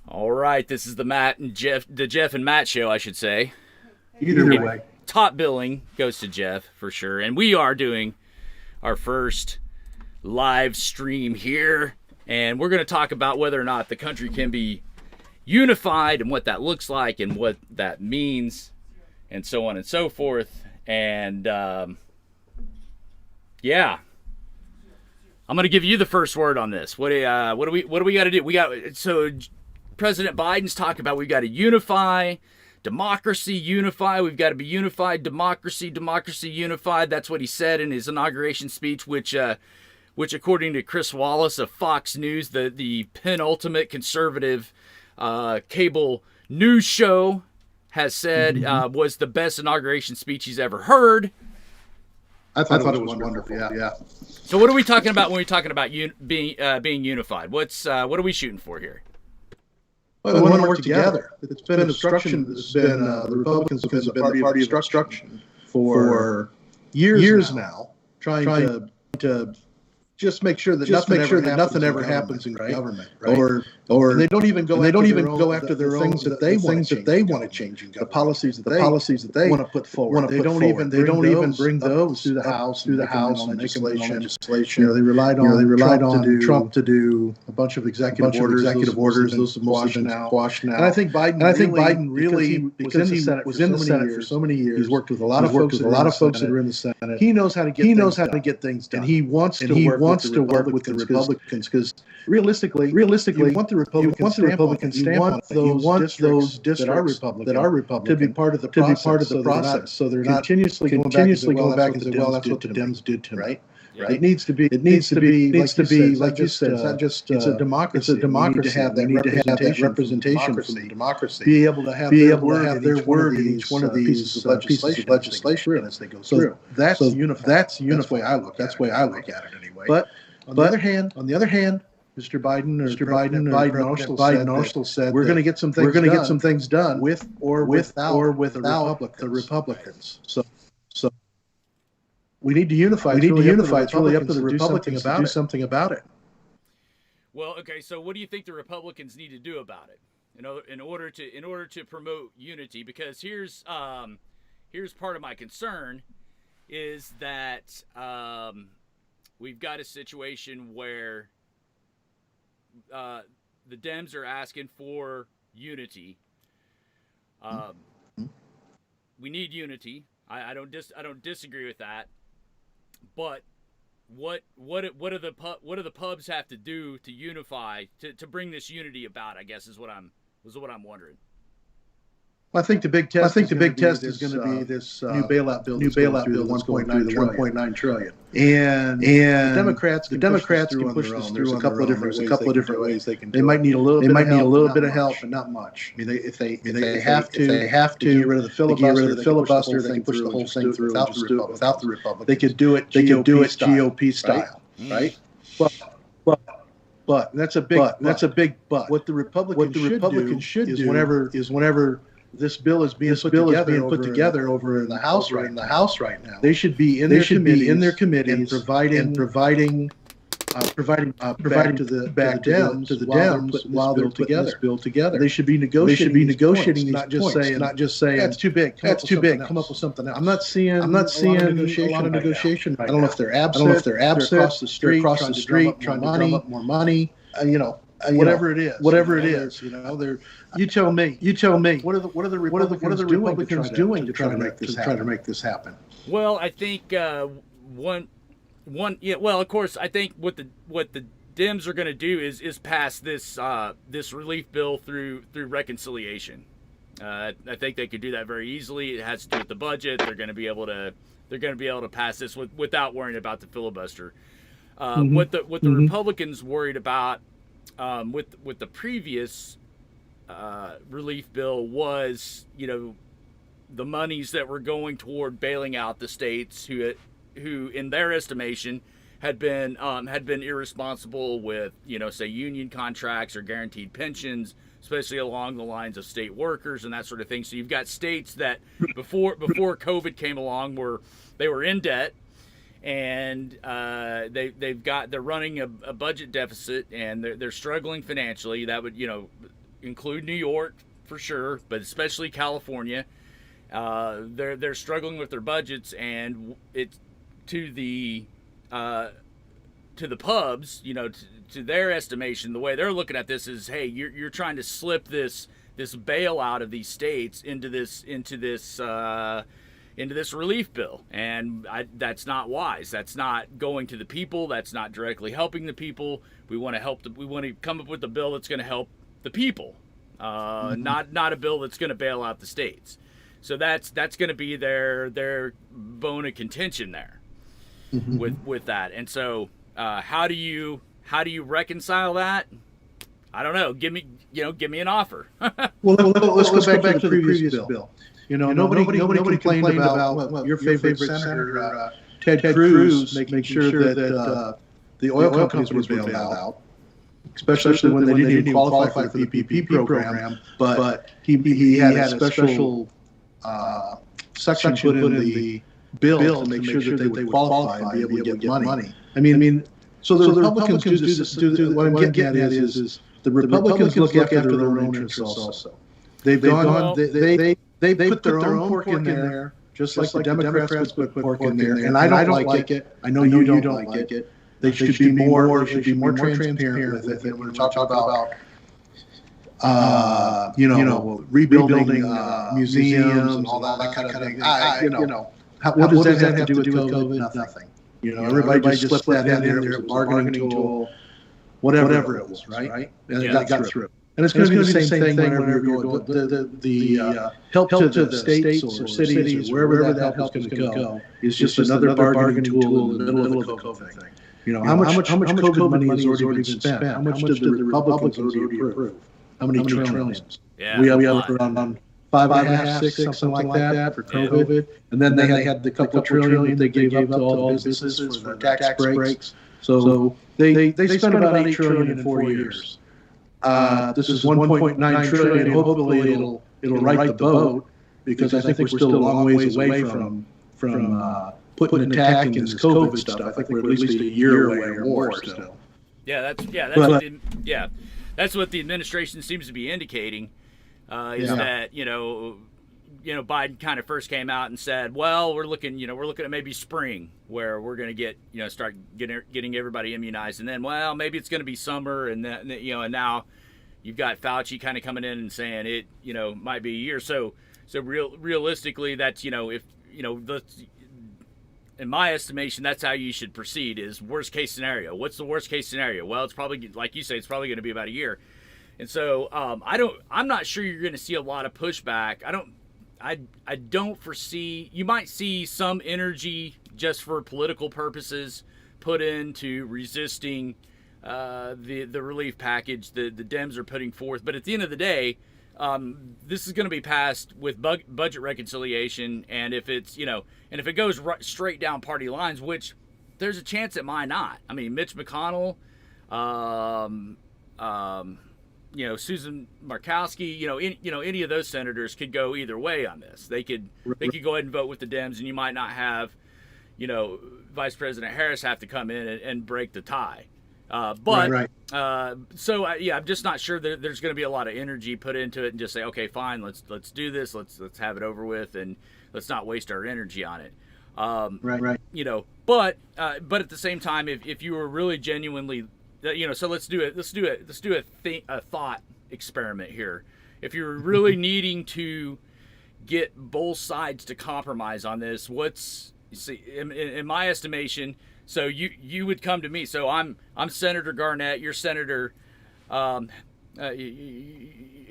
All right, this is the Jeff and Matt show, I should say. Either way. Top billing goes to Jeff for sure, and we are doing our first live stream here, and we're going to talk about whether or not the country can be unified and what that looks like and what that means, and so on and so forth. And yeah, I'm going to give you the first word on this. What do we got to do? So President Biden's talking about we've got to unify. Democracy, unify. We've got to be unified. Democracy, unified. That's what he said in his inauguration speech, which according to Chris Wallace of Fox News, the penultimate conservative cable news show, has said was the best inauguration speech he's ever heard. I thought it was wonderful. Yeah. So what are we talking about when we're talking about being unified? What are we shooting for here? Well, we want to work together. It's been obstruction. It's been the Republicans have been the party of obstruction for years now, trying to just make sure that nothing ever happens in government, right? Or they don't even go after their things that they want to change in government. The policies that they want to put forward. They don't even bring those through the House and legislation. You know, they relied on Trump to do a bunch of executive orders. Those have mostly been quashed now. And I think Biden really, because he was in the Senate for so many years, he's worked with a lot of folks that are in the Senate. He knows how to get things done, and he wants to work with the Republicans because realistically, you want the Republican stamp on it. You want those districts that are Republican to be part of the process. So they're not continuously going back and say, well, that's what the Dems did to me. Right. It needs to be, like you said, it's not just, it's a democracy. We need to have that representation from the democracy. Be able to have their word in each one of these pieces of legislation as they go through. That's unified. That's the way I look at it anyway. But on the other hand, Mr. Biden also said we're going to get some things done with or without the Republicans. So we need to unify. It's really up to the Republicans to do something about it. Well, okay. So what do you think the Republicans need to do about it? In order to promote unity, because here's part of my concern is that we've got a situation where the Dems are asking for unity. We need unity. I don't disagree with that. But what do the pubs have to do to unify to bring this unity about? I guess is what I'm wondering. Well, I think the big test is going to be this new bailout bill. New bailout bill, 1.9 trillion. And the Democrats can push this through. There's a couple of different ways they can do it. They might need a little bit of help, but not much. I mean, if they have to get rid of the filibuster, they can push the whole thing through without the Republicans. They could do it GOP style, right? But that's a big but. What the Republicans should do is whenever this bill is being put together over in the House right now, they should be in their committees and providing to the Dems while they're putting this bill together. They should be negotiating these points, not just saying that's too big. Come up with something else. I'm not seeing a lot of negotiation right now. I don't know if they're absent. They're across the street trying to drum up more money. Whatever it is, you tell me. What are the Republicans doing to try to make this happen? Well, I think well, of course, I think what the Dems are going to do is pass this relief bill through reconciliation. I think they could do that very easily. It has to do with the budget. They're going to be able to pass this without worrying about the filibuster. What the Republicans worried about with the previous relief bill was, the monies that were going toward bailing out the states who in their estimation had been irresponsible with, say union contracts or guaranteed pensions, especially along the lines of state workers and that sort of thing. So you've got states that before COVID came along they were in debt, and they're running a budget deficit, and they're struggling financially. That would include New York for sure, but especially California. They're struggling with their budgets, and it's to the pubs, to their estimation, the way they're looking at this is, hey, you're trying to slip this bailout of these states into this relief bill, and that's not wise. That's not going to the people. That's not directly helping the people. We want to come up with a bill that's going to help the people, not a bill that's going to bail out the states. So that's going to be their bone of contention there with that. And so how do you reconcile that? I don't know. Give me an offer. Well, let's go back to the previous bill. Nobody complained about your favorite senator, Ted Cruz, making sure that the oil companies were bailed out, especially when they didn't even qualify for the PPP program. But he had a special section put in the bill to make sure that they would qualify and be able to get money. I mean, so the Republicans do this. What I'm getting at is the Republicans look after their own interests also. They've gone. They put their own pork in there, just like the Democrats put pork in there, and I don't like it. I know you don't like it. They should be more. They should be more transparent with it. When we're talking about, rebuilding museums and all that kind of thing. What does that have to do with COVID? Nothing. Everybody just slipped that in there. It was a bargaining tool, whatever it was, right? And it got through. And it's going to be the same thing whenever you're going. The help to the states or cities or wherever that help is going to go is just another bargaining tool in the middle of the COVID thing. How much COVID money has already been spent? How much did the Republicans already approve? How many trillions? Yeah, we have around 5.5, 6, something like that for COVID. And then they had the couple trillion they gave up to all the businesses for tax breaks. So they spent about 8 trillion in 4 years. This is 1.9 trillion. Hopefully it'll right the boat, because I think we're still a long ways away from putting an attack in this COVID stuff. I think we're at least a year away or more still. That's what the administration seems to be indicating. That Biden kind of first came out and said, well, we're looking at maybe spring where we're going to start getting everybody immunized, and then maybe it's going to be summer, and then and now you've got Fauci kind of coming in and saying it might be a year. So realistically, that's in my estimation, that's how you should proceed. Is worst case scenario. What's the worst case scenario? Well, it's probably, like you say, it's probably going to be about a year. And so I'm not sure you're going to see a lot of pushback. I don't foresee. You might see some energy just for political purposes put into resisting the relief package the Dems are putting forth. But at the end of the day, this is going to be passed with budget reconciliation, and if it's and if it goes straight down party lines, which there's a chance it might not. I mean, Mitch McConnell, Susan Murkowski, any of those senators could go either way on this. They could go ahead and vote with the Dems, and you might not have, Vice President Harris have to come in and break the tie. I'm just not sure that there's going to be a lot of energy put into it and just say, okay, fine, let's do this, let's have it over with, and let's not waste our energy on it. But at the same time, if you were really genuinely, so let's do a thought experiment here. If you're really needing to get both sides to compromise on this, in my estimation. So you would come to me. So I'm Senator Garnett. You're Senator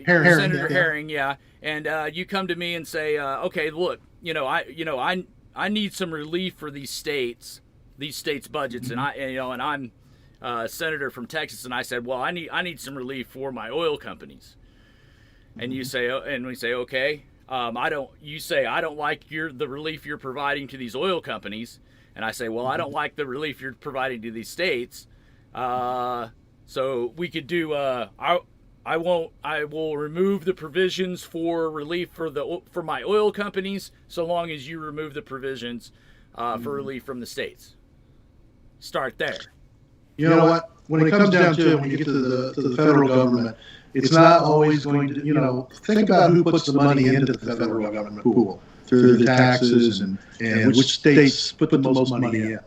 Herring, yeah. And you come to me and say, okay, look, I need some relief for these states budgets, and I'm senator from Texas, and I said, well, I need some relief for my oil companies. And you say, and we say, okay, I don't like the relief you're providing to these oil companies. And I say, well, I don't like the relief you're providing to these states. So we could do. I will remove the provisions for relief for my oil companies, so long as you remove the provisions for relief from the states. Start there. You know what? When it comes down to it, when you get to the federal government, It's not always going to, think about who puts the money into the federal government pool through the taxes and which states put the most money in,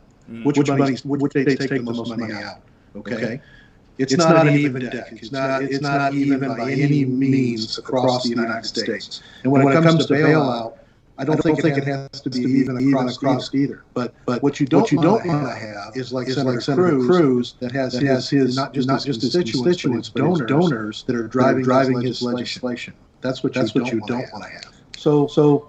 which states take the most money out. Okay, it's not an even deck. It's not even by any means across the United States. And when it comes to bailout, I don't think it has to be even across either. But what you don't want to have is like Senator Cruz that has his not just his constituents, but donors that are driving his legislation. That's what you don't want to have. So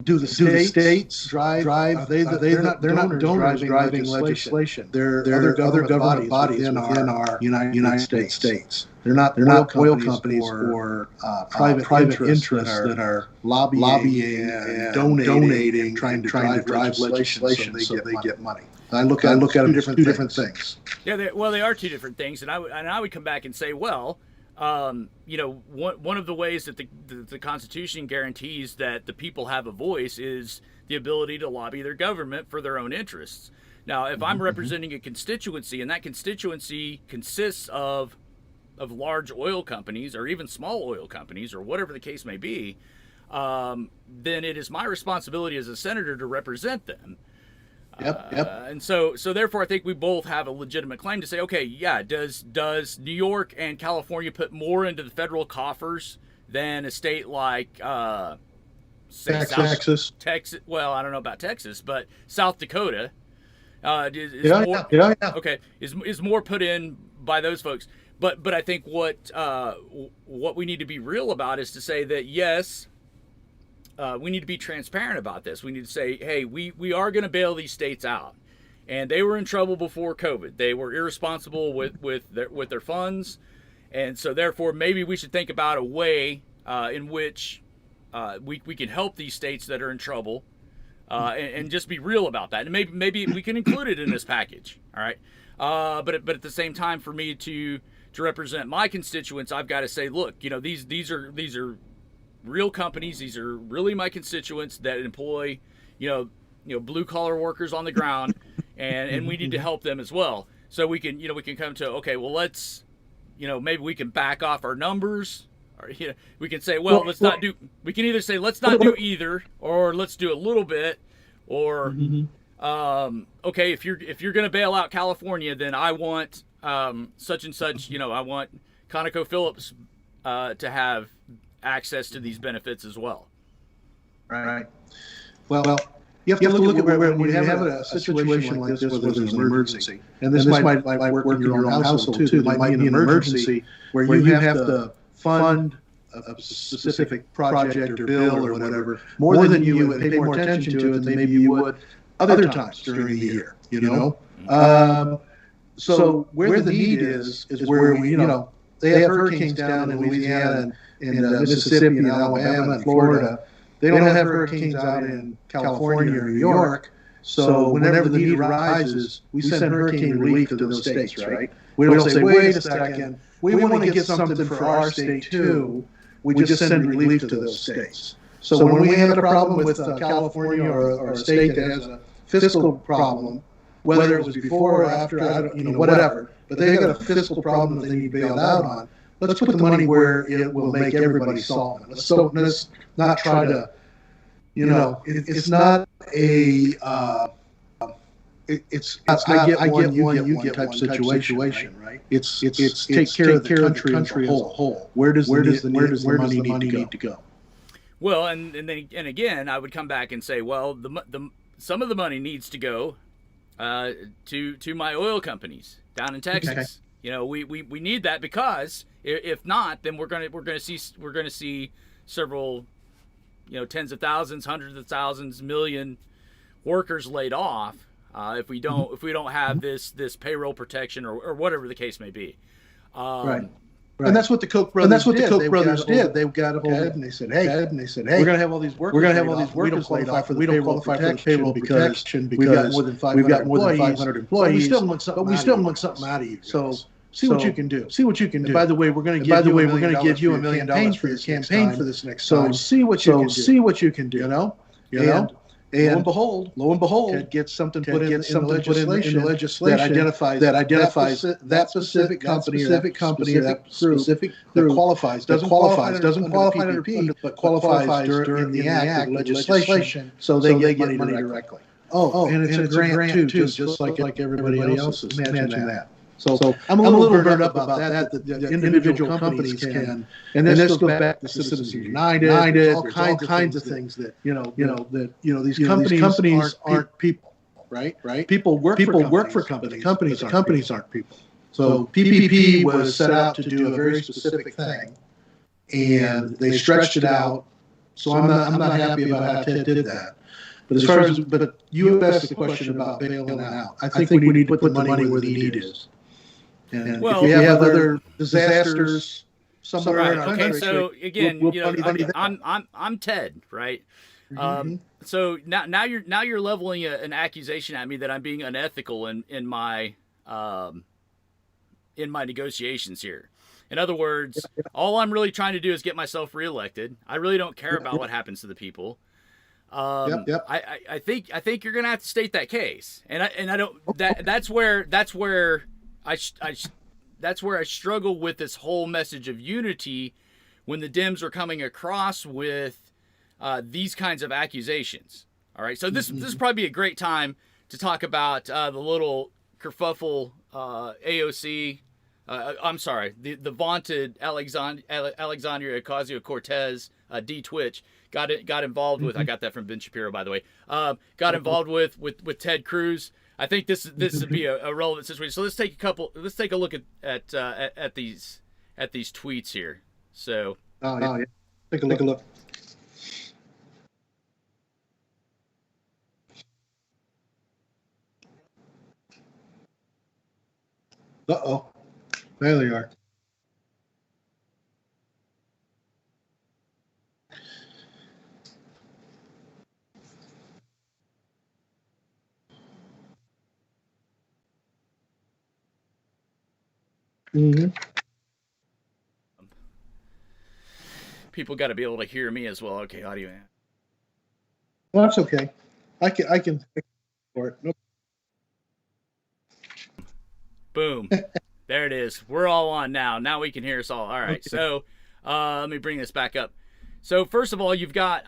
do the states drive? They're not donors driving legislation. They're other government bodies within our United States. They're not oil companies or private interests that are lobbying and donating, trying to drive legislation so they get money. I look at them different things. Yeah, they are two different things, and I would come back and say, well, one of the ways that the Constitution guarantees that the people have a voice is the ability to lobby their government for their own interests. Now, if I'm representing a constituency, and that constituency consists of large oil companies or even small oil companies or whatever the case may be, then it is my responsibility as a senator to represent them. Yep. And so therefore, I think we both have a legitimate claim to say, okay, yeah, does New York and California put more into the federal coffers than a state like Texas? Well, I don't know about Texas, but South Dakota is more put in by those folks. But I think what we need to be real about is to say that yes. We need to be transparent about this. We need to say, hey, we are going to bail these states out. And they were in trouble before COVID. They were irresponsible with their funds. And so therefore, maybe we should think about a way in which we can help these states that are in trouble and just be real about that. And maybe we can include it in this package. All right. But at the same time, for me to represent my constituents, I've got to say, look, these are real companies. These are really my constituents that employ, blue collar workers on the ground, and we need to help them as well. So we can come to, okay, well, let's, maybe we can back off our numbers, or we can say, well, let's not do. We can either say let's not do either, or let's do a little bit, or okay, if you're going to bail out California, then I want such and such. I want ConocoPhillips to have access to these benefits as well. Right. Well, you have to look at where when you have a situation like this where there's an emergency, and this might work in your own household too. There might be an emergency where you have to fund a specific project or bill or whatever more than you would, pay more attention to it than maybe you would other times during the year. So where the need is where we, they have hurricanes down in Louisiana and Mississippi and Alabama and Florida. They don't have hurricanes out in California or New York. So whenever the need arises, we send hurricane relief to those states, right? We don't say, wait a second, we want to get something for our state too. We just send relief to those states. So when we have a problem with California or a state that has a fiscal problem, whether it was before or after, whatever, but they got a fiscal problem that they need bailed out on, let's put the money where it will make everybody solvent. Let's not try to, it's not a, it's I get one, you get type situation, right? It's take care of the country as a whole. Where does the money need to go? Well, and again, I would come back and say, well, some of the money needs to go to my oil companies down in Texas. Okay. We need that, because if not, then we're gonna see several, tens of thousands, hundreds of thousands, million workers laid off if we don't have this payroll protection or whatever the case may be. Right. And that's what the Koch brothers did. They got a hold of it and they said, hey, we're going to have all these workers. We don't qualify for the payroll protection because we've got more than 500 employees. But we still want something out of you. So see what you can do. And by the way, we're going to give you $1 million for your campaign for this next time. So see what you can do. And lo and behold, Ted gets something put in the legislation that identifies that specific company, that doesn't qualify under PPP, but qualifies during the act legislation, so they get money directly. And it's a grant too, just like everybody else's. Imagine that. So I'm a little burned up about that the individual companies can, and this goes back to Citizens United, all kinds of things that these companies aren't people, right? People work for companies. Companies aren't people. So PPP was set out to do a very specific thing, and they stretched it out. So I'm not happy about how Ted did that. But you asked the question about bailing out. I think we need to put the money where the need is. And if we have other disasters somewhere in our country, so again, I'm Ted, right? So now you're leveling an accusation at me that I'm being unethical in my negotiations here. In other words, all I'm really trying to do is get myself reelected. I really don't care about what happens to the people. I think you're gonna have to state that case, and I don't. That's where I struggle with this whole message of unity when the Dems are coming across with these kinds of accusations. All right, so this is probably a great time to talk about the little kerfuffle AOC. I'm sorry, the vaunted Alexandria Ocasio-Cortez D Twitch got involved with. I got that from Ben Shapiro, by the way. Got involved with Ted Cruz. I think this would be a relevant situation. So let's take a look at these tweets here. So take a look. There they are. People got to be able to hear me as well. Okay, audio. Well, that's okay. I can for it. Nope. Boom. There it is. We're all on now. Now we can hear us all. All right. Okay. So let me bring this back up. So first of all, you've got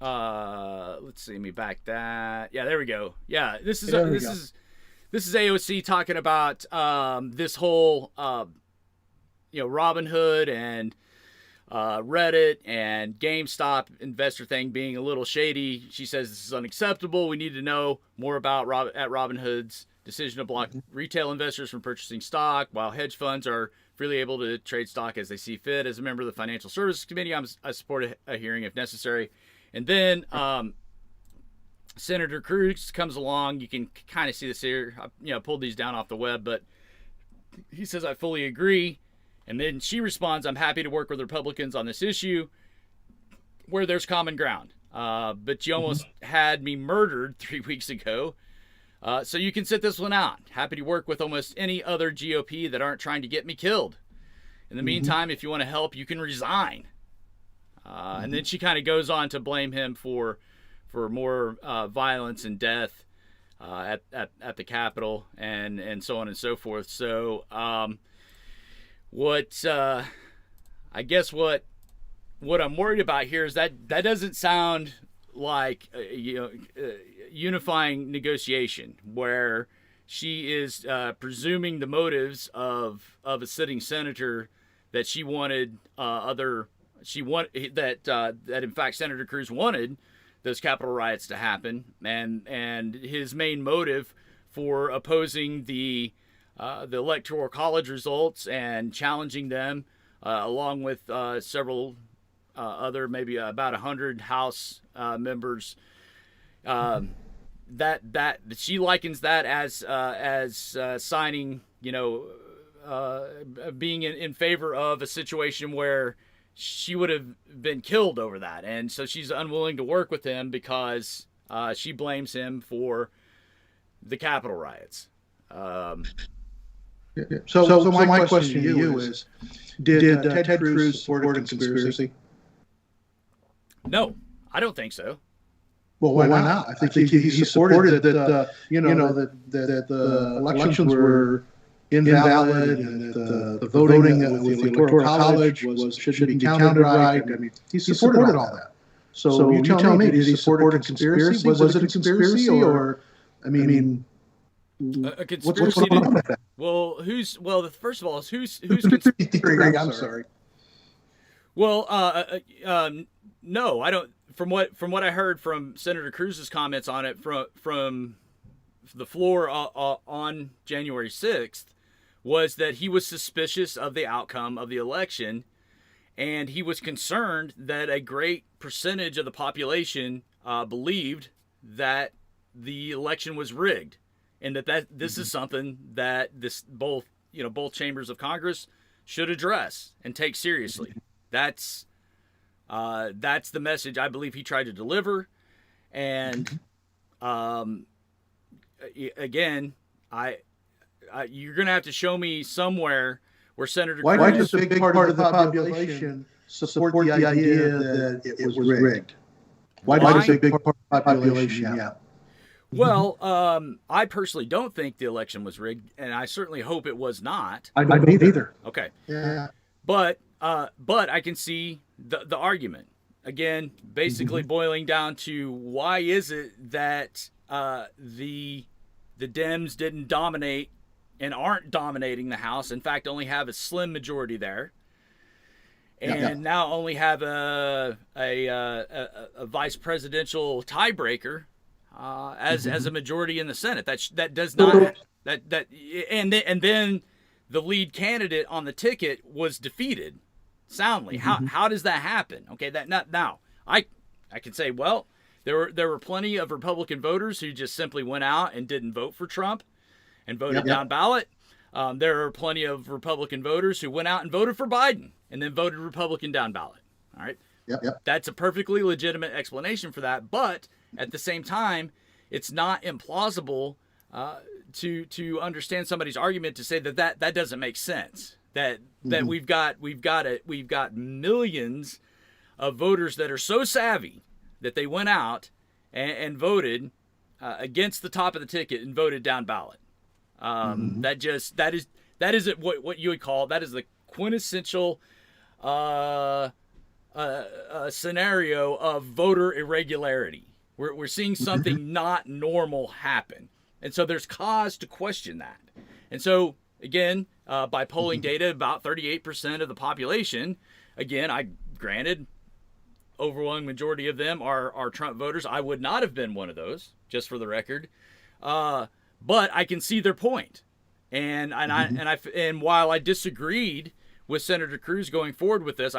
let's see. Let me back that. Yeah, there we go. Yeah, this is AOC talking about this whole Robinhood and Reddit and GameStop investor thing being a little shady. She says this is unacceptable. We need to know more about Robinhood's decision to block retail investors from purchasing stock, while hedge funds are freely able to trade stock as they see fit. As a member of the Financial Services Committee, I support a hearing if necessary. And then Senator Cruz comes along. You can kind of see this here. I pulled these down off the web, but he says, I fully agree. And then she responds, I'm happy to work with Republicans on this issue where there's common ground. But you almost had me murdered 3 weeks ago. So you can sit this one out. Happy to work with almost any other GOP that aren't trying to get me killed. In the meantime, if you want to help, you can resign. And then she kind of goes on to blame him for more violence and death at the Capitol and so on and so forth. So what I'm worried about here is that doesn't sound like unifying negotiation, where she is presuming the motives of a sitting senator that she wanted that in fact Senator Cruz wanted those Capitol riots to happen, and his main motive for opposing the Electoral College results and challenging them, along with several other, maybe about 100 House members. That she likens that as signing, being in favor of a situation where she would have been killed over that, and so she's unwilling to work with him because she blames him for the Capitol riots. So my question to you is, did Ted Cruz support a conspiracy? No, I don't think so. Well, why not? I think he supported that that the elections were invalid and that the voting with the Electoral College shouldn't be counted right. I mean, he supported all that. So you tell me, did he support a conspiracy? Was it a conspiracy, or I mean, A conspiracy. what's going on with that? Well, first of all, who's conspiracy? I'm sorry. Well, no, I don't. From what I heard from Senator Cruz's comments on it from the floor on January 6th, was that he was suspicious of the outcome of the election, and he was concerned that a great percentage of the population believed that the election was rigged, and that this is something that both chambers of Congress should address and take seriously. That's the message I believe he tried to deliver, and again, you're going to have to show me somewhere where Senator Cruz. Why does a big part of the population support the idea that it was rigged? Why does a big part of the population? Yeah. Well, I personally don't think the election was rigged, and I certainly hope it was not. I don't either. Okay. Yeah. But I can see the argument. Again, basically boiling down to why is it that the Dems didn't dominate and aren't dominating the House. In fact, only have a slim majority there, and now only have a vice presidential tiebreaker as a majority in the Senate. That does not and then the lead candidate on the ticket was defeated soundly. How does that happen? Okay, now I can say, well, there were plenty of Republican voters who just simply went out and didn't vote for Trump and voted down ballot. There are plenty of Republican voters who went out and voted for Biden and then voted Republican down ballot. All right. That's a perfectly legitimate explanation for that. But at the same time, it's not implausible to understand somebody's argument to say that doesn't make sense. That we've got millions of voters that are so savvy that they went out and voted against the top of the ticket and voted down ballot. That is what you would call, that is the quintessential scenario of voter irregularity. We're seeing something not normal happen, and so there's cause to question that. And so again, by polling data, about 38% of the population, again, granted, overwhelming majority of them are Trump voters. I would not have been one of those, just for the record. But I can see their point. And while I disagreed with Senator Cruz going forward with this,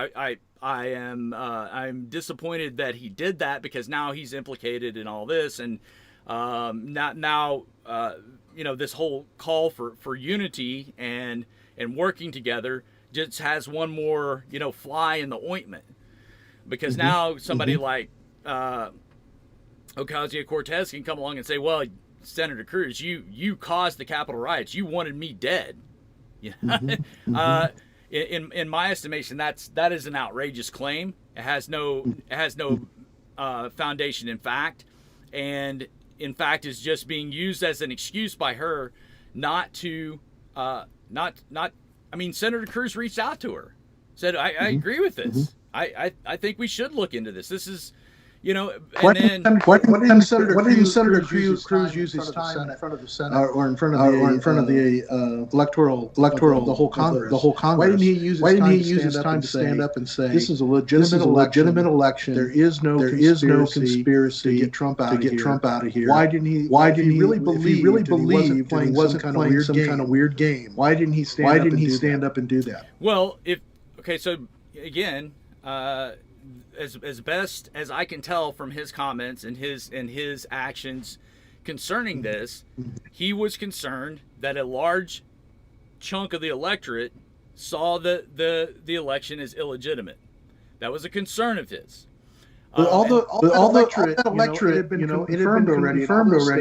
I'm disappointed that he did that, because now he's implicated in all this, and now this whole call for unity and working together just has one more fly in the ointment, because now somebody like Ocasio-Cortez can come along and say, well, Senator Cruz, you caused the Capitol riots. You wanted me dead. In my estimation, that is an outrageous claim. It has no foundation in fact, and in fact is just being used as an excuse by her not to Senator Cruz reached out to her, said, I agree with this. I think we should look into this. This is, Why didn't Senator Cruz use his time in front of the Senate or in front of the electoral the whole Congress? Why didn't he use his time to stand up and say, this is a legitimate election. There is no conspiracy to get Trump out of here. Why didn't he really believe he wasn't playing some kind of weird game? Why didn't he stand up and do that? Well, so again, as best as I can tell from his comments and his actions concerning this, he was concerned that a large chunk of the electorate saw the election as illegitimate. That was a concern of his. all that electorate, had been confirmed already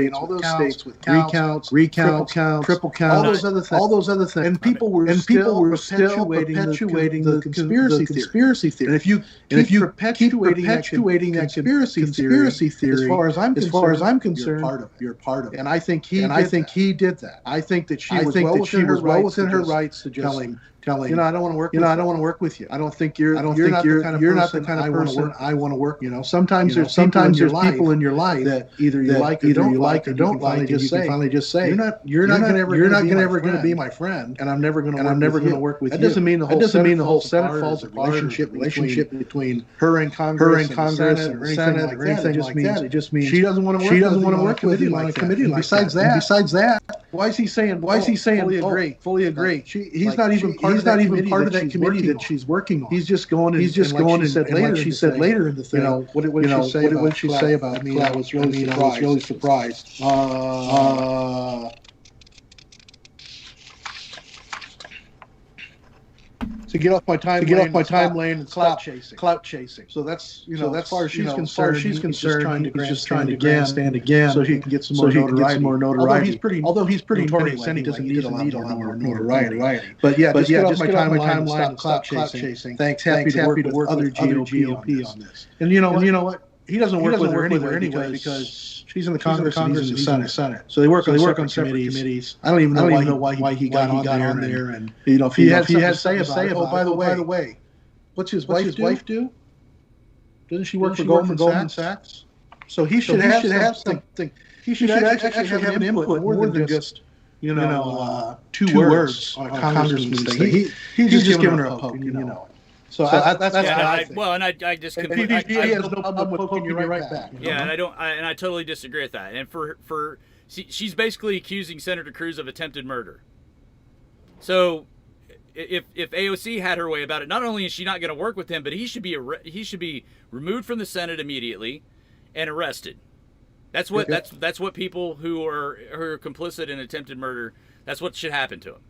in all those states with recounts, triple counts, all those other things, and people were still perpetuating the conspiracy theory. And if you keep perpetuating that conspiracy theory, as far as I'm concerned, you're part of it. And I think he did that. I think that she was well within her rights to just telling I don't want to work. I don't want to work with you. I don't think you're not the kind of person I want to work. Sometimes there's people in your life that either you like or don't like, and you can finally just say you're not ever going to be my friend, and I'm never going to work with you. That doesn't mean the whole Senate falls apart. Relationship between her and Congress or anything like that. It just means she doesn't want to work with you on a committee like that. Besides that, why is he saying? Fully agree. He's not even part of that committee that she's working on. He's just going. Like she said later in the thing. What did she say about me? I was really surprised. To get off my timeline and clout chasing. So that's as far as she's concerned, he's just trying to grandstand again, so he can get some more notoriety. Although he's pretty notorious, and he doesn't need a lot more notoriety. But just get off my timeline and clout chasing. Thanks, happy to work with other GOP on this. And you know what? He doesn't work with her anyway because she's in the Congress and he's in the Senate. So they work on separate committees. I don't even know why he got on there. And if he had to say about it. By the way, what's his wife do? Doesn't she work for Goldman Sachs? So he should have something. He should actually have an input more than just two words on a congressman's thing. He's just giving her a poke, So that's what I think. Well, and I just he has no problem with poking you right back. Yeah, and I totally disagree with that. And she's basically accusing Senator Cruz of attempted murder. So if AOC had her way about it, not only is she not going to work with him, but he should be removed from the Senate immediately and arrested. That's what people who are complicit in attempted murder. That's what should happen to him.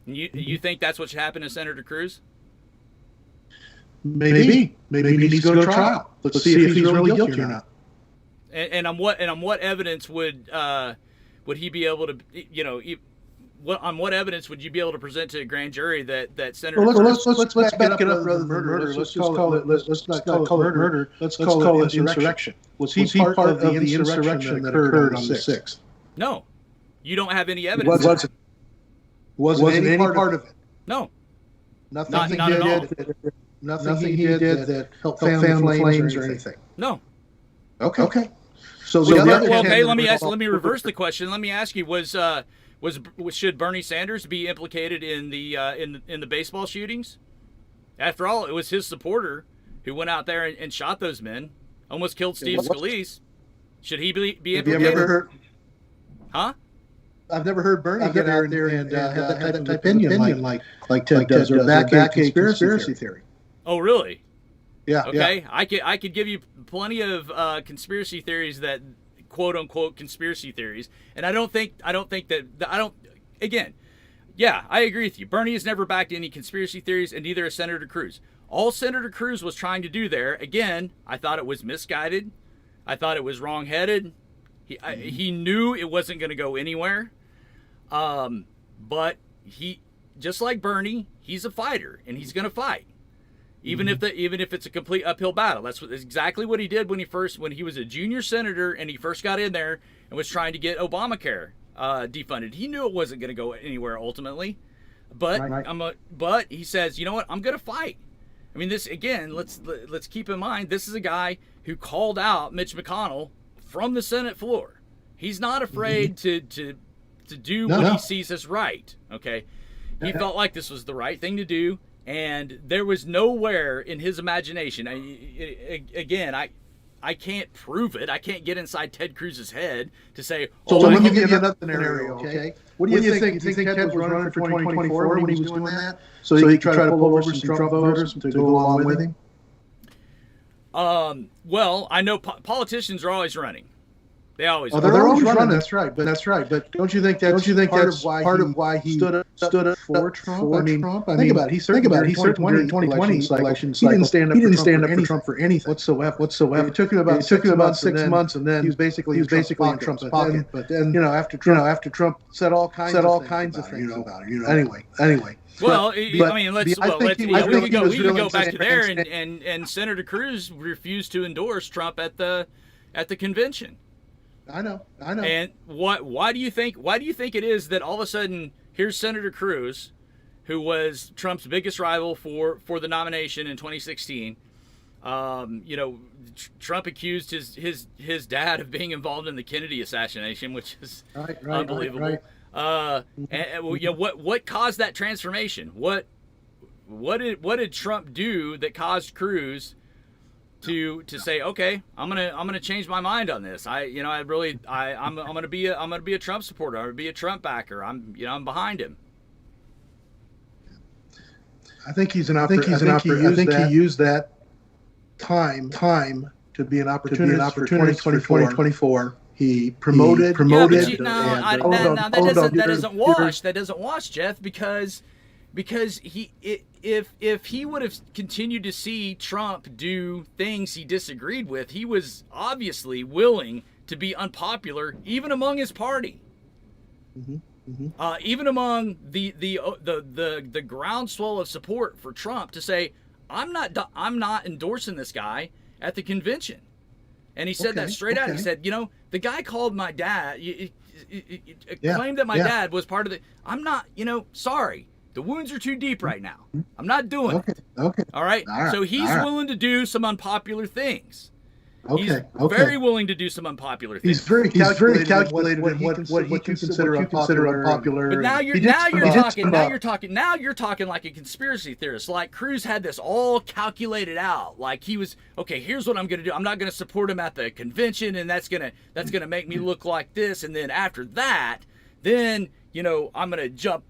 And you think that's what should happen to Senator Cruz? Maybe he needs to go to trial. Let's see if he's really guilty or not. And on what evidence would he be able to on what evidence would you be able to present to a grand jury that Senator? Well, let's back it up rather than murder. Let's call it murder. Let's call it insurrection. Was he part of the insurrection that occurred on the 6th? No, you don't have any evidence. Wasn't any part of it. No, nothing. Not at all. Nothing he did that helped fan the flames or anything. No. Okay. So let me reverse the question. Let me ask you: should Bernie Sanders be implicated in the baseball shootings? After all, it was his supporter who went out there and shot those men, almost killed Steve Scalise. Should he be implicated? Have you ever heard? Huh? I've never heard Bernie get out there and have that type of opinion like Ted does, or back a conspiracy theory. Oh, really? Yeah. Okay. Yeah. I could give you plenty of conspiracy theories that quote unquote conspiracy theories, and I don't think that. Again, yeah, I agree with you. Bernie has never backed any conspiracy theories, and neither has Senator Cruz. All Senator Cruz was trying to do there, again, I thought it was misguided. I thought it was wrong-headed. He knew it wasn't going to go anywhere. But he, just like Bernie, he's a fighter, and he's going to fight. Even if it's a complete uphill battle. That's exactly what he did when he was a junior senator and he first got in there and was trying to get Obamacare defunded. He knew it wasn't going to go anywhere ultimately, but he says, you know what, I'm going to fight. I mean, this again. Let's keep in mind this is a guy who called out Mitch McConnell from the Senate floor. He's not afraid to do what he sees as right. Okay, he felt like this was the right thing to do. And there was nowhere in his imagination. I can't prove it. I can't get inside Ted Cruz's head to say. So let me give you another scenario, okay? What do you think? Do you think Ted was running for 2024 when he was doing that? So he could try to pull over some Trump voters to go along with him? Well, I know politicians are always running. They always Oh, are. they're always running. That's right. But don't you think that's part of why he stood up for Trump? I mean, think about it. He served during 2020 election cycle. He didn't stand up for Trump for anything whatsoever. It took him about 6 months, and then he was basically in Trump's pocket. But then, after Trump said all kinds of things about it. Anyway. Well, but I mean, we could go back to there, and Senator Cruz refused to endorse Trump at the convention. I know. And why do you think it is that all of a sudden here's Senator Cruz, who was Trump's biggest rival for the nomination in 2016? Trump accused his dad of being involved in the Kennedy assassination, which is unbelievable. What caused that transformation? What did Trump do that caused Cruz to say, okay, I'm gonna change my mind on this? I'm gonna be a Trump supporter. I'm gonna be a Trump backer. I'm behind him. I think he used that time to be an opportunity for 2024. He promoted. That doesn't wash, Jeff, because if he would have continued to see Trump do things he disagreed with, he was obviously willing to be unpopular even among his party. Even among the groundswell of support for Trump, to say, I'm not endorsing this guy at the convention. And he said that straight out. He said, the guy called my dad, claimed that my dad was part of the. I'm not, sorry. The wounds are too deep right now. I'm not doing it. Okay. All right. So he's willing to do some unpopular things. He's Okay. very willing to do some unpopular things. He's very calculated in what he consider unpopular. But now you're talking like a conspiracy theorist. Like Cruz had this all calculated out. Like he was, okay, here's what I'm going to do. I'm not going to support him at the convention, and that's going to make me look like this. And then after that, then I'm going to jump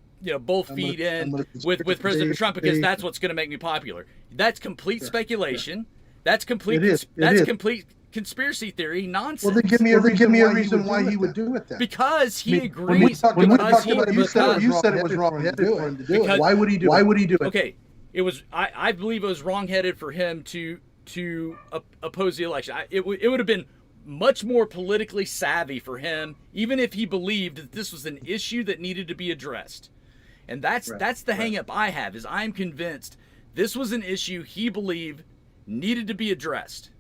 both feet in with President Trump, because that's what's going to make me popular. That's complete speculation. That's complete. Complete conspiracy theory nonsense. Well, then give me a reason why he would do it then. Because he agrees. You said it was wrong-headed for him to do it. Why would he do it? Okay, it was. I believe it was wrong-headed for him to oppose the election. It would have been much more politically savvy for him, even if he believed that this was an issue that needed to be addressed. And that's the hang-up I have, is I'm convinced this was an issue he believed needed to be addressed.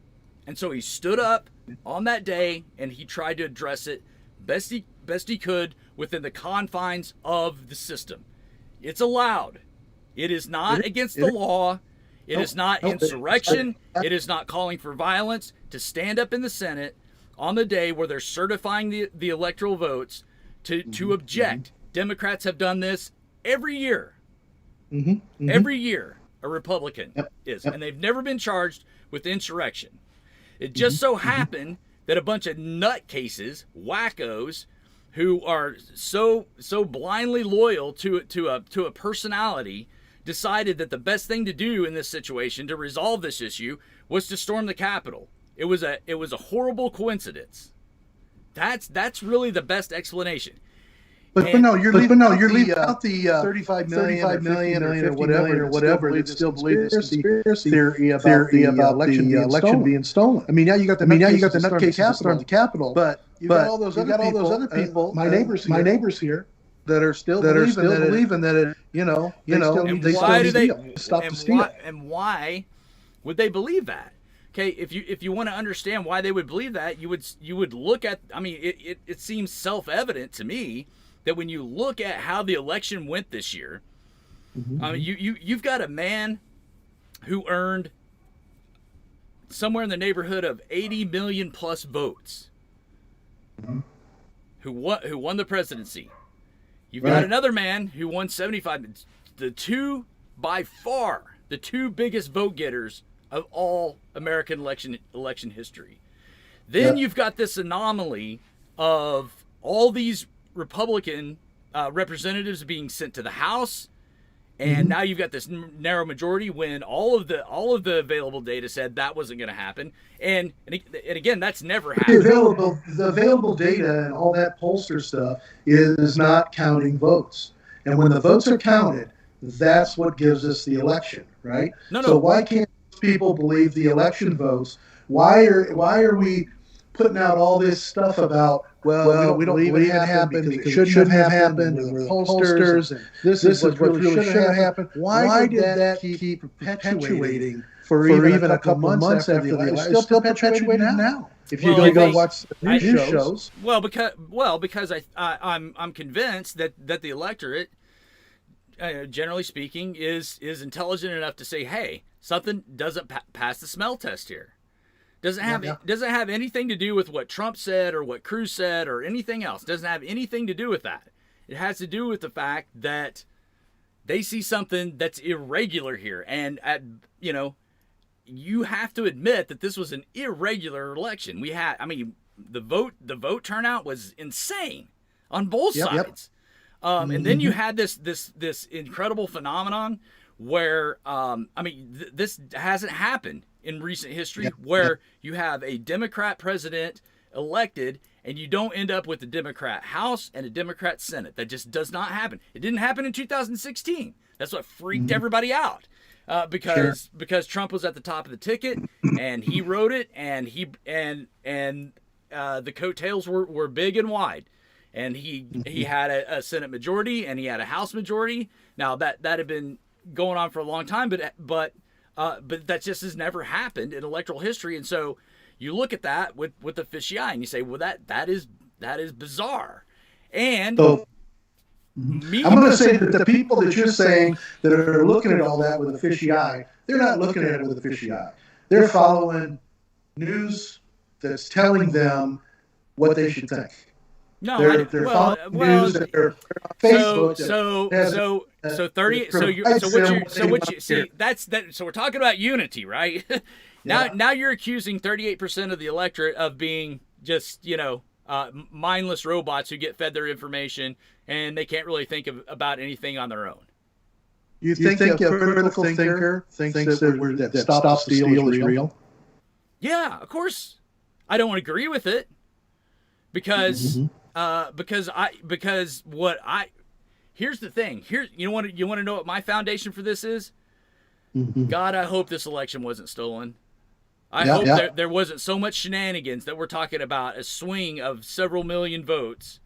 And so he stood up on that day and he tried to address it best he could within the confines of the system. It's allowed. It is not against the law. It is not insurrection. It is not calling for violence to stand up in the Senate on the day where they're certifying the electoral votes to object. Democrats have done this every year. Every year a Republican is. And they've never been charged with insurrection. It just so happened that a bunch of nutcases, wackos, who are so blindly loyal to a personality, decided that the best thing to do in this situation to resolve this issue was to storm the Capitol. It was a horrible coincidence. That's really the best explanation. But you're leaving out the 35 million or whatever that still believe this conspiracy theory about the election being stolen. I mean, now you got the nutcase that stormed the Capitol, but you got all those other people, my neighbors here, that are still believing that it, they still need to stop the steal. And why would they believe that? Okay, if you want to understand why they would believe that, you would look at. I mean, it seems self-evident to me that when you look at how the election went this year, you've got a man who earned somewhere in the neighborhood of 80 million plus votes, who won the presidency. You've got another man who won 75. By far the two biggest vote getters of all American election history. Then you've got this anomaly of all these Republican representatives being sent to the House And now you've got this narrow majority when all of the available data said that wasn't going to happen. And again, that's never happened. The available data and all that pollster stuff is not counting votes. And when the votes are counted, that's what gives us the election, right? No. So why can't people believe the election votes? Why are we putting out all this stuff about, well, we don't believe it happened because it shouldn't have happened, and we're the pollsters, and this is what really should have happened. Why did that keep perpetuating for even a couple of months after the election? It's still perpetuating now. If you go watch the news shows. Well, because I'm convinced that the electorate, generally speaking, is intelligent enough to say, hey, something doesn't pass the smell test here. Doesn't have anything to do with what Trump said or what Cruz said or anything else. Doesn't have anything to do with that. It has to do with the fact that they see something that's irregular here, and you have to admit that this was an irregular election. The vote turnout was insane on both sides. And then you had this incredible phenomenon where this hasn't happened in recent history, where you have a Democrat president elected and you don't end up with a Democrat House and a Democrat Senate. That just does not happen. It didn't happen in 2016. That's what freaked everybody out. Because Trump was at the top of the ticket and he wrote it, and the coattails were big and wide, and he had a Senate majority and he had a House majority. Now that had been going on for a long time, but that just has never happened in electoral history. And so you look at that with the fishy eye and you say, well, that is bizarre. And I'm going to say that the people that you're saying that are looking at all that with a fishy eye, they're not looking at it with a fishy eye. They're following news that's telling them what they should think. No, they're following news that are on Facebook. So we're talking about unity, right? Now you're accusing 38% of the electorate of being just mindless robots who get fed their information and they can't really think about anything on their own. You think a critical thinker thinks that stop steal is real? Yeah, of course. I don't agree with it because here's the thing. You want to know what my foundation for this is? God, I hope this election wasn't stolen. I hope there wasn't so much shenanigans that we're talking about a swing of several million votes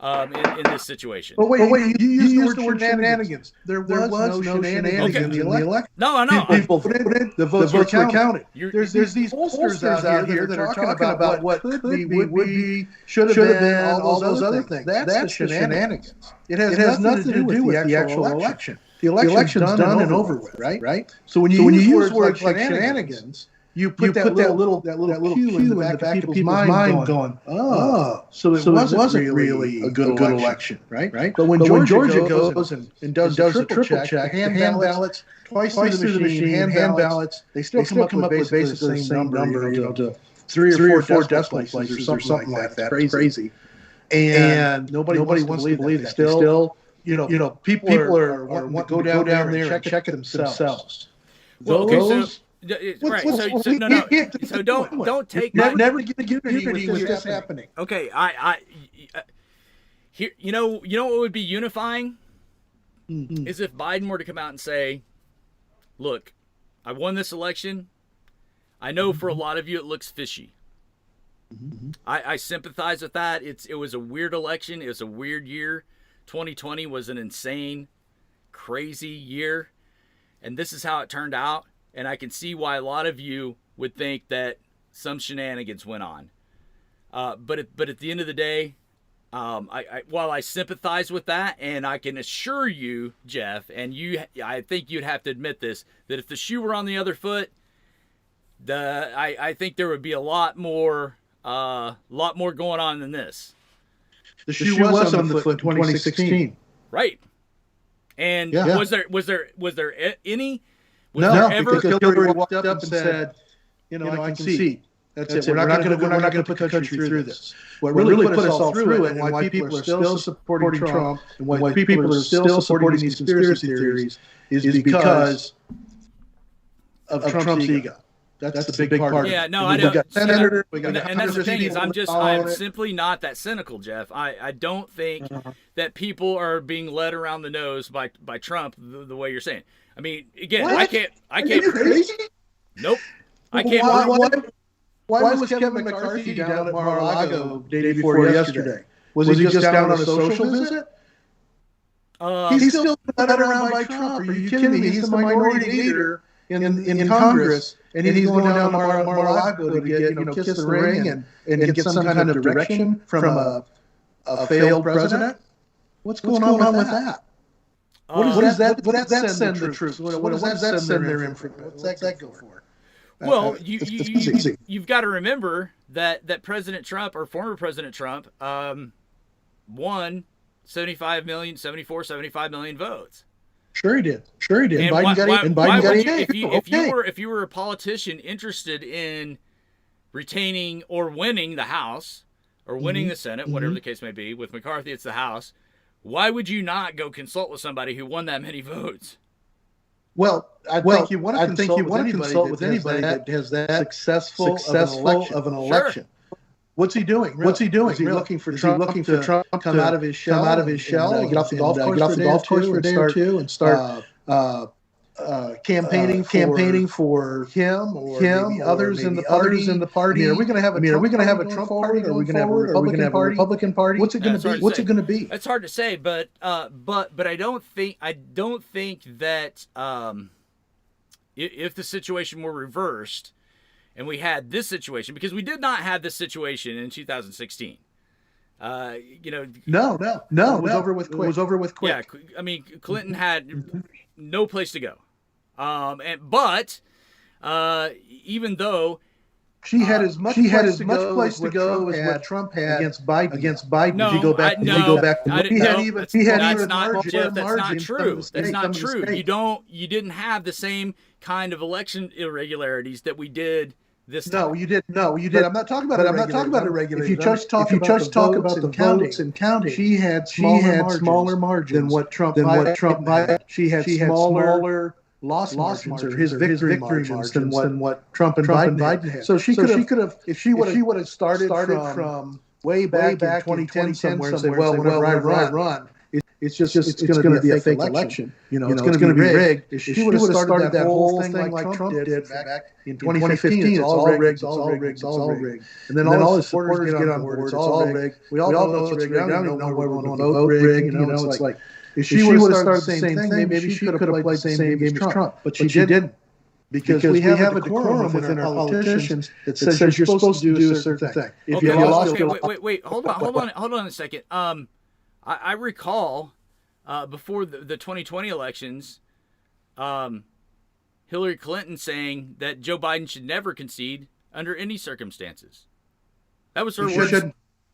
in this situation. But wait, you used the word shenanigans. There was no shenanigans in the election. No, I know. People voted, the votes were counted. There's these pollsters out here that are talking about what could be, would be, should have been, all those other things. That's the shenanigans. It has nothing to do with the actual election. The election's done and over with, right? So when you use words like shenanigans, you put that little cue in the back of people's mind going, so it wasn't really a good election, right? But when Georgia goes and does the triple check, hand ballots, twice through the machine, hand ballots, they still come up with basically the same number, to 3 or 4 decimal places or something like that. It's crazy. And nobody wants to believe that. Still, people are want to go down there and check it themselves. Right. So don't take never get unity with this happening. Okay, I here you know what would be unifying is if Biden were to come out and say, "Look, I won this election. I know for a lot of you it looks fishy. I sympathize with that. It was a weird election. It was a weird year. 2020 was an insane, crazy year, and this is how it turned out. And I can see why a lot of you would think that some shenanigans went on. But at the end of the day, while I sympathize with that, and I can assure you, Jeff, and I think you'd have to admit this, that if the shoe were on the other foot, I think there would be a lot more going on than this. The shoe was on the foot in 2016. Right. And was there any? No, because Hillary walked up and said, I can see. That's it. We're not going to put the country through this. What really put us all through it, and why people are still supporting Trump, and why people are still supporting these conspiracy theories, is because of Trump's ego. That's the big part. Yeah, no, I don't. don't. We got senator, And that's the thing is, I'm simply not that cynical, Jeff. I don't think that people are being led around the nose by Trump the way you're saying. I mean, again, what? I can't. Are you crazy? Nope. I can't. Why was Kevin McCarthy down at Mar-a-Lago day before yesterday? Was he just down on a social visit? He's still led around by Trump. Are you kidding me? He's the minority leader in Congress, and he's going down to Mar-a-Lago to get, kiss the ring and get some kind of direction from a failed president. What's going on with that? What does that send the troops? What does that send their information? What's that go for? Well, you've got to remember that President Trump, or former President Trump, won 75 million votes. Sure he did. And Biden got it. If you were a politician interested in retaining or winning the House or winning the Senate, whatever the case may be, with McCarthy it's the House, why would you not go consult with somebody who won that many votes? Well, I think you want to consult with anybody that has that successful of an election. Sure. What's he doing? Is he looking for Trump to come out of his shell, get off the golf course for a day or two, and start campaigning for him or others in the party? Are we going to have a Trump party? Are we going to have a Republican party? What's it going to be? That's hard to say, but I don't think that if the situation were reversed and we had this situation, because we did not have this situation in 2016. No. It was over with quick. Yeah, I mean, Clinton had no place to go. But even though she had as much place to go as what Trump had against Biden. No, if you go back, that's not true. That's not true. You didn't have the same kind of election irregularities that we did this time. No, you did. I'm not talking about irregularities. If you just talk about the votes and counting, she had smaller margins than what Trump had. She had smaller loss margins, or his victory margins than what Trump and Biden had. So she could have, if she would have started from way back in 2010 somewhere and said, well, whenever I run, it's going to be a fake election. It's going to be rigged. If she would have started that whole thing like Trump did back in 2015, it's all rigged. And then all his supporters get on board. It's all rigged. We all know it's rigged. I don't even know why we're going to vote rigged. It's like, if she would have started the same thing, maybe she could have played the same game as Trump. But she didn't. Because we have a decorum within our politicians that says you're supposed to do a certain thing. Wait, hold on a second. I recall before the 2020 elections, Hillary Clinton saying that Joe Biden should never concede under any circumstances. That was her words.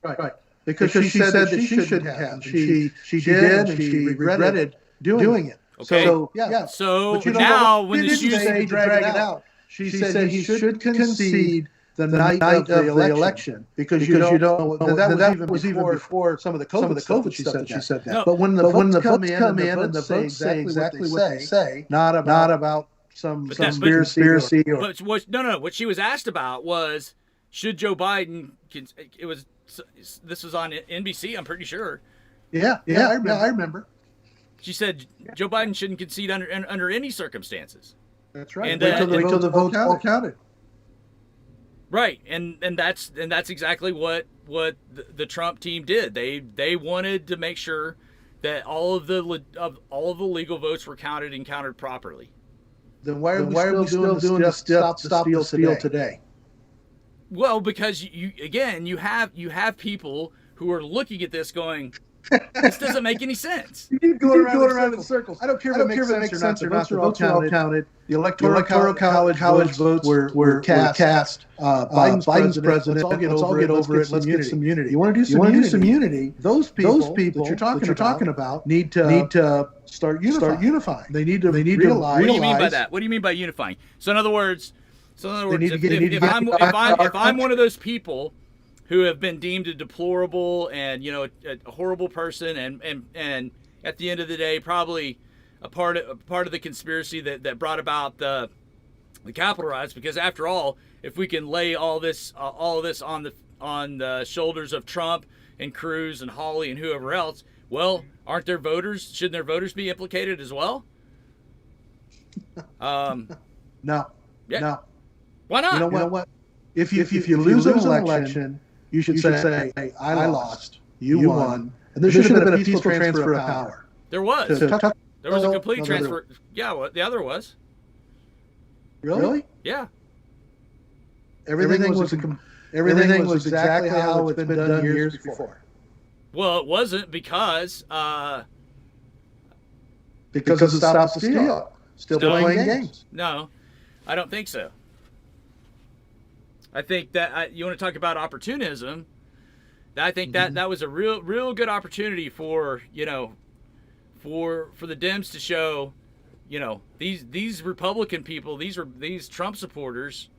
Right. Because she said that she should have. She did, and she regretted doing it. Okay. So now when the shoes drag it out, she said he should concede the night of the election because you don't know that was even before some of the COVID stuff that she said that. But when the votes come in and the votes say exactly what they say, not about some conspiracy or. But what she was asked about was, should Joe Biden? This was on NBC, I'm pretty sure. Yeah, I remember. She said Joe Biden shouldn't concede under any circumstances. That's right. And wait till the votes all counted. Right, and that's exactly what the Trump team did. They wanted to make sure that all of the legal votes were counted and counted properly. Then why are we still doing the stop the steal today? Well, because you have people who are looking at this going, this doesn't make any sense. You keep going around in circles. I don't care if it makes sense or not. The votes are all counted. The electoral college votes were cast. Biden's president. Let's all get over it. Let's get some unity. You want to do some unity? Those people that you're talking about need to start unifying. They need to realize. What do you mean by that? What do you mean by unifying? So in other words, So in other They words, need to get- if I'm one of those people who have been deemed a deplorable and a horrible person, and at the end of the day probably a part of the conspiracy that brought about the Capitol riots, because after all, if we can lay all this on the shoulders of Trump and Cruz and Hawley and whoever else, well, aren't their voters? Shouldn't their voters be implicated as well? No. Yeah. No. Why not? You know what? If you lose an election, you should say, hey, I lost, you won, and there should have been a peaceful transfer of power. There was. There was a complete transfer. Yeah, well, the other was. Really? Yeah. Everything was exactly how it's been done years before. Well, it wasn't because of Stop the Steal. Still playing games. No, I don't think so. I think that you want to talk about opportunism. I think that was a real good opportunity for for the Dems to show, these Republican people, these Trump supporters,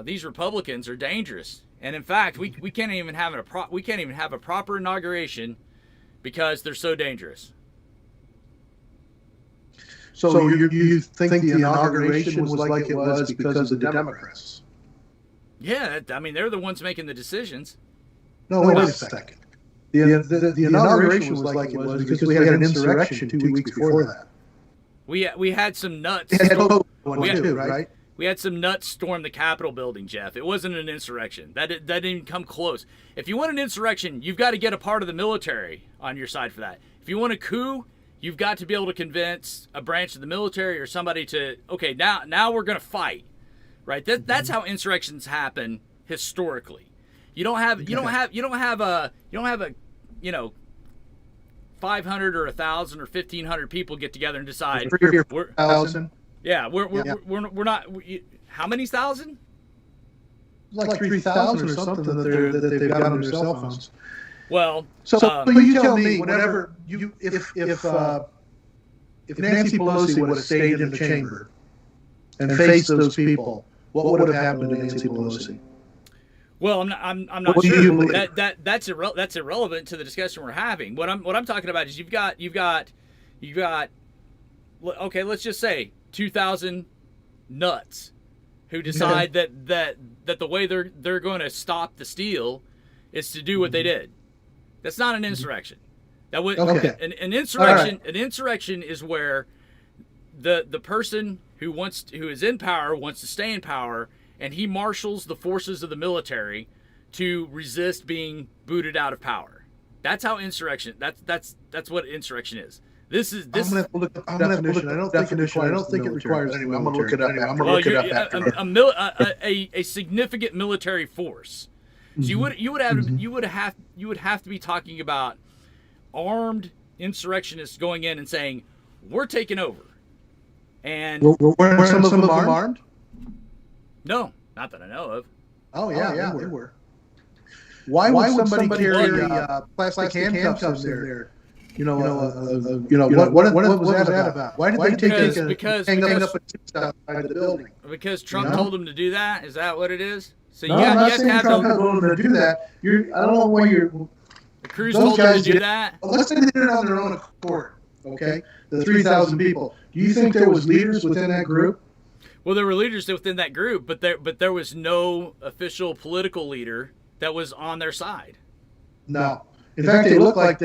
these Republicans are dangerous. And in fact, we can't even have a proper inauguration because they're so dangerous. So you think the inauguration was like it was because of the Democrats? Yeah, I mean, they're the ones making the decisions. No, wait a second. The inauguration was like it was because we had an insurrection 2 weeks before that. We had some nuts. We had some nuts storm the Capitol building, Jeff. It wasn't an insurrection. That didn't even come close. If you want an insurrection, you've got to get a part of the military on your side for that. If you want a coup, you've got to be able to convince a branch of the military or somebody to, okay, now we're going to fight, right? That's how insurrections happen historically. You don't have a 500 or 1,000 or 1,500 people get together and decide. 3,000. Yeah, we're not. How many thousand? Like 3,000 or something that they've got on their cell phones. Well, so you tell me, whenever if Nancy Pelosi would have stayed in the chamber and faced those people, what would have happened to Nancy Pelosi? Well, I'm not sure. That's irrelevant to the discussion we're having. What I'm talking about is you've got. Okay, let's just say 2,000 nuts who decide that the way they're going to stop the steal is to do what they did. That's not an insurrection. That would an insurrection. Right. An insurrection is where the person who is in power wants to stay in power, and he marshals the forces of the military to resist being booted out of power. That's how insurrection. That's what insurrection is. This. I'm gonna have to look up the definition. I don't think it requires. Anyway, I'm gonna look it up. A significant military force. So you would have to be talking about armed insurrectionists going in and saying, we're taking over. And were some of them armed? No, not that I know of. Oh yeah, they were. Why would somebody carry plastic handcuffs in there? What was that about? Why did they take it and hang up outside the building? Because Trump told them to do that. Is that what it is? So you have to have Trump told them to do that. I don't know why you're. The Cruz told them to do that. Let's say they did it on their own accord. Okay, the 3,000 people. Do you think there was leaders within that group? Well, there were leaders within that group, but there was no official political leader that was on their side. No. In fact, they looked like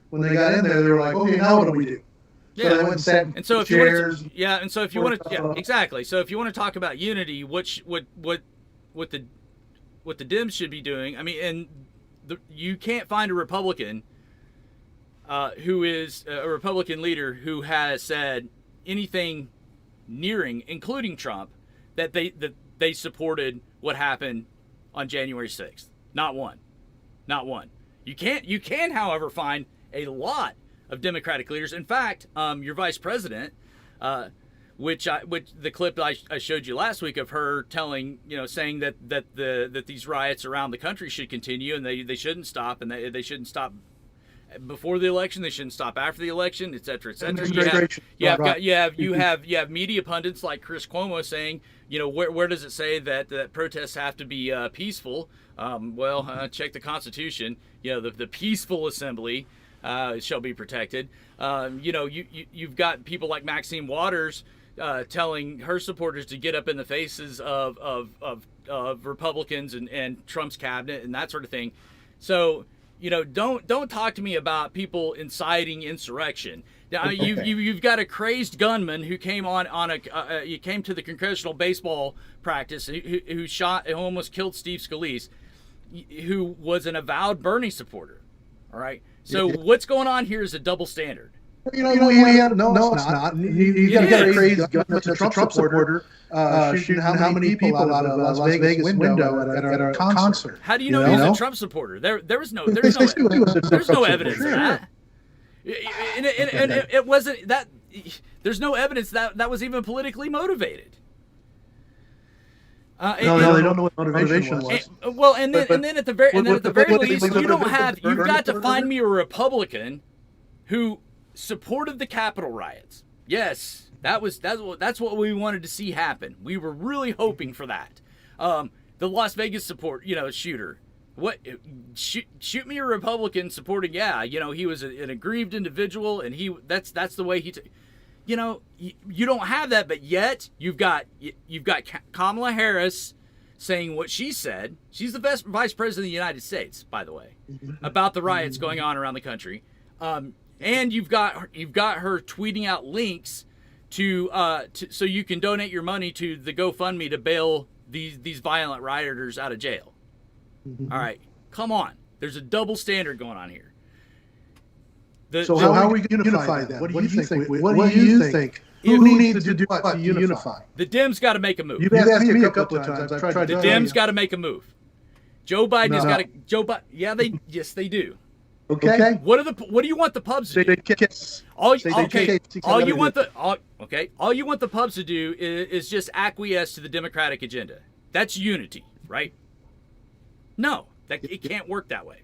when they got in there, they were like, okay, now what do we do? Yeah. So they went and sat in chairs. So if you want to, exactly. So if you want to talk about unity, what the Dems should be doing, I mean, and you can't find a Republican who is a Republican leader who has said anything nearing, including Trump, that they supported what happened on January 6th. Not one. You can, however, find a lot of Democratic leaders. In fact, your vice president, which the clip I showed you last week of her saying that these riots around the country should continue and they shouldn't stop, and they shouldn't stop before the election. They shouldn't stop after the election, et cetera, et cetera. Administration. You have media pundits like Chris Cuomo saying, where does it say that protests have to be peaceful? Check the Constitution. The peaceful assembly shall be protected. You've got people like Maxine Waters telling her supporters to get up in the faces of Republicans and Trump's cabinet and that sort of thing. So, don't talk to me about people inciting insurrection. Now, you've got a crazed gunman who came you came to the congressional baseball practice who almost killed Steve Scalise, who was an avowed Bernie supporter. All right. So what's going on here is a double standard. No, it's not. You got a crazy gunman, a Trump supporter, shooting how many people out of a Las Vegas window at a concert. How do you know he was a Trump supporter? There's no evidence of that. And it wasn't that. There's no evidence that was even politically motivated. They don't know what motivation was. And then at the very least, you've got to find me a Republican who supported the Capitol riots. Yes, that's what we wanted to see happen. We were really hoping for that. The Las Vegas shooter. Shoot me a Republican supporting? Yeah, he was an aggrieved individual, and that's the way he. You don't have that, but yet you've got Kamala Harris saying what she said. She's the best vice president of the United States, by the way, about the riots going on around the country. And you've got her tweeting out links to so you can donate your money to the GoFundMe to bail these violent rioters out of jail. All right, come on. There's a double standard going on here. So how are we going to unify that? What do you think? What do you think? Who needs to do what to unify? The Dems got to make a move. You've asked me a couple of times. I've tried. The Dems got to make a move. Joe Biden has got to. Yeah, yes, they do. Okay. What do you want the pubs to do? All you want the pubs to do is just acquiesce to the Democratic agenda. That's unity, right? No, it can't work that way.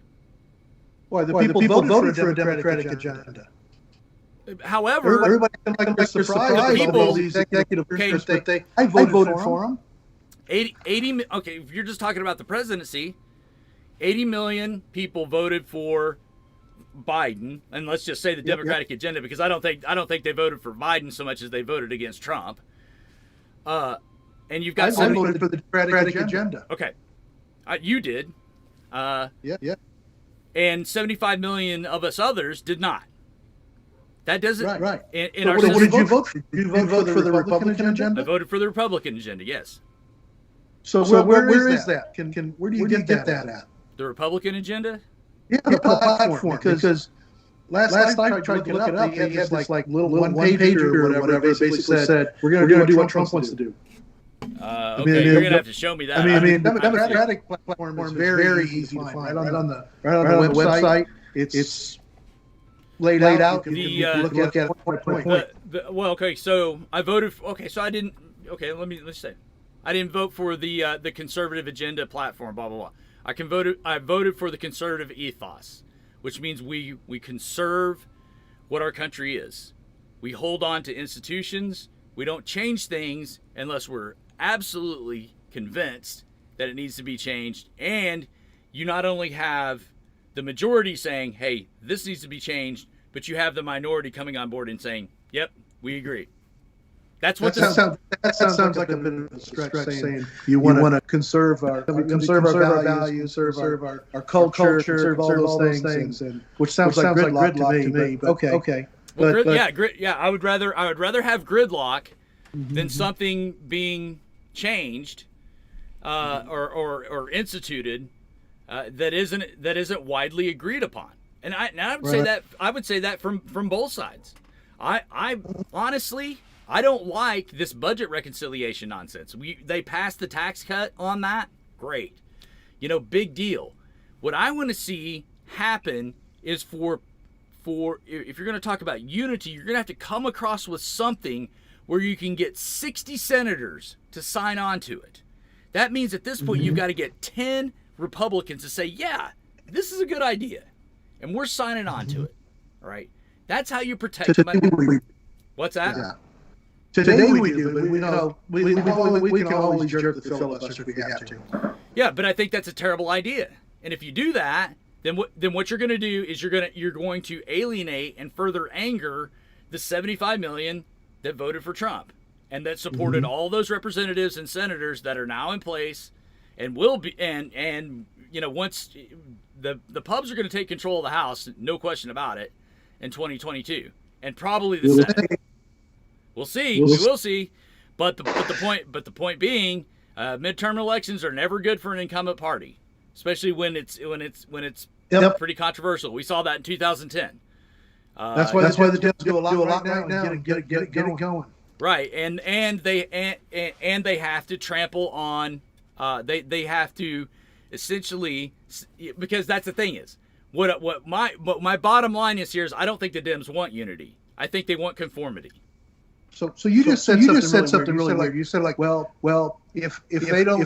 Why the people voted for a Democratic agenda. However, everybody like surprised by all these executive orders, but I voted for them. 80. Okay, if you're just talking about the presidency, 80 million people voted for Biden, and let's just say the Democratic agenda, because I don't think they voted for Biden so much as they voted against Trump. And you've got I voted for the Democratic agenda. Okay, you did. And 75 million of us others did not. That doesn't. Right. What did you vote for? Did you vote for the Republican agenda? I voted for the Republican agenda. Yes. So where is that? Where do you get that at? The Republican agenda? Yeah, the platform. Because last time I tried to look it up, they had this like little one-pager or whatever. They basically said, we're going to do what Trump wants to do. Okay, you're going to have to show me that. I mean, Democratic platform is very easy to find. Right on the website, it's laid out. You can look at it point by point. Okay, so I voted. So I didn't. Okay, let's say, I didn't vote for the conservative agenda platform. Blah blah blah. I voted for the conservative ethos, which means we conserve what our country is. We hold on to institutions. We don't change things unless we're absolutely convinced that it needs to be changed. And you not only have the majority saying, hey, this needs to be changed, but you have the minority coming on board and saying, yep, we agree. That sounds like a bit of a stretch saying you want to conserve our values, conserve our culture, conserve all those things, which sounds like gridlock to me. But okay. I would rather have gridlock than something being changed or instituted that isn't widely agreed upon. And I would say that from both sides. I honestly, I don't like this budget reconciliation nonsense. They passed the tax cut on that. Great. Big deal. What I want to see happen is for if you're going to talk about unity, you're going to have to come across with something where you can get 60 senators to sign on to it. That means at this point you've got to get 10 Republicans to say, yeah, this is a good idea. and we're signing on to it. All right, that's how you protect money. What's that? Yeah. Today we do, but we can always jerk the filibuster if we have to. Yeah, but I think that's a terrible idea. And if you do that, then what you're going to do is you're going to alienate and further anger the 75 million that voted for Trump and that supported all those representatives and senators that are now in place and will be and once the pubs are going to take control of the House, no question about it, in 2022, and probably the Senate. We'll see. We will see. But the point being, midterm elections are never good for an incumbent party, especially when it's pretty controversial. We saw that in 2010. That's why the Dems do a lot right now and get it going. Right, and they have to trample on. They have to essentially, because that's the thing is what my bottom line is here is I don't think the Dems want unity. I think they want conformity. So you just said something really weird. You said like, well, if they don't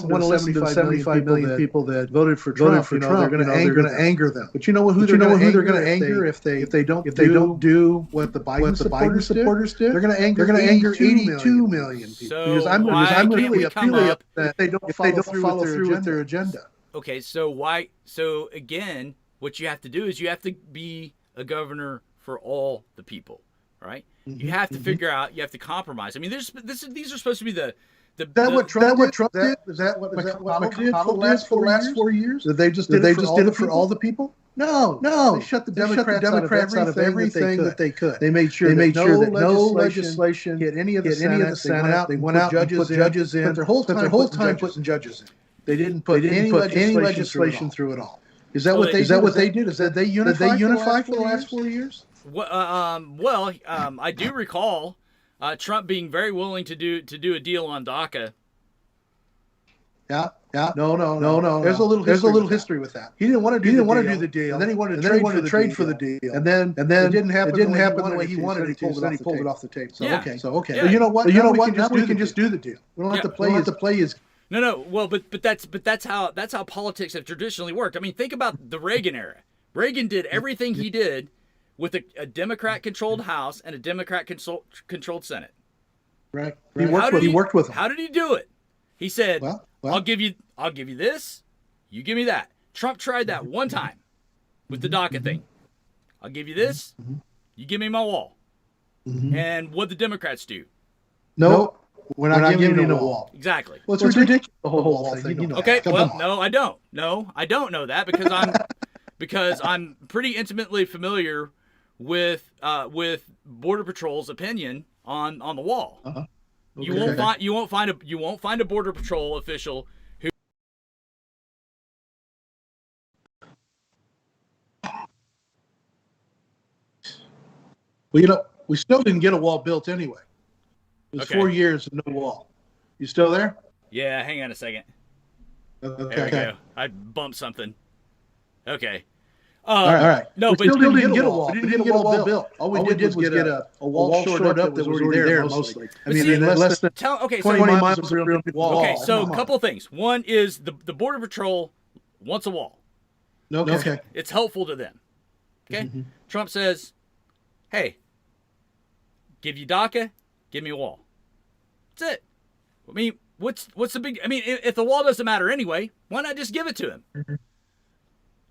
want to listen to the 75 million people that voted for Trump, they're going to anger them. But you know who they're going to anger if they don't do what the Biden supporters did? They're going to anger 82 million people. So because I'm really upset that they don't follow through with their agenda. Okay, so again, what you have to do is you have to be a governor for all the people, right? You have to figure out. You have to compromise. I mean, these are supposed to be the. Is that what Trump did? Is that what McConnell did for the last 4 years? Did they just did it for all the people? No. They shut the Democrats out of everything that they could. They made sure that no legislation hit any of the Senate. They went out and put judges in. Their whole time putting judges in. They didn't put any legislation through at all. Is that what they did? Is that they unified for the last 4 years? Well, I do recall Trump being very willing to do a deal on DACA. Yeah. No. There's a little history with that. He didn't want to do the deal, and then he wanted to trade for the deal, and then it didn't happen the way he wanted it to. So he pulled it off the tape. So okay. Yeah. But you know what? Now we can just do the deal. We don't have to play his. No. Well, but that's how politics have traditionally worked. I mean, think about the Reagan era. Reagan did everything he did with a Democrat-controlled House and a Democrat-controlled Senate. Right. He worked with them. How did he do it? He said, well, I'll give you this, you give me that. Trump tried that one time with the DACA thing. I'll give you this, you give me my wall. And what the Democrats do? Nope. We're not giving you no wall. Exactly. Well, it's ridiculous, the whole wall thing. Okay, well, no, I don't. No, I don't know that because I'm pretty intimately familiar with Border Patrol's opinion on the wall. Okay. You won't find a Border Patrol official who. Well, we still didn't get a wall built anyway. It was 4 years of no wall. You still there? Yeah, hang on a second. Okay. There we go. I bumped something. Okay. All right. No, we but still didn't get a wall. We didn't get a wall built. All we did was get a wall shored up that was already there mostly. I mean, in less than 20 miles of real wall. Okay, so a couple of things. One is the Border Patrol wants a wall. Okay. It's helpful to them. Okay? Trump says, hey, give you DACA, give me a wall. That's it. I mean, what's the big... I mean, if the wall doesn't matter anyway, why not just give it to him?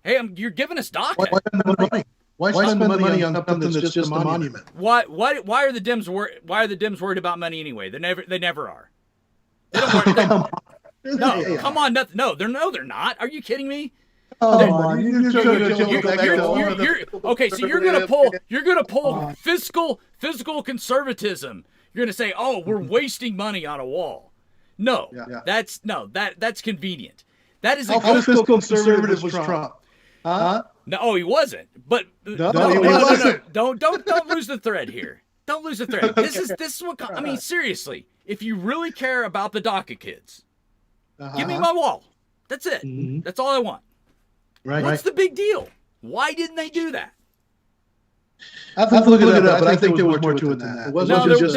Hey, you're giving us DACA. Why spend the money? Why spend the money on something that's just a monument? Why are the Dems worried about money anyway? They never are. They don't worry. No, come on, no, they're not. Are you kidding me? Okay, so you're gonna pull fiscal conservatism. You're gonna say, oh, we're wasting money on a wall. No, that's convenient. That is how fiscal conservative was Trump. Huh? No, he wasn't. But no, he wasn't. Don't lose the thread here. Don't lose the thread. This is what I mean. Seriously, if you really care about the DACA kids, give me my wall. That's it. That's all I want. Right. What's the big deal? Why didn't they do that? I have to look it up, but I think there was more to it than that. It wasn't just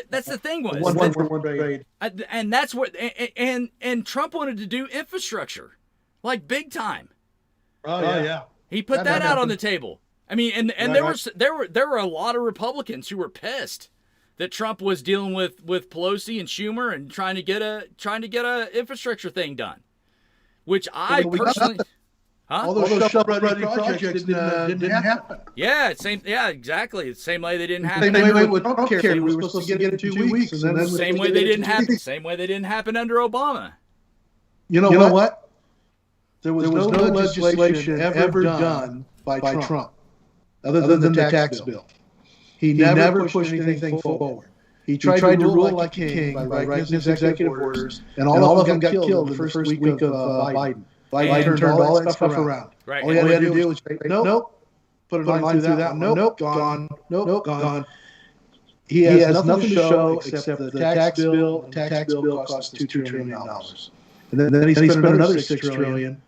that's the thing was one grade. And that's what and Trump wanted to do infrastructure, like big time. Oh yeah. He put that out on the table. I mean, and there were a lot of Republicans who were pissed that Trump was dealing with Pelosi and Schumer and trying to get a infrastructure thing done, which I personally. Huh? All those shovel-ready projects didn't happen. Yeah, exactly. It's the same way they didn't happen. Same way with healthcare, we were supposed to get it in 2 weeks. And then same way they didn't happen. Same way they didn't happen under Obama. You know what? There was no legislation ever done by Trump, other than the tax bill. He never pushed anything forward. He tried to rule like a king by writing his executive orders, and all of them got killed in the first week of Biden. Biden turned all that stuff around. Right. All he had to do was say, nope, put a line through that one. Nope, gone. Nope, gone. He has nothing to show except the tax bill. The tax bill costs $2 trillion. And then he spent another $6 trillion.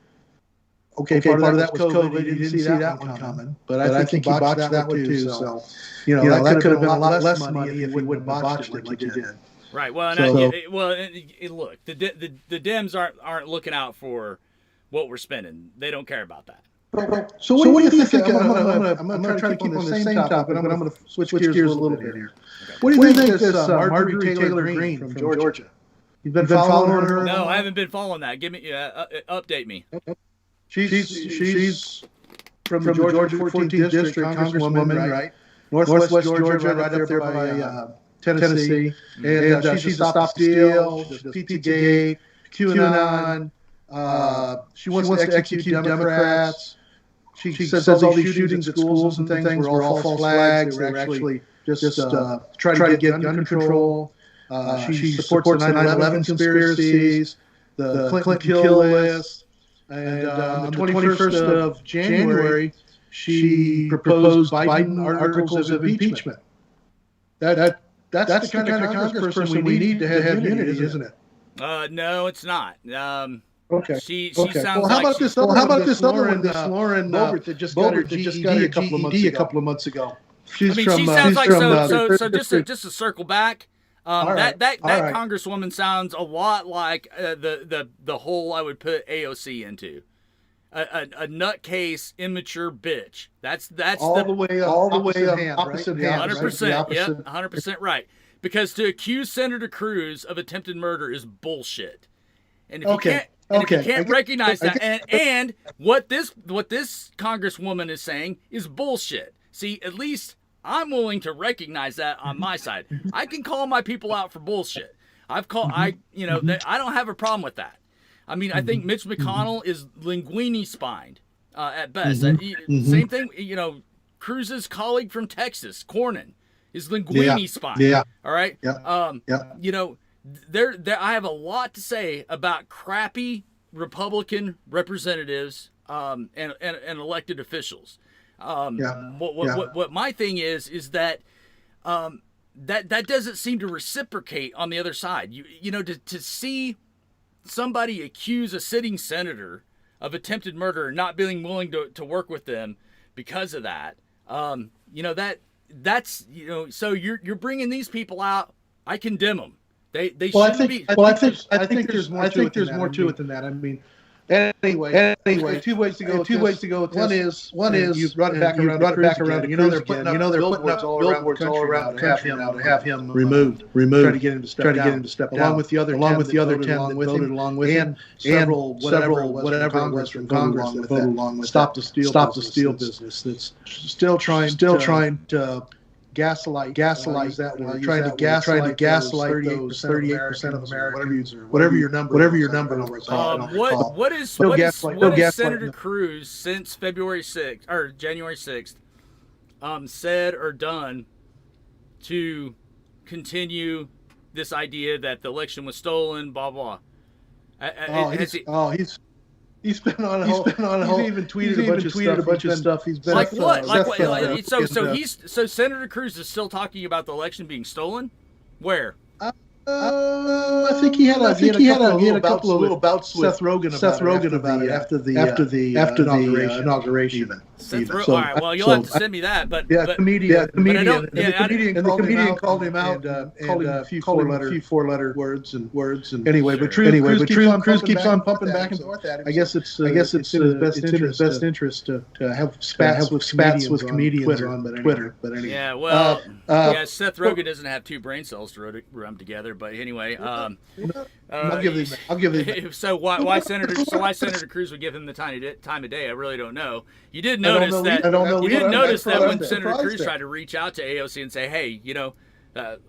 Okay, part of that was COVID. He didn't see that one coming. But I think he botched that one too. So, that could have been a lot less money if he wouldn't have botched it like he did. Right. Well, look, the Dems aren't looking out for what we're spending. They don't care about that. So what do you think? I'm going to try to keep on the same topic, but I'm going to switch gears a little bit here. Okay. What do you think of this Marjorie Taylor Greene from Georgia? You've been following her? No, I haven't been following that. Give me update me. She's from the Georgia 14th District, Congresswoman, right? Northwest Georgia, right up there by Tennessee. And she's a Stop Steal, Pizzagate, QAnon. She wants to execute Democrats. She says all these shootings at schools and things were all false flags. They were actually just trying to get gun control. She supports the 9/11 conspiracies, the Clinton kill list. And on the 21st of January, she proposed Biden articles of impeachment. That's the kind of congressperson we need to have unity, isn't it? No, it's not. Okay. She sounds well, how about this other one, Lauren Boebert that just got her GED a couple of months ago? She sounds like so. Just to circle back, that congresswoman sounds a lot like the hole I would put AOC into. A nutcase, immature bitch. That's all the way opposite hand. 100%. Yep, 100% right. Because to accuse Senator Cruz of attempted murder is bullshit. And if you can't recognize that, and what this congresswoman is saying is bullshit. See, at least I'm willing to recognize that on my side. I can call my people out for bullshit. I don't have a problem with that. I mean, I think Mitch McConnell is linguini spined at best. Same thing, Cruz's colleague from Texas, Cornyn, is linguini spined. Yeah. All right. Yeah. I have a lot to say about crappy Republican representatives and elected officials. What my thing is that that doesn't seem to reciprocate on the other side. To see somebody accuse a sitting senator of attempted murder and not being willing to work with them because of that, so you're bringing these people out. I condemn them. They shouldn't be. I think there's more to it than that. I mean, anyway, two ways to go. One is you run it back around. They're putting up billboards all around to have him removed. Try to get him to step down. Along with the other 10 that voted along with him, and several whatever it was from Congress that voted along with stop the steal business. That's still trying to gaslight that word. Trying to gaslight those 38% of Americans, or whatever your number. What is Senator Cruz since February 6th or January 6th said or done to continue this idea that the election was stolen? Blah blah. He's been on a whole. He's even tweeted a bunch of stuff. He's been like what? So Senator Cruz is still talking about the election being stolen? Where? I think he had a couple of little bouts with Seth Rogen about it after the inauguration. All right, well, you'll have to send me that. But the comedian called him out, called him a few four-letter words and anyway. Sure. But Cruz keeps on pumping back and forth at him. I guess it's in his best interest to have spats with comedians on Twitter. But anyway. Yeah, well, Seth Rogen doesn't have two brain cells to run together. But anyway, I'll give him. So why Senator Cruz would give him the time of day? I really don't know. You did notice that when Senator Cruz tried to reach out to AOC and say, hey,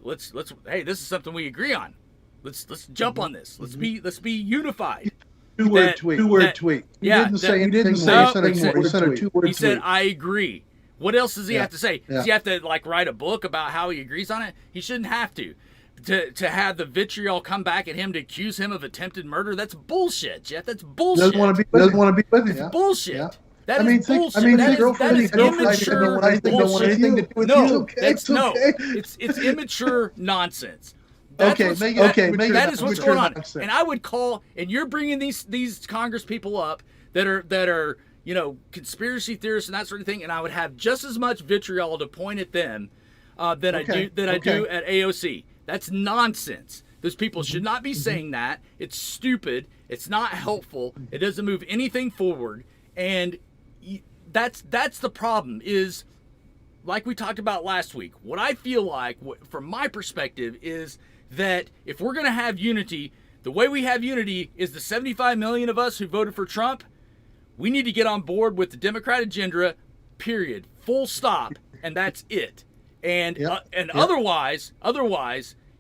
let's hey, this is something we agree on. Let's jump on this. Let's be unified. Two-word tweet. He didn't say anything more. He said, I agree. What else does he have to say? Does he have to write a book about how he agrees on it? He shouldn't have to. To have the vitriol come back at him to accuse him of attempted murder, that's bullshit, Jeff. That's bullshit. Doesn't want to be with him. That's bullshit. Yeah. That is bullshit. That is immature bullshit. It's immature nonsense. That is what's going on. Nonsense. And I would call, and you're bringing these Congress people up that are conspiracy theorists and that sort of thing, and I would have just as much vitriol to point at them than I do at AOC. That's nonsense. Those people should not be saying that. It's stupid. It's not helpful. It doesn't move anything forward. And that's the problem is, like we talked about last week, what I feel like, from my perspective, is that if we're going to have unity, the way we have unity is the 75 million of us who voted for Trump. We need to get on board with the Democrat agenda, period. Full stop. And that's it. And otherwise,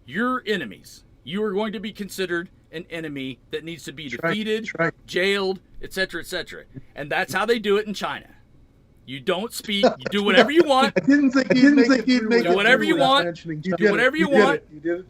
you're enemies. You are going to be considered an enemy that needs to be defeated, jailed, etc., etc. And that's how they do it in China. You don't speak. You do whatever you want. I didn't think he'd make do whatever you want. Do whatever you want.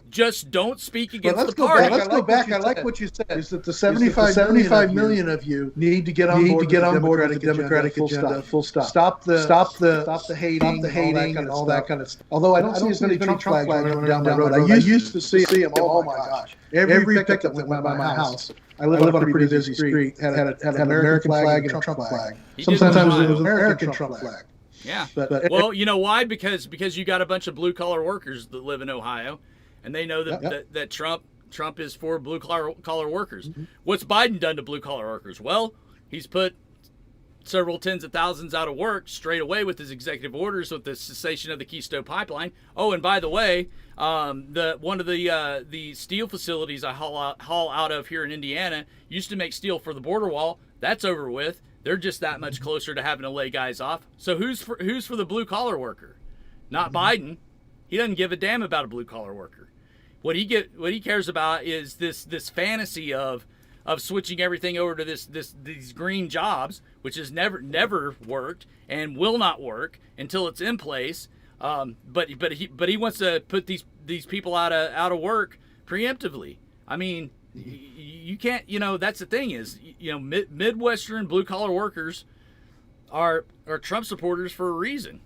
Just don't speak against the party. Let's go back. I like what you said. Is that the 75 million of you need to get on board with the Democratic agenda. Full stop. Stop the hating and all that kind of stuff. Although I don't see as many Trump flags running down my road. I used to see them. Oh my gosh! Every pickup that went by my house. I live on a pretty busy street. Had an American flag and a Trump flag. Sometimes it was an American Trump flag. Yeah. Well, you know why? Because you got a bunch of blue collar workers that live in Ohio, and they know that Trump is for blue collar workers. Mm-hmm. What's Biden done to blue collar workers? Well, he's put several tens of thousands out of work straight away with his executive orders with the cessation of the Keystone Pipeline. Oh, and by the way, one of the steel facilities I haul out of here in Indiana used to make steel for the border wall. That's over with. They're just that much closer to having to lay guys off. So who's for the blue collar worker? Not Biden. He doesn't give a damn about a blue collar worker. What he cares about is this fantasy of switching everything over to these green jobs, which has never worked and will not work until it's in place. But he wants to put these people out of work preemptively. I mean, you can't. That's the thing is, Midwestern blue collar workers are Trump supporters for a reason.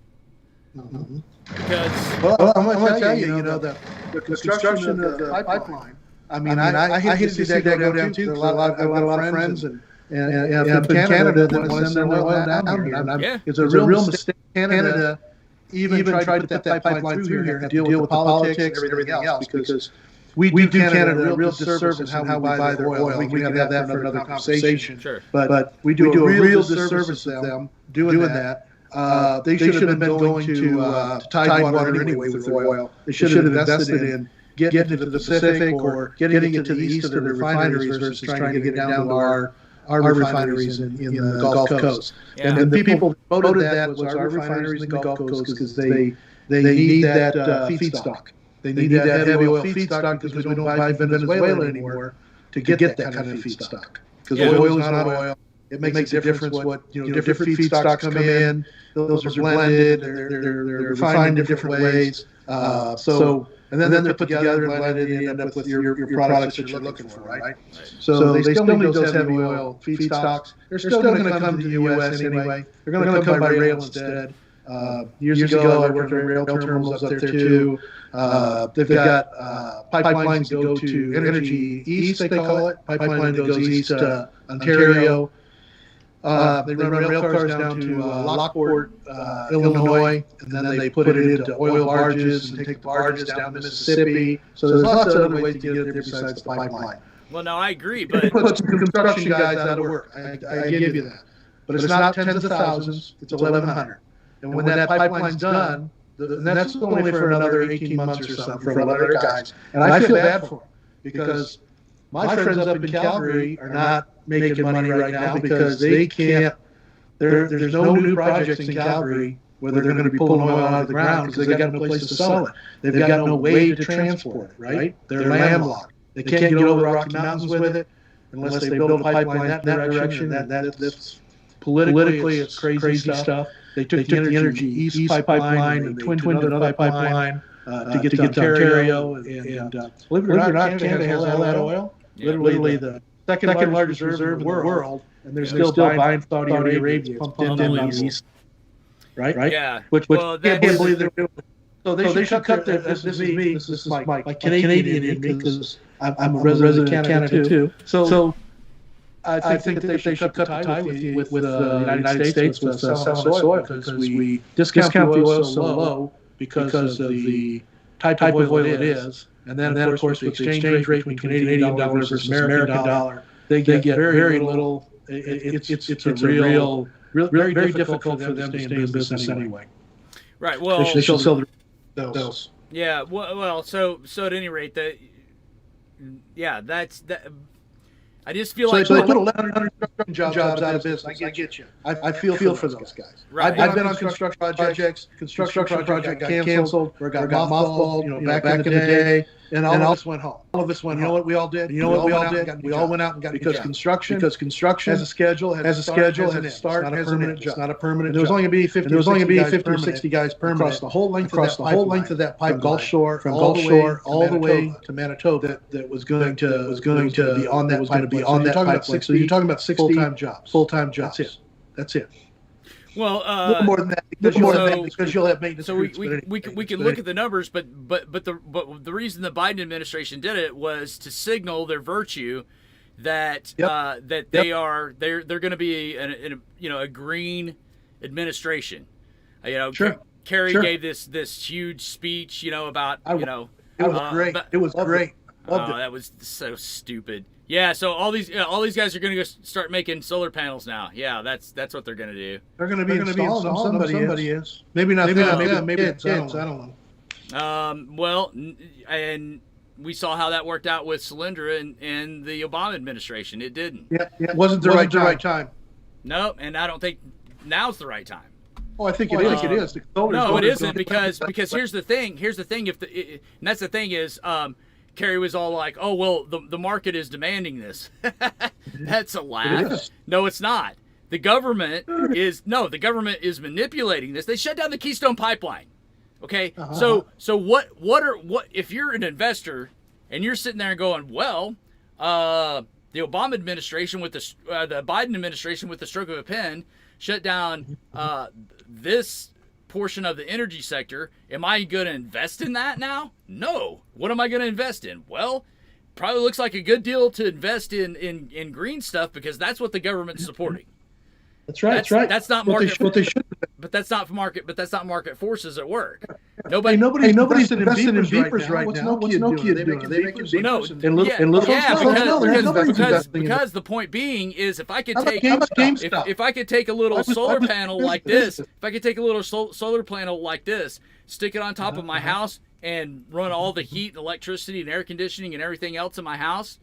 Mm-hmm. Because I'm going to tell you, the construction of the pipeline. I mean, I hate to see that go down too. I've got a lot of friends and up in Canada that want to send their oil down here. It's a real mistake. Canada even tried to put that pipeline through here and deal with the politics and everything else because we do Canada a real disservice in how we buy their oil. We can have that for another conversation. Sure. But we do a real disservice of them doing that. They should have been going to Tidewater anyway with their oil. They should have invested in getting into the Pacific or getting it to the east of the refineries versus trying to get it down to our refineries in the Gulf Coast. Yeah. And the people voted that was our refineries in the Gulf Coast because they need that feedstock. They need that heavy oil feedstock because we don't buy Venezuela anymore to get that kind of feedstock. Because oil is not oil. It makes a difference what different feedstocks come in. Those are blended. They're refined in different ways. And then they're put together and blended, and you end up with your products that you're looking for, right? So they still need those heavy oil feedstocks. They're still going to come to the U.S. anyway. They're going to come by rail instead. Years ago, I worked on rail terminals up there too. They've got pipelines that go to Energy East, they call it. Pipeline that goes east to Ontario. They run rail cars down to Lockport, Illinois, and then they put it into oil barges and take the barges down to Mississippi. So there's lots of other ways to get there besides the pipeline. Well, no, I agree, It but puts some construction guys out of work. I give you that. But it's not tens of thousands, it's 1,100. And when that pipeline's done, and that's only for another 18 months or something for 1,100 guys. And I feel bad for them because my friends up in Calgary are not making money right now because they can't, there's no new projects in Calgary where they're going to be pulling oil out of the ground because they've got no place to sell it. They've got no way to transport it, right? They're landlocked. They can't get over the Rocky Mountains with it unless they build a pipeline that direction. That's politically, it's crazy stuff. They took the Energy East pipeline and they twinned another pipeline to get to Ontario. And believe it or not, Canada has all that oil. Yeah. Literally the second largest reserve in the world. And they're still buying Saudi Arabia pumped in on the east. Right? yeah. Which I can't believe they're doing. So they should cut their, this is my Canadian in me because I'm a resident of Canada too. So I think that they should cut the tie with the United States with selling oil because we discount the oil so low because of the type of oil it is. And then of course, with the exchange rate between Canadian dollar versus American dollar, they get very little. It's a real, very difficult for them to stay in business anyway. Right. Well, they should sell those. Yeah. Well. So at any rate, that's. I just feel like they put 1,100 jobs out of business. I get you. I feel for those guys. Right. I've been on construction projects. Construction project got canceled or got mothballed. Back in the day, and all of us went home. All of us went home. You know what we all did? We all went out and got because construction has a schedule, has a start, has an end. It's not a permanent. There was only going to be 50 or 60 guys permanent across the whole length of that pipe, from Gulf Shore all the way to Manitoba. That was going to be on that pipe. So you're talking about 60 full-time jobs. That's it. Well, a little more than that because you'll have maintenance. So we can look at the numbers, but the reason the Biden administration did it was to signal their virtue that they're going to be a green administration. Sure. Kerry gave this huge speech about it was great. It was great. Loved it. That was so stupid. Yeah, so all these guys are going to go start making solar panels now. Yeah, that's what they're going to do. They're going to be installing them. Somebody is. Maybe not them. Maybe it's kids. I don't know. Well, and we saw how that worked out with Solyndra and the Obama administration. It didn't. Yeah. It wasn't the right time. No, and I don't think now's the right time. Oh, I think it is. It is. No, it isn't because here's the thing. And that's the thing is. Kerry was all like, "Oh well, the market is demanding this." That's a laugh. No, it's not. The government is manipulating this. They shut down the Keystone Pipeline. Okay, so what if you're an investor and you're sitting there going, "Well, the Obama administration with the Biden administration with the stroke of a pen shut down this portion of the energy sector. Am I going to invest in that now? No. What am I going to invest in? Well, probably looks like a good deal to invest in green stuff because that's what the government's supporting. That's right. That's not market. What they should. But that's not market forces at work. Nobody's investing in beepers right now. What's Nokia doing? They making beepers. Because the point being is if I could take a little solar panel like this, stick it on top of my house and run all the heat and electricity and air conditioning and everything else in my house,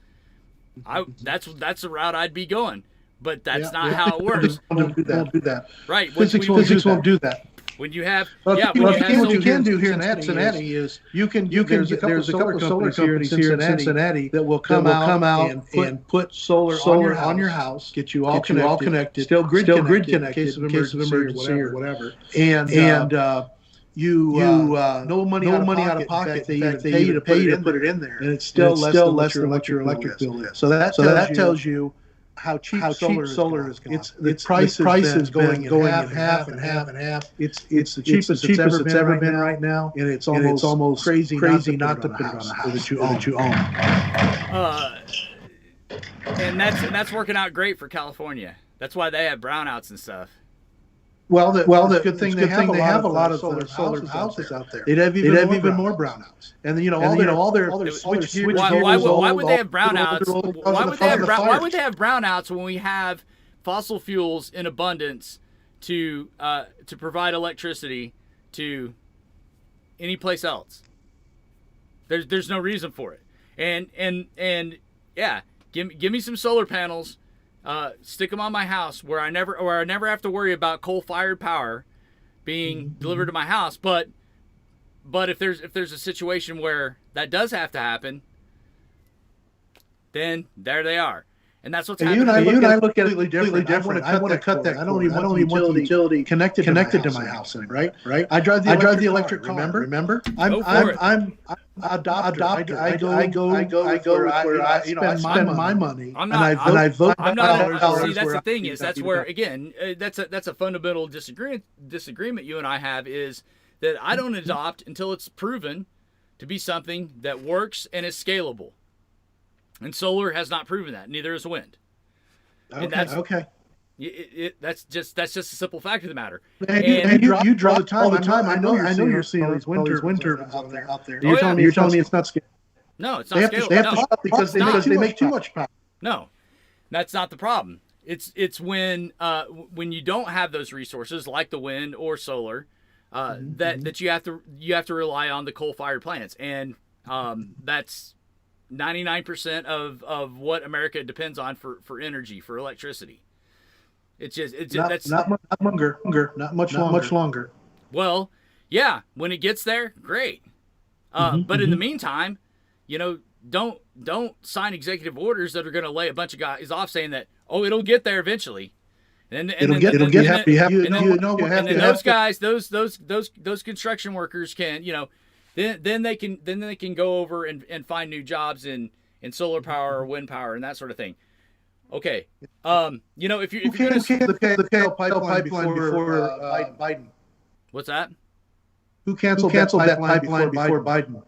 that's the route I'd be going. But that's not how it works. Won't do that. Right. Physics won't do that. When you have, what you can do here in Cincinnati is there's a couple of solar companies here in Cincinnati that will come out and put solar on your house, get you all connected, still grid connected in case of emergency or whatever, and no money out of pocket. They pay you to put it in there, and it's still less than what your electric bill is. So that tells you how cheap solar is gone. The price has been going in half and half and half. It's the cheapest it's ever been right now, and it's almost crazy not to put it on a house that you own. And that's working out great for California. That's why they have brownouts and stuff. Well, the good thing they have a lot of solar houses out there. They'd have even more brownouts. And all their switch gears. Why would they have brownouts? Why would they have brownouts when we have fossil fuels in abundance to provide electricity to any place else? There's no reason for it. And yeah, give me some solar panels. Stick them on my house where I never have to worry about coal-fired power being delivered to my house. But if there's a situation where that does have to happen, then there they are, and that's what's happening. You and I look at it completely different. I want to cut that. I don't even want the utility connected to my house, right? I drive the electric car. Remember? I'm adopted. I go where I spend my money. I vote. I'm not. See, that's the thing is that's where again that's a fundamental disagreement you and I have is that I don't adopt until it's proven to be something that works and is scalable. And solar has not proven that. Neither is wind. Okay. That's just a simple fact of the matter. And you draw the time all the time. I know you're seeing these wind turbines out there. You're telling me it's not scalable. No, it's not scalable. They have to stop because they make too much power. No, that's not the problem. It's when you don't have those resources like the wind or solar, that you have to rely on the coal-fired plants, and that's 99% of what America depends on for energy, for electricity. Not much longer. Well, yeah, when it gets there, great. But in the meantime, don't sign executive orders that are going to lay a bunch of guys off saying that it'll get there eventually. And those guys, those construction workers can, then they can go over and find new jobs in solar power or wind power and that sort of thing. Okay. If you're going to the pipeline before Biden. What's that? Who canceled that pipeline before Biden?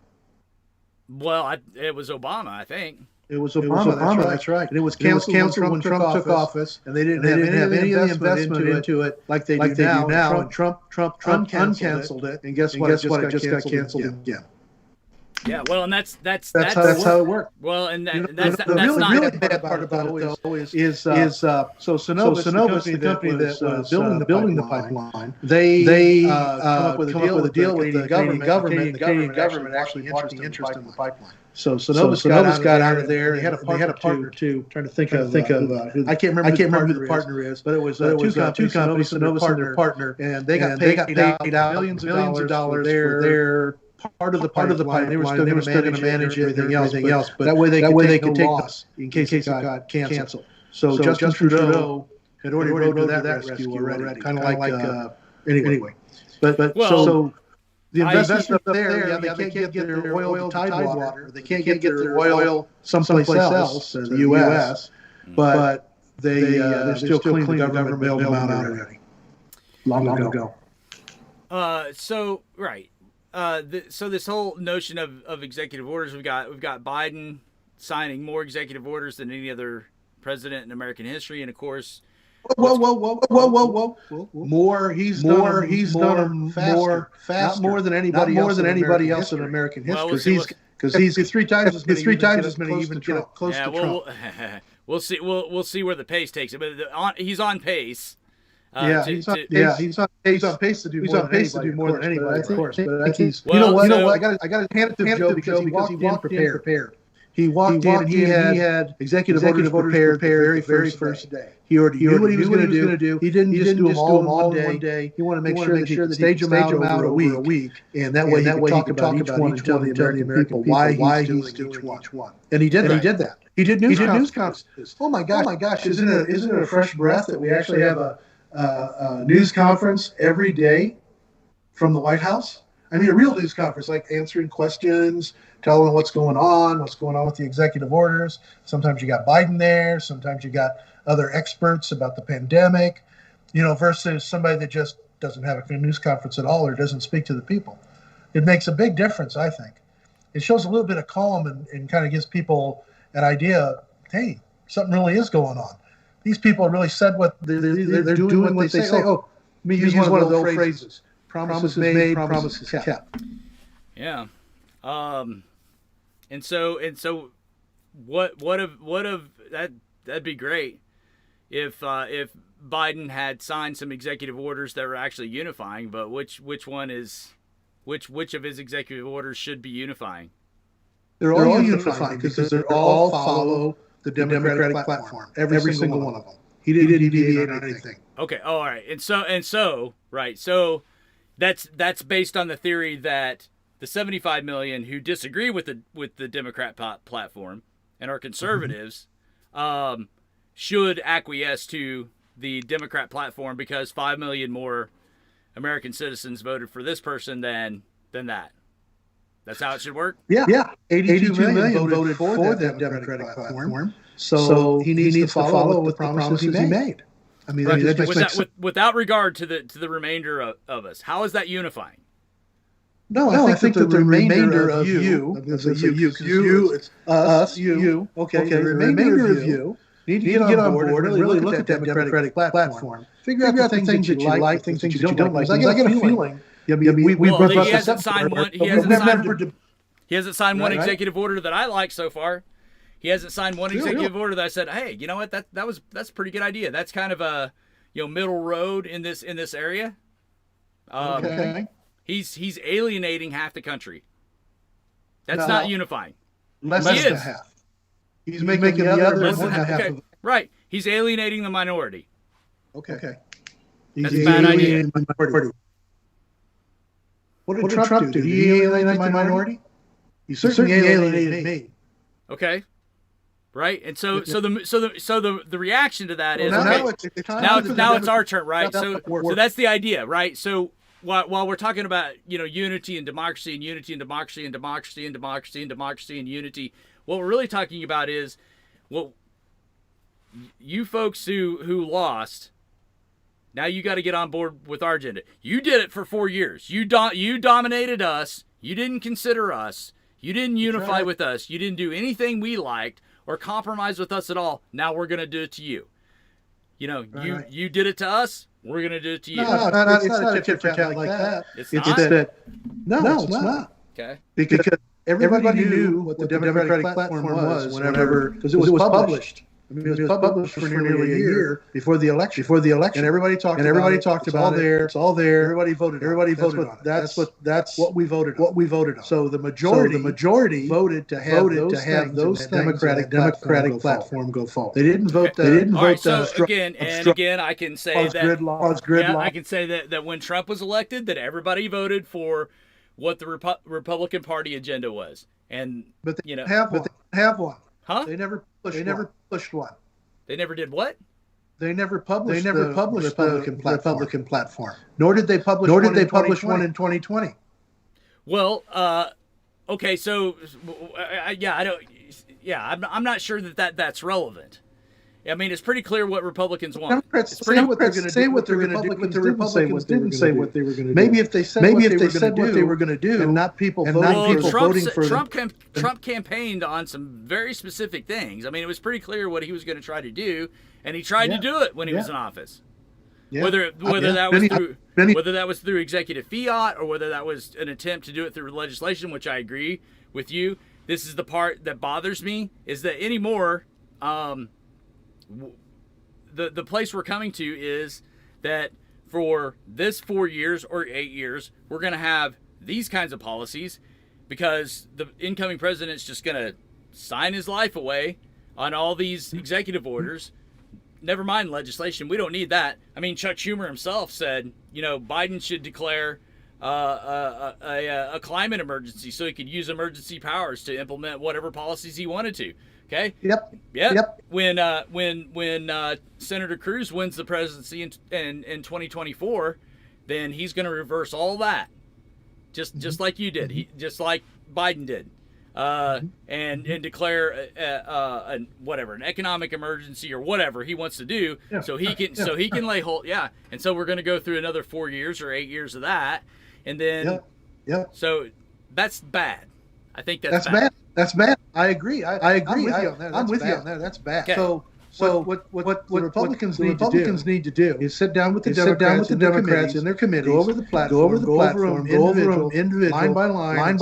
Well, it was Obama, I think. It was Obama. That's right. And it was canceled when Trump took office, and they didn't have any investment into it like they do now. And Trump uncanceled it, and guess what? It just got canceled again. Yeah, well, and that's how it worked. Well, and that's the really bad part about it though is so Synovus, the company that was building the pipeline, they come up with a deal with the Canadian government. The Canadian government actually bought the interest in the pipeline. So Synovus got out of there. They had a partner too. Trying to think of I can't remember who the partner is, but it was two companies, Synovus and their partner, and they got paid out millions of dollars for their part of the pipeline. They were still going to manage everything else, but that way they could take loss in case it got canceled. So Justin Trudeau had already rode to that rescue already. Kind of like anyway. But so the investors up there, they can't get their oil to Tidewater. They can't get their oil someplace else, the U.S. But they're still clean. The government bailed them out already. Long ago. So right. So this whole notion of executive orders, we've got Biden signing more executive orders than any other president in American history, and of course, whoa. More. He's done them faster. Not more than anybody else in American history. Because he's three times as many, even close to Trump. We'll see. We'll see where the pace takes it, but he's on pace. He's on pace to do more than anybody, of course. But I think you know what? I got to hand it to Joe because he walked in prepared. He walked in and he had executive orders prepared the very first day. He already knew what he was going to do. He didn't just do them all in one day. He wanted to make sure that he could stage them out over a week, and that way he could talk about each one and tell the American people why he's doing each one. And he did that. He did news conferences. Oh my gosh! Isn't it a fresh breath that we actually have a news conference every day from the White House? I mean, a real news conference, like answering questions, telling what's going on with the executive orders. Sometimes you got Biden there. Sometimes you got other experts about the pandemic, versus somebody that just doesn't have a news conference at all or doesn't speak to the people. It makes a big difference, I think. It shows a little bit of calm and kind of gives people an idea, hey, something really is going on. These people really said what they're doing what they say. Oh, let me use one of the old phrases. Promises made, promises kept. Yeah. And so what if that'd be great if Biden had signed some executive orders that were actually unifying, but which of his executive orders should be unifying? They're all unifying because they all follow the Democratic platform. Every single one of them. He didn't deviate on anything. Okay. All right. And so right. So that's based on the theory that the 75 million who disagree with the Democrat platform and are conservatives should acquiesce to the Democrat platform because 5 million more American citizens voted for this person than that. That's how it should work? Yeah. 82 million voted for that Democratic platform. So he needs to follow what the promises he made. I mean, right. Without regard to the remainder of us, how is that unifying? No, I think that the remainder of you, it's us, you, okay, the remainder of you need to get on board and really look at that Democratic platform. Figure out the things that you like, things that you don't like. Because I get a feeling. He hasn't signed one. He hasn't signed one executive order that I like so far. He hasn't signed one executive order that I said, hey, you know what? That's a pretty good idea. That's kind of a middle road in this area. Okay. He's alienating half the country. That's not unifying. Less than half. He's making the other more than half. Okay. Right. He's alienating the minority. Okay. That's a bad idea. What did Trump do? Did he alienate the minority? He certainly alienated me. Okay. Right. And so the reaction to that is now it's our turn, right? So that's the idea, right? So while we're talking about unity and democracy and unity and democracy and democracy and democracy and democracy and unity, what we're really talking about is, well, you folks who lost, now you got to get on board with our agenda. You did it for 4 years. You dominated us. You didn't consider us. You didn't unify with us. You didn't do anything we liked or compromise with us at all. Now we're going to do it to you. You did it to us. We're going to do it to you. No, it's not a tit for tat like that. It's not? No, it's not. Okay. Because everybody knew what the Democratic platform was because it was published. I mean, it was published for nearly a year before the election. And everybody talked about it. It's all there. Everybody voted on it. That's what we voted on. So the majority voted to have those Democratic platform go forward. They didn't vote again, I can say that I can say that when Trump was elected, that everybody voted for what the Republican Party agenda was. But they have one. Huh? They never pushed one. They never did what? They never published the Republican platform. Nor did they publish one in 2020. Well, okay, so I'm not sure that's relevant. I mean, it's pretty clear what Republicans want. Democrats say what they're going to do, but the Republicans didn't say what they were going to do. Maybe if they said what they were going to do, and not people voting for them. Trump campaigned on some very specific things. I mean, it was pretty clear what he was going to try to do, and he tried to do it when he was in office. Yeah. Whether that was through executive fiat or whether that was an attempt to do it through legislation, which I agree with you. This is the part that bothers me, is that anymore. The place we're coming to is that for this 4 years or 8 years, we're going to have these kinds of policies because the incoming president's just going to sign his life away on all these executive orders. Never mind legislation. We don't need that. I mean, Chuck Schumer himself said, Biden should declare a climate emergency so he could use emergency powers to implement whatever policies he wanted to. Okay. Yep. When Senator Cruz wins the presidency in 2024, then he's going to reverse all that, just like you did. Just like Biden did. and declare an economic emergency or whatever he wants to do, so he can lay hold. Yeah, and so we're going to go through another 4 years or 8 years of that, and then so that's bad. I think that's bad. That's bad. I agree. I agree. I'm with you on that. That's bad. Okay. So what the Republicans need to do is sit down with the Democrats in their committees, go over the platform, go over them individual, line by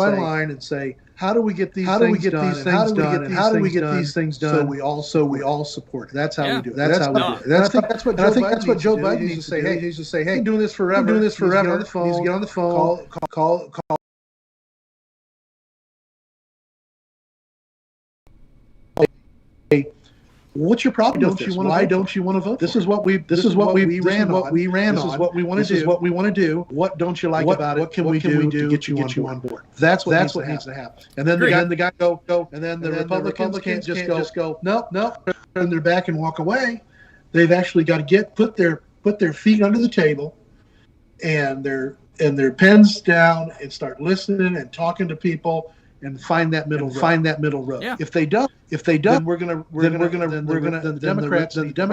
line, and say, how do we get these things done? And how do we get these things done? So we all support it. That's how we do it. That's how we do it. I think that's what Joe Biden needs to say. Hey, he's just say, hey, doing this forever. Doing this forever. He's get on the phone. Call. Hey, what's your problem with this? Why don't you want to vote? This is what we ran on. This is what we want to do. What don't you like about it? What can we do to get you on board? That's what needs to happen. And then the guy go, and then the Republicans can't just go, no, turn their back and walk away. They've actually got to put their feet under the table and their pens down and start listening and talking to people and find that middle road. Yeah. If they don't, then the Democrats need to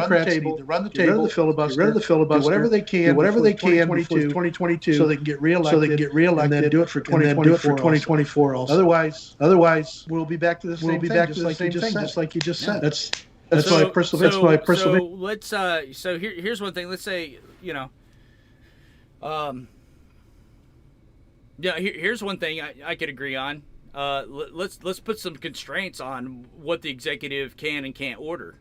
run the table, the filibuster, do whatever they can before 2022, so they can get reelected, and then do it for 2024 also. Otherwise, we'll be back to the same thing, just like you just said. That's why I personally. So let's. So here's one thing. Let's say here's one thing I could agree on. Let's put some constraints on what the executive can and can't order.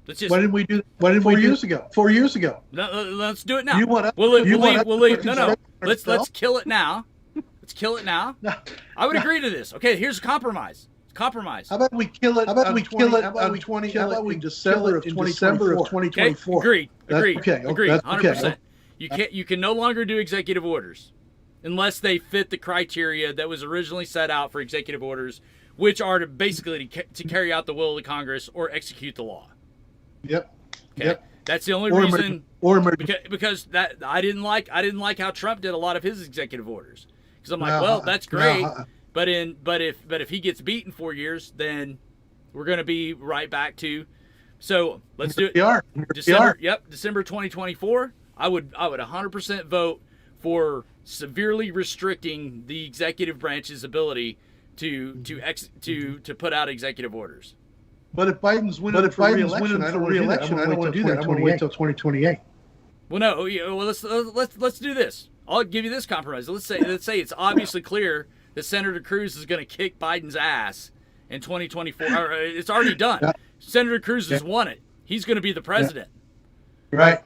Let's just. Why didn't we do that? 4 years ago? 4 years ago. No, let's do it now. You want We'll leave. No. Let's kill it now. Let's kill it now. I would agree to this. Okay, here's a compromise. How about we kill it? How about we kill it in December of 2024? Okay, agreed. Okay, agreed. 100%. Okay. You can no longer do executive orders unless they fit the criteria that was originally set out for executive orders, which are basically to carry out the will of the Congress or execute the law. Yep. Okay. Yep. That's the only reason. Because that I didn't like how Trump did a lot of his executive orders. Because I'm like, well, that's great, but if he gets beat in 4 years, then we're going to be right back to. So let's do it. December. Yep, December 2024. I would 100% vote for severely restricting the executive branch's ability to put out executive orders. But if Biden's winning for re-election, I don't want to do that. I want to wait till 2028. Well, no. Well, let's do this. I'll give you this compromise. Let's say it's obviously clear that Senator Cruz is going to kick Biden's ass in 2024. Or it's already done. Yeah. Senator Cruz has won it. He's going to be the president. Yeah. Right.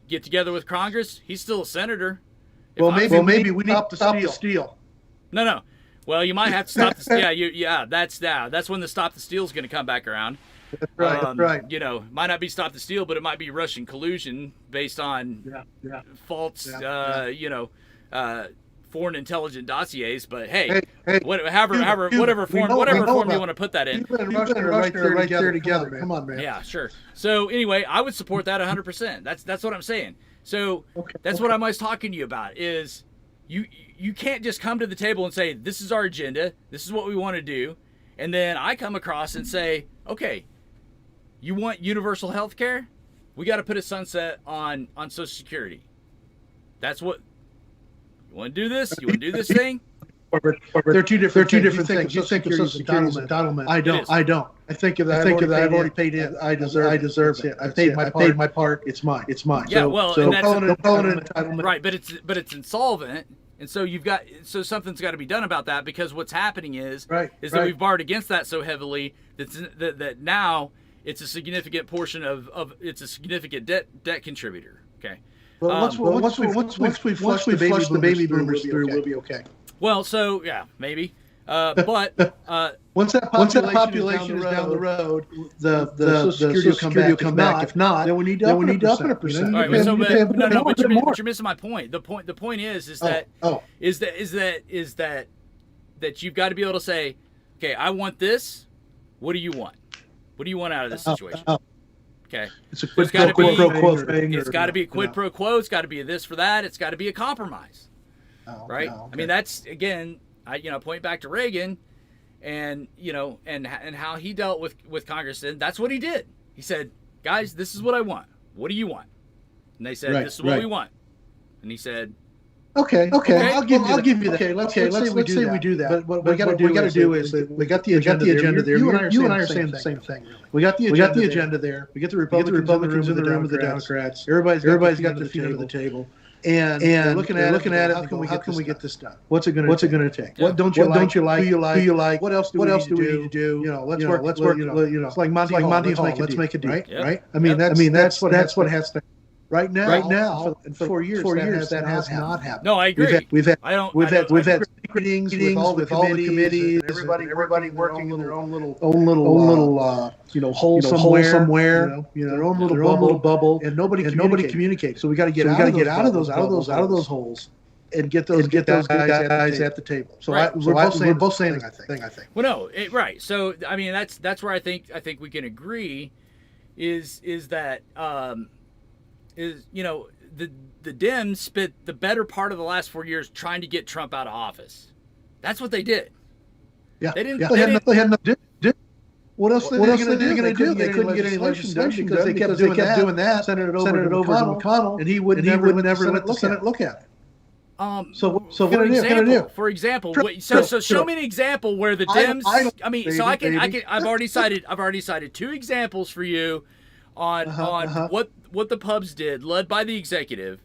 Get together with Congress. He's still a senator. Maybe we need to stop the steal. No. Well, you might have to stop the that's when the stop the steal is going to come back around. That's right. Right. Might not be stop the steal, but it might be Russian collusion based on false, foreign intelligence dossiers. But whatever form you want to put that in. You and Russia are right there together. Come on, man. Yeah, sure. So anyway, I would support that 100%. That's what I'm saying. So that's what I was talking to you about is you can't just come to the table and say, this is our agenda, this is what we want to do, and then I come across and say, okay, you want universal health care? We got to put a sunset on Social Security. That's what you want to do this? You want to do this thing? They're two different things. You think of Social Security as entitlement. I don't. I think of that. I've already paid in. I deserve it. I paid my part. It's mine. Yeah, well, so don't call it an entitlement. Right, but it's insolvent, and so something's got to be done about that, because what's happening is that we've barred against that so heavily that now it's a significant portion of it's a significant debt contributor. Okay. Well, once we flush the baby boomers through, we'll be okay. Well, so yeah, maybe. But once that population is down the road, the Social Security will come back. If not, then we need to up it 100%. All right, but you're missing my point. The point is that you've got to be able to say, okay, I want this. What do you want? What do you want out of this situation? Okay. It's a quid pro quo thing. It's got to be a quid pro quo. It's got to be a this for that. It's got to be a compromise. Right? I mean, that's, again, I point back to Reagan, and and how he dealt with Congress. And that's what he did. He said, "Guys, this is what I want. What do you want?" And they said, "This is what we want." And he said, Okay. I'll give you that. Okay, let's say we do that. But what we got to do is we got the agenda there. You and I are saying the same thing. Really. We got the agenda there. We get the Republicans in the room with the Democrats. Everybody's got their feet under the table. And they're looking at it. How can we get this done? What's it going to take? What don't you like? Who you like? What else do we need to do? Let's work. It's like Monty Hall. Let's make a deal. Right? I mean, that's what has to. Right now, for 4 years, that has not happened. No, I agree. We've had meetings with all the committees, and everybody working in their own little hole somewhere, their own little bubble, and nobody communicates. So we got to get out of those holes and get those guys at the table. So we're both saying I think. Well, no, right. So I mean, that's where I think we can agree is that. The Dems spent the better part of the last 4 years trying to get Trump out of office. That's what they did. Yeah, they didn't. They had no. What else were they going to do? They couldn't get any legislation because they kept doing that. Sent it over to McConnell, and he would never let the Senate look at it. So what are they going to do? For example, show me an example where the Dems. I've already cited 2 examples for you on what the pubs did, led by the executive,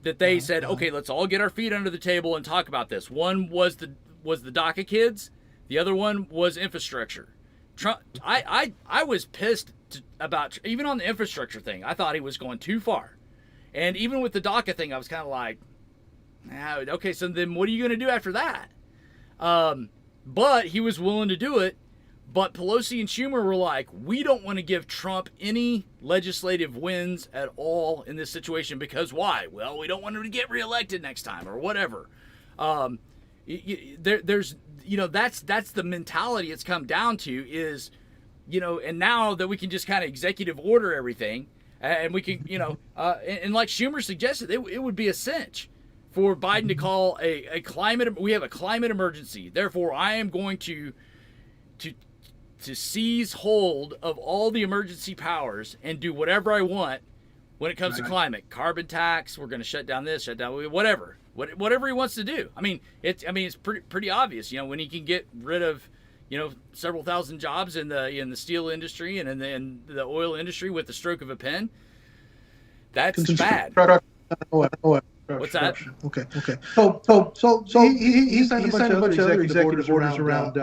that they said, okay, let's all get our feet under the table and talk about this. One was the DACA kids, the other one was infrastructure. Trump, I was pissed about, even on the infrastructure thing, I thought he was going too far. And even with the DACA thing, I was kind of like, okay, so then what are you going to do after that? But he was willing to do it. But Pelosi and Schumer were like, we don't want to give Trump any legislative wins at all in this situation because why? Well, we don't want him to get reelected next time or whatever. There's that's the mentality it's come down to is, and now that we can just kind of executive order everything and we can, and like Schumer suggested, it would be a cinch for Biden to call a climate. We have a climate emergency. Therefore, I am going to seize hold of all the emergency powers and do whatever I want when it comes to climate. Carbon tax, we're going to shut down this, shut down whatever he wants to do. I mean, it's pretty obvious, when he can get rid of, several thousand jobs in the steel industry and in the oil industry with the stroke of a pen. That's bad. What's that? Okay. So he signed a bunch of other executive orders around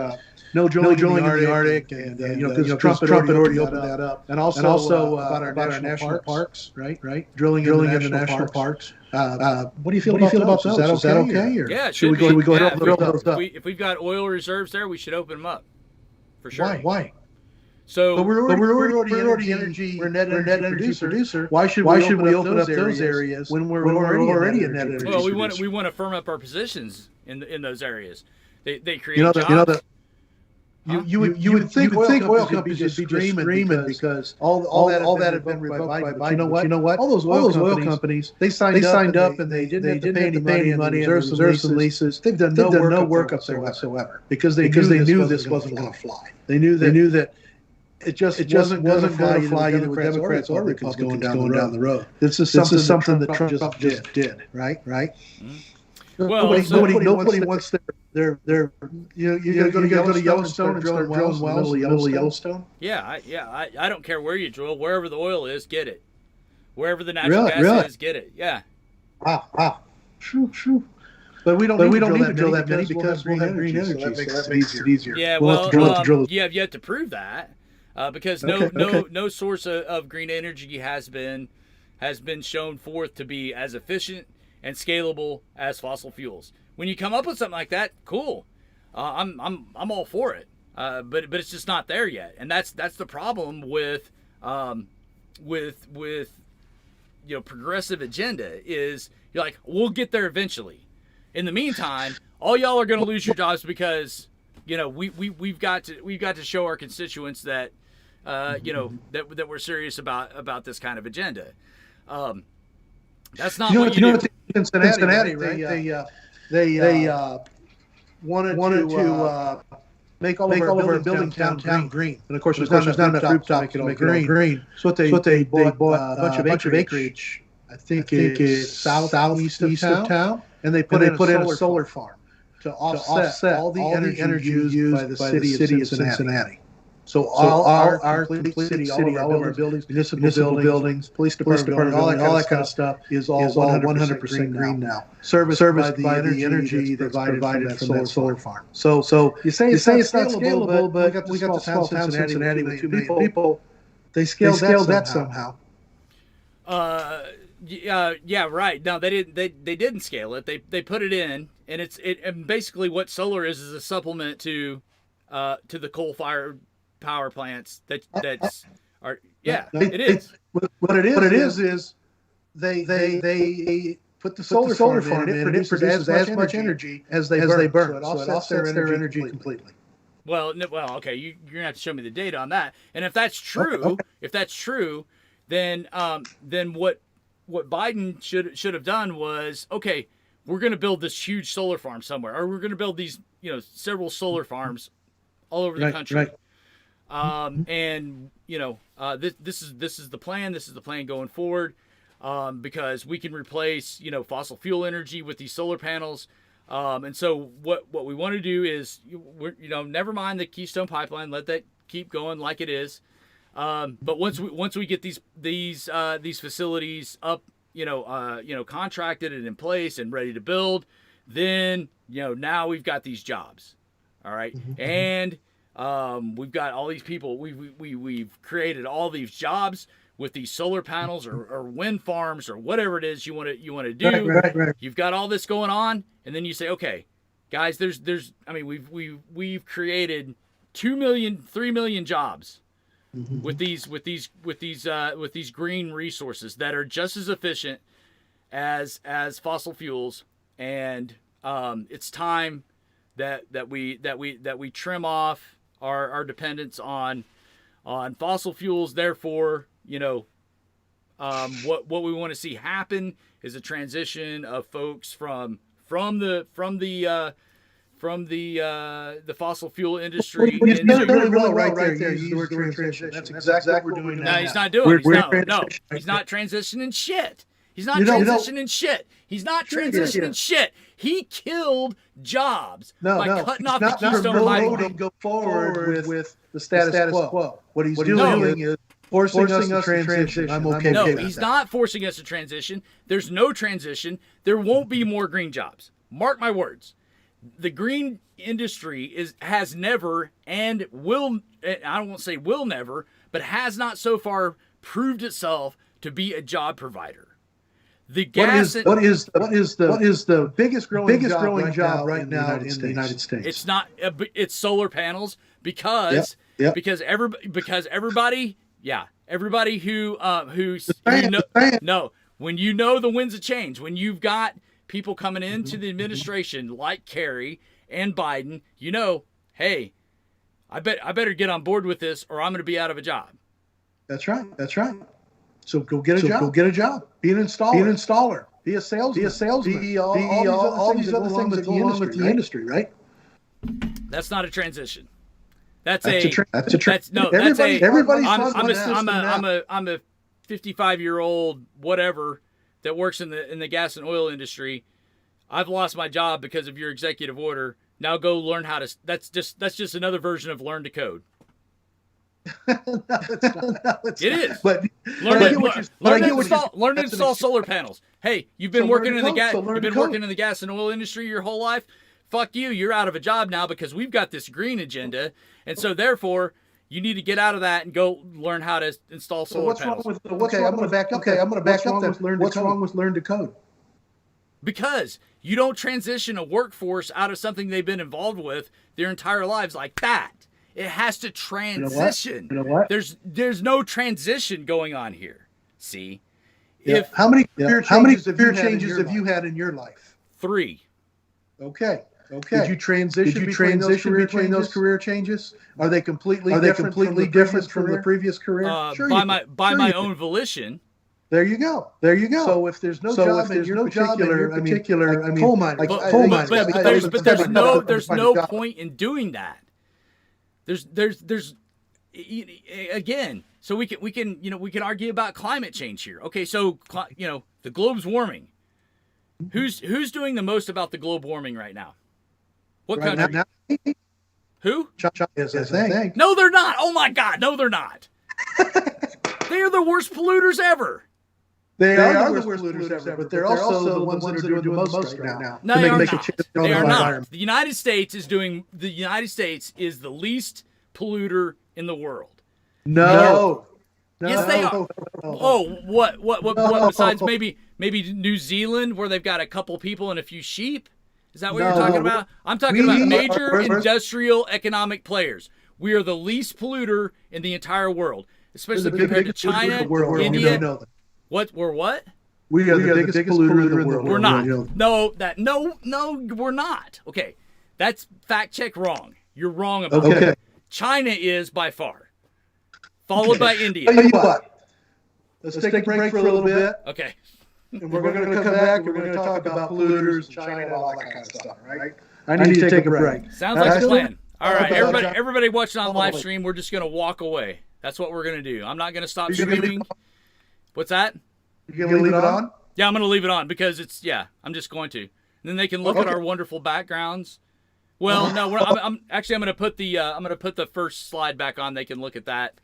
no drilling in the Arctic, and because Trump had already opened that up, and also about our national parks, right? Drilling in the national parks. What do you feel about those? Is that okay? Or yeah, should we go ahead and drill those up? If we've got oil reserves there, we should open them up for sure. Why? So we're already energy. We're net energy producer. Why should we open up those areas when we're already a net energy? Well, we want to firm up our positions in those areas. They create jobs. You would think oil companies would be just screaming because all that had been revoked by Biden. You know what? All those oil companies they signed up and they didn't have to pay any money and reserve some leases. They've done no work up there whatsoever because they knew this wasn't going to fly. They knew that it just wasn't going to fly either with Democrats or Republicans going down the road. This is something that Trump just did, right? Mm-hmm. Well, nobody wants their you're going to go to Yellowstone and start drilling wells in the middle of Yellowstone. I don't care where you drill, wherever the oil is, get it. Wherever the natural gas is, get it. Yeah. Wow. True. But we don't need to drill that many because we'll have green energy, so that makes it easier. Yeah, you have yet to prove that because no source of green energy has been shown forth to be as efficient and scalable as fossil fuels. When you come up with something like that, cool. I'm all for it. But it's just not there yet, and that's the problem with progressive agenda is you're like, we'll get there eventually. In the meantime, all y'all are going to lose your jobs because we've got to show our constituents that that we're serious about this kind of agenda. That's not what you do. In Cincinnati, right? wanted to make all of our buildings downtown green. And of course, there's not enough rooftops to make it all green. So what they bought a bunch of acreage. I think it's southeast of town, and they put in a solar farm to offset all the energy used by the city of Cincinnati. So all our complete city, all of our buildings, municipal buildings, police department, all that kind of stuff is all 100% green now. Serviced by the energy that's provided from that solar farm. So you say it's not scalable, but we got the small town Cincinnati with 2 million people. They scaled that somehow. Yeah, right. No, they didn't. They didn't scale it. They put it in, and and basically what solar is a supplement to the coal-fired power plants. It is. What it is they put the solar farm in, and it produces as much energy as they burn. So it offsets their energy completely. Well, okay. You're gonna have to show me the data on that. And if that's true, then what Biden should have done was, okay, we're going to build this huge solar farm somewhere, or we're going to build these, several solar farms all over the country. Right. And this is the plan. This is the plan going forward, because we can replace, fossil fuel energy with these solar panels. And so what we want to do is, never mind the Keystone Pipeline, let that keep going like it is. But once we get these facilities up, contracted and in place and ready to build, then now we've got these jobs, all right, and we've got all these people. We've created all these jobs with these solar panels or wind farms or whatever it is you want to do. Right. You've got all this going on, and then you say, okay, guys, we've created 2 million, 3 million jobs. With these green resources that are just as efficient as fossil fuels, and it's time that we trim off our dependence on fossil fuels. Therefore, what we want to see happen is a transition of folks from the fossil fuel industry. You did it really well right there. You used the word transition. That's exactly what we're doing now. No, he's not doing. He's not transitioning shit. He's not transitioning shit. He's not transitioning shit. He killed jobs by cutting off the Keystone Pipeline. Go forward with the status quo. What he's doing is forcing us to transition. I'm okay with that. No, he's not forcing us to transition. There's no transition. There won't be more green jobs. Mark my words. The green industry has never and will, I won't say will never, but has not so far proved itself to be a job provider. The gas. What is the biggest growing job right now in the United States? It's not. It's solar panels because everybody who when the winds of change, when you've got people coming into the administration like Kerry and Biden, hey, I better get on board with this, or I'm going to be out of a job. That's right. So go get a job. Be an installer. Be a salesman. Be all these other things that go along with the industry, right? That's not a transition. I'm a 55-year-old whatever that works in the gas and oil industry. I've lost my job because of your executive order. Now go learn how to. That's just another version of learn to code. It is. But learn to install solar panels. Hey, you've been working in the gas and oil industry your whole life. Fuck you. You're out of a job now because we've got this green agenda, and so therefore you need to get out of that and go learn how to install solar panels. I'm going to back up. What's wrong with learn to code? Because you don't transition a workforce out of something they've been involved with their entire lives like that. It has to transition. You know what? There's no transition going on here. See? Yeah. How many career changes have you had in your life? 3. Okay. Did you transition between those career changes? Are they completely different from the previous career? Sure, by my own volition. There you go. There you go. So if there's no job in your particular, coal miner, But, coal but, miner, but there's no point in doing that. There's again. So we can argue about climate change here. Okay, so the globe's warming. Who's doing the most about the globe warming right now? What country? now, Who? China is, I think. No, they're not. Oh my God, no, they're not. They are the worst polluters ever. They are the worst polluters ever, but they're also the ones that are doing the most right now. No, they are not. They are not. The United States is the least polluter in the world. No. Yes, they are. Oh, what besides maybe New Zealand, where they've got a couple people and a few sheep? Is that what you're talking about? I'm talking about major industrial economic players. We are the least polluter in the entire world, especially compared to China, India. What? We're what? We are the biggest polluter in the world. We're not. No, we're not. Okay, that's fact check wrong. You're wrong about that. China is by far, followed by India. Tell you what. Let's take a break for a little bit. Okay. And we're going to come back and we're going to talk about polluters, China, and all that kind of stuff, right? I need to take a break. Sounds like a plan. All right, everybody watching on live stream, we're just going to walk away. That's what we're going to do. I'm not going to stop streaming. What's that? You going to leave it on? Yeah, I'm going to leave it on because I'm just going to. And then they can look at our wonderful backgrounds. Well, no, I'm going to put the first slide back on. They can look at that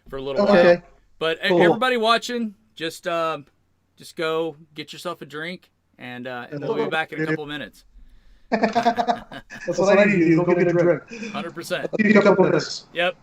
for a little while. But everybody watching, just go get yourself a drink, and we'll be back in a couple of minutes. That's what I need to do. Go get a drink. 100%. I'll give you a couple of minutes. Yep.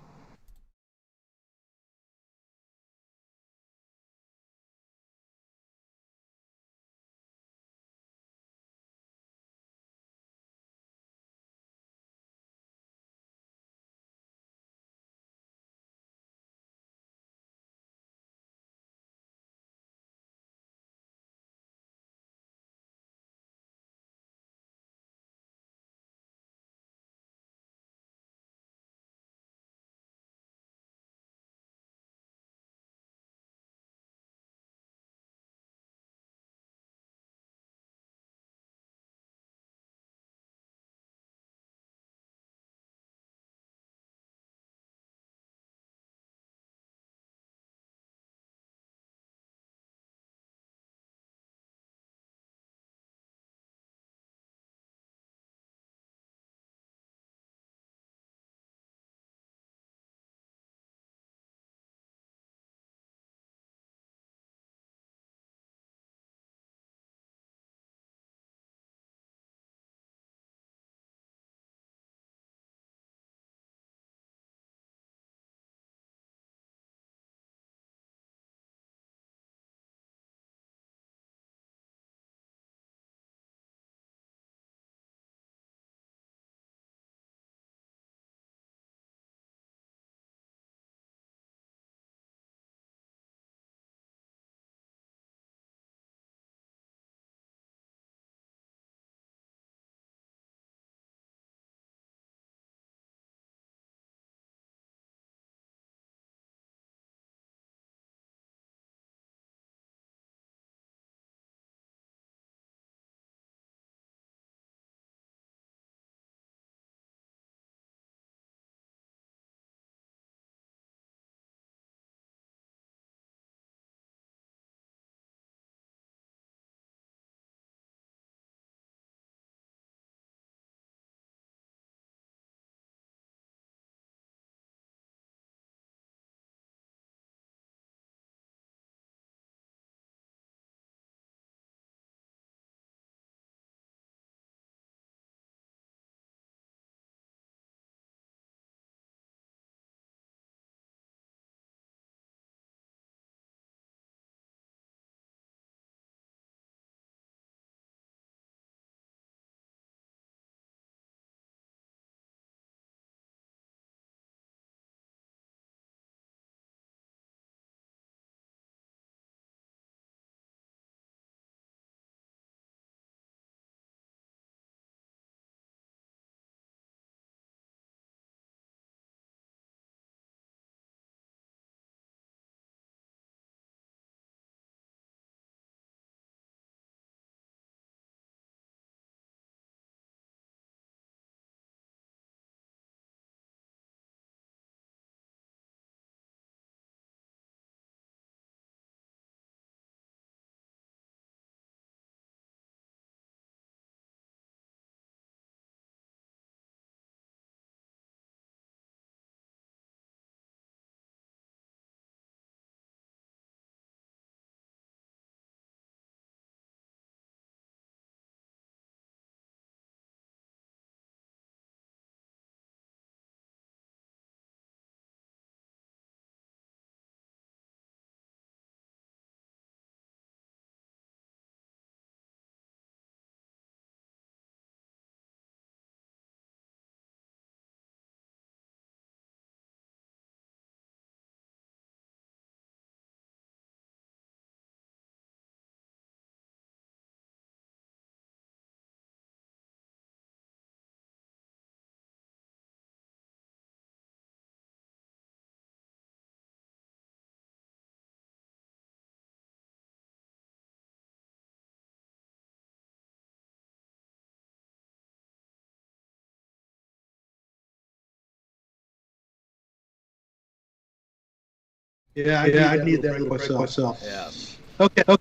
Yeah, I need that break myself. Yeah. Okay. All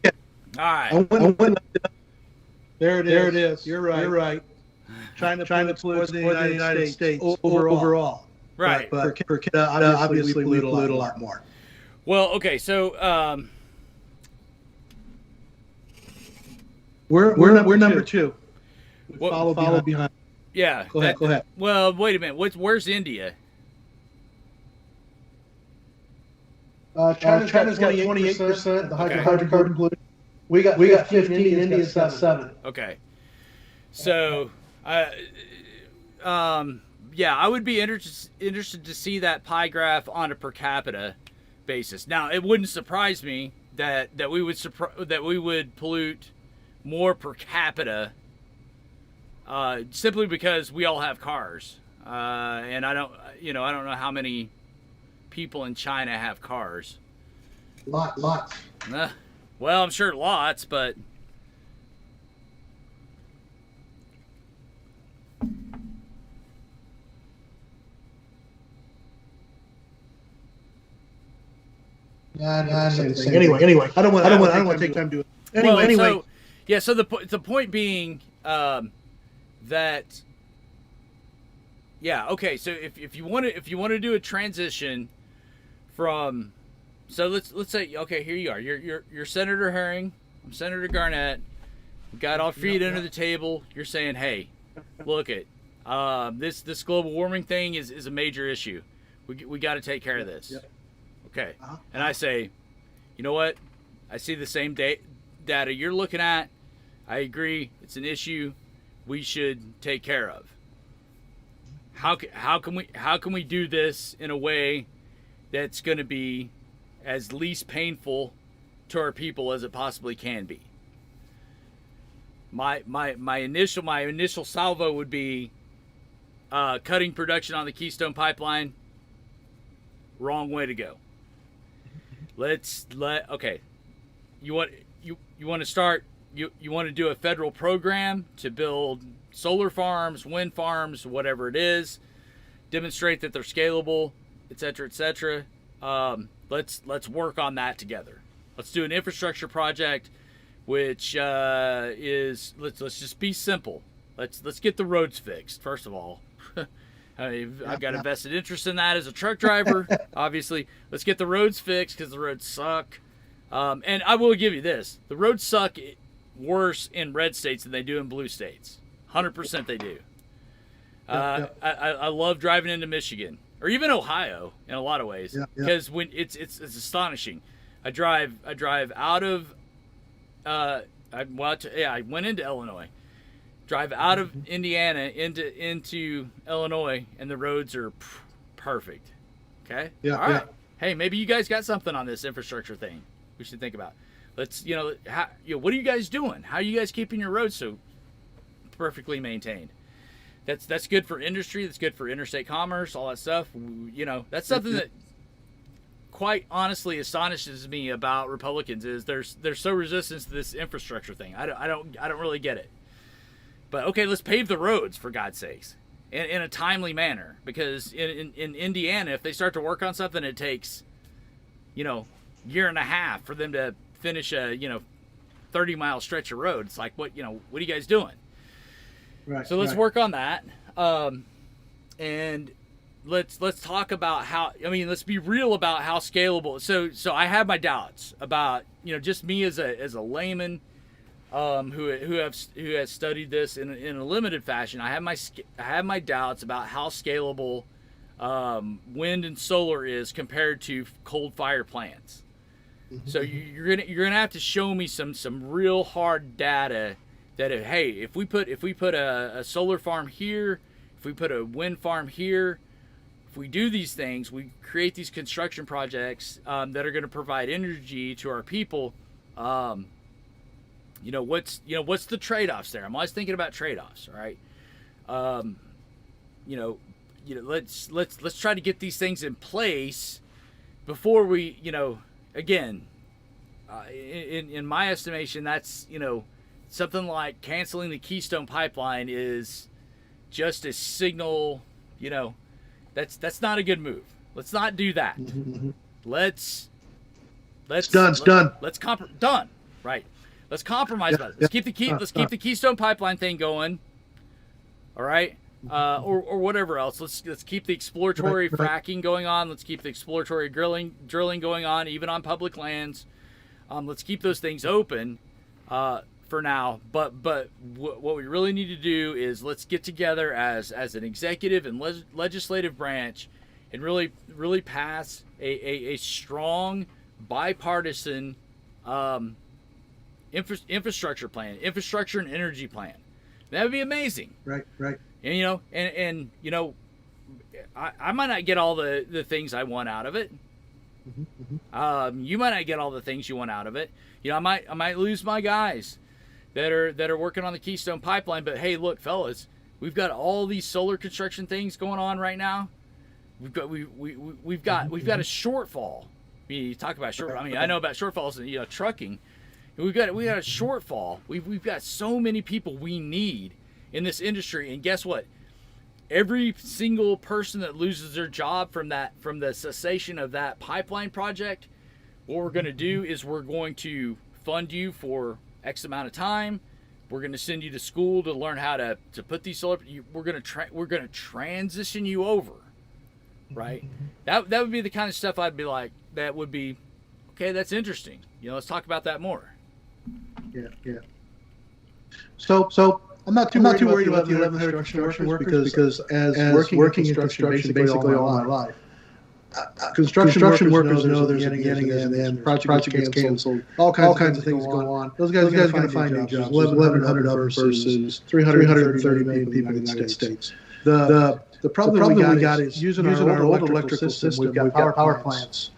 right. There it is. You're right. Trying to pollute the United States overall. Right. But for Canada, obviously we pollute a lot more. Well, okay, so we're number two. We What- follow behind. yeah. Go ahead. Well, wait a minute. Where's India? China's got 28% of the hydrocarbon pollution. We got 15. India's got 7. Okay. So, yeah, I would be interested to see that pie graph on a per capita basis. Now, it wouldn't surprise me that we would pollute more per capita, simply because we all have cars, and I don't know how many people in China have cars. Lots. Well, I'm sure lots, but Anyway, I don't want to take time to it. Anyway. So, yeah. So the point being that, yeah. Okay. So if you want to do a transition from, so let's say, okay, here you are. You're Senator Herring. I'm Senator Garnett. We got all feet under the table. You're saying, hey, look it. This global warming thing is a major issue. We got to take care of this. Okay. And I say, you know what? I see the same data you're looking at. I agree. It's an issue we should take care of. How can we do this in a way that's going to be as least painful to our people as it possibly can be? My initial salvo would be cutting production on the Keystone Pipeline. Wrong way to go. Okay. You want to start. You want to do a federal program to build solar farms, wind farms, whatever it is. Demonstrate that they're scalable, etc., etc. Let's work on that together. Let's do an infrastructure project, which is let's just be simple. Let's get the roads fixed first of all. I've got a vested interest in that as a truck driver. Obviously, let's get the roads fixed because the roads suck. And I will give you this: the roads suck worse in red states than they do in blue states. 100% they do. I love driving into Michigan or even Ohio in a lot of ways because when it's astonishing. I drive out of I went into Illinois. Drive out of Indiana into Illinois, and the roads are perfect. Okay. Yeah. All right. Hey, maybe you guys got something on this infrastructure thing we should think about. Let's, what are you guys doing? How are you guys keeping your roads so perfectly maintained? That's good for industry. That's good for interstate commerce. All that stuff. That's something that, quite honestly, astonishes me about Republicans is they're so resistant to this infrastructure thing. I don't really get it. But okay, let's pave the roads for God's sakes, in a timely manner. Because in Indiana, if they start to work on something, it takes, year and a half for them to finish a 30-mile stretch of road. It's like, what are you guys doing? Right. So let's work on that, and let's talk about how. Let's be real about how scalable. So I have my doubts about just me as a layman. Who has studied this in a limited fashion. I have my doubts about how scalable wind and solar is compared to coal fire plants. Mm-hmm. So you're gonna have to show me some real hard data that if we put a solar farm here, if we put a wind farm here, if we do these things, we create these construction projects that are going to provide energy to our people. What's the trade-offs there? I'm always thinking about trade-offs, right? Let's try to get these things in place before we, again, in my estimation, that's, something like canceling the Keystone Pipeline is just a signal, that's not a good move. Let's not do that. Mm-hmm. Let's Let's done. Let's done. Right. Let's compromise about it. Let's keep the Keystone Pipeline thing going. All right. Or whatever else. Let's keep the exploratory fracking going on. Let's keep the exploratory drilling going on, even on public lands. Let's keep those things open for now. But what we really need to do is let's get together as an executive and legislative branch and really pass a strong bipartisan infrastructure plan, infrastructure and energy plan. That would be amazing. Right. And I might not get all the things I want out of it. You might not get all the things you want out of it. I might lose my guys that are working on the Keystone Pipeline. But hey, look, fellas, we've got all these solar construction things going on right now. We've got a shortfall. You talk about short. I mean, I know about shortfalls in trucking. We got a shortfall. We've got so many people we need in this industry, and guess what? Every single person that loses their job from the cessation of that pipeline project, what we're going to do is we're going to fund you for X amount of time. We're going to send you to school to learn how to put these solar. We're going to transition you over, right? That would be the kind of stuff I'd be like. That would be okay. That's interesting. Let's talk about that more. Yeah. So I'm not too worried about the 1,100 construction workers because as working in construction basically all my life, construction workers know there's a beginning and end. Project gets canceled. All kinds of things go on. Those guys are going to find new jobs. 1,100 versus 330 million people in the United States. The problem we got is using our old electrical system. We've got power plants.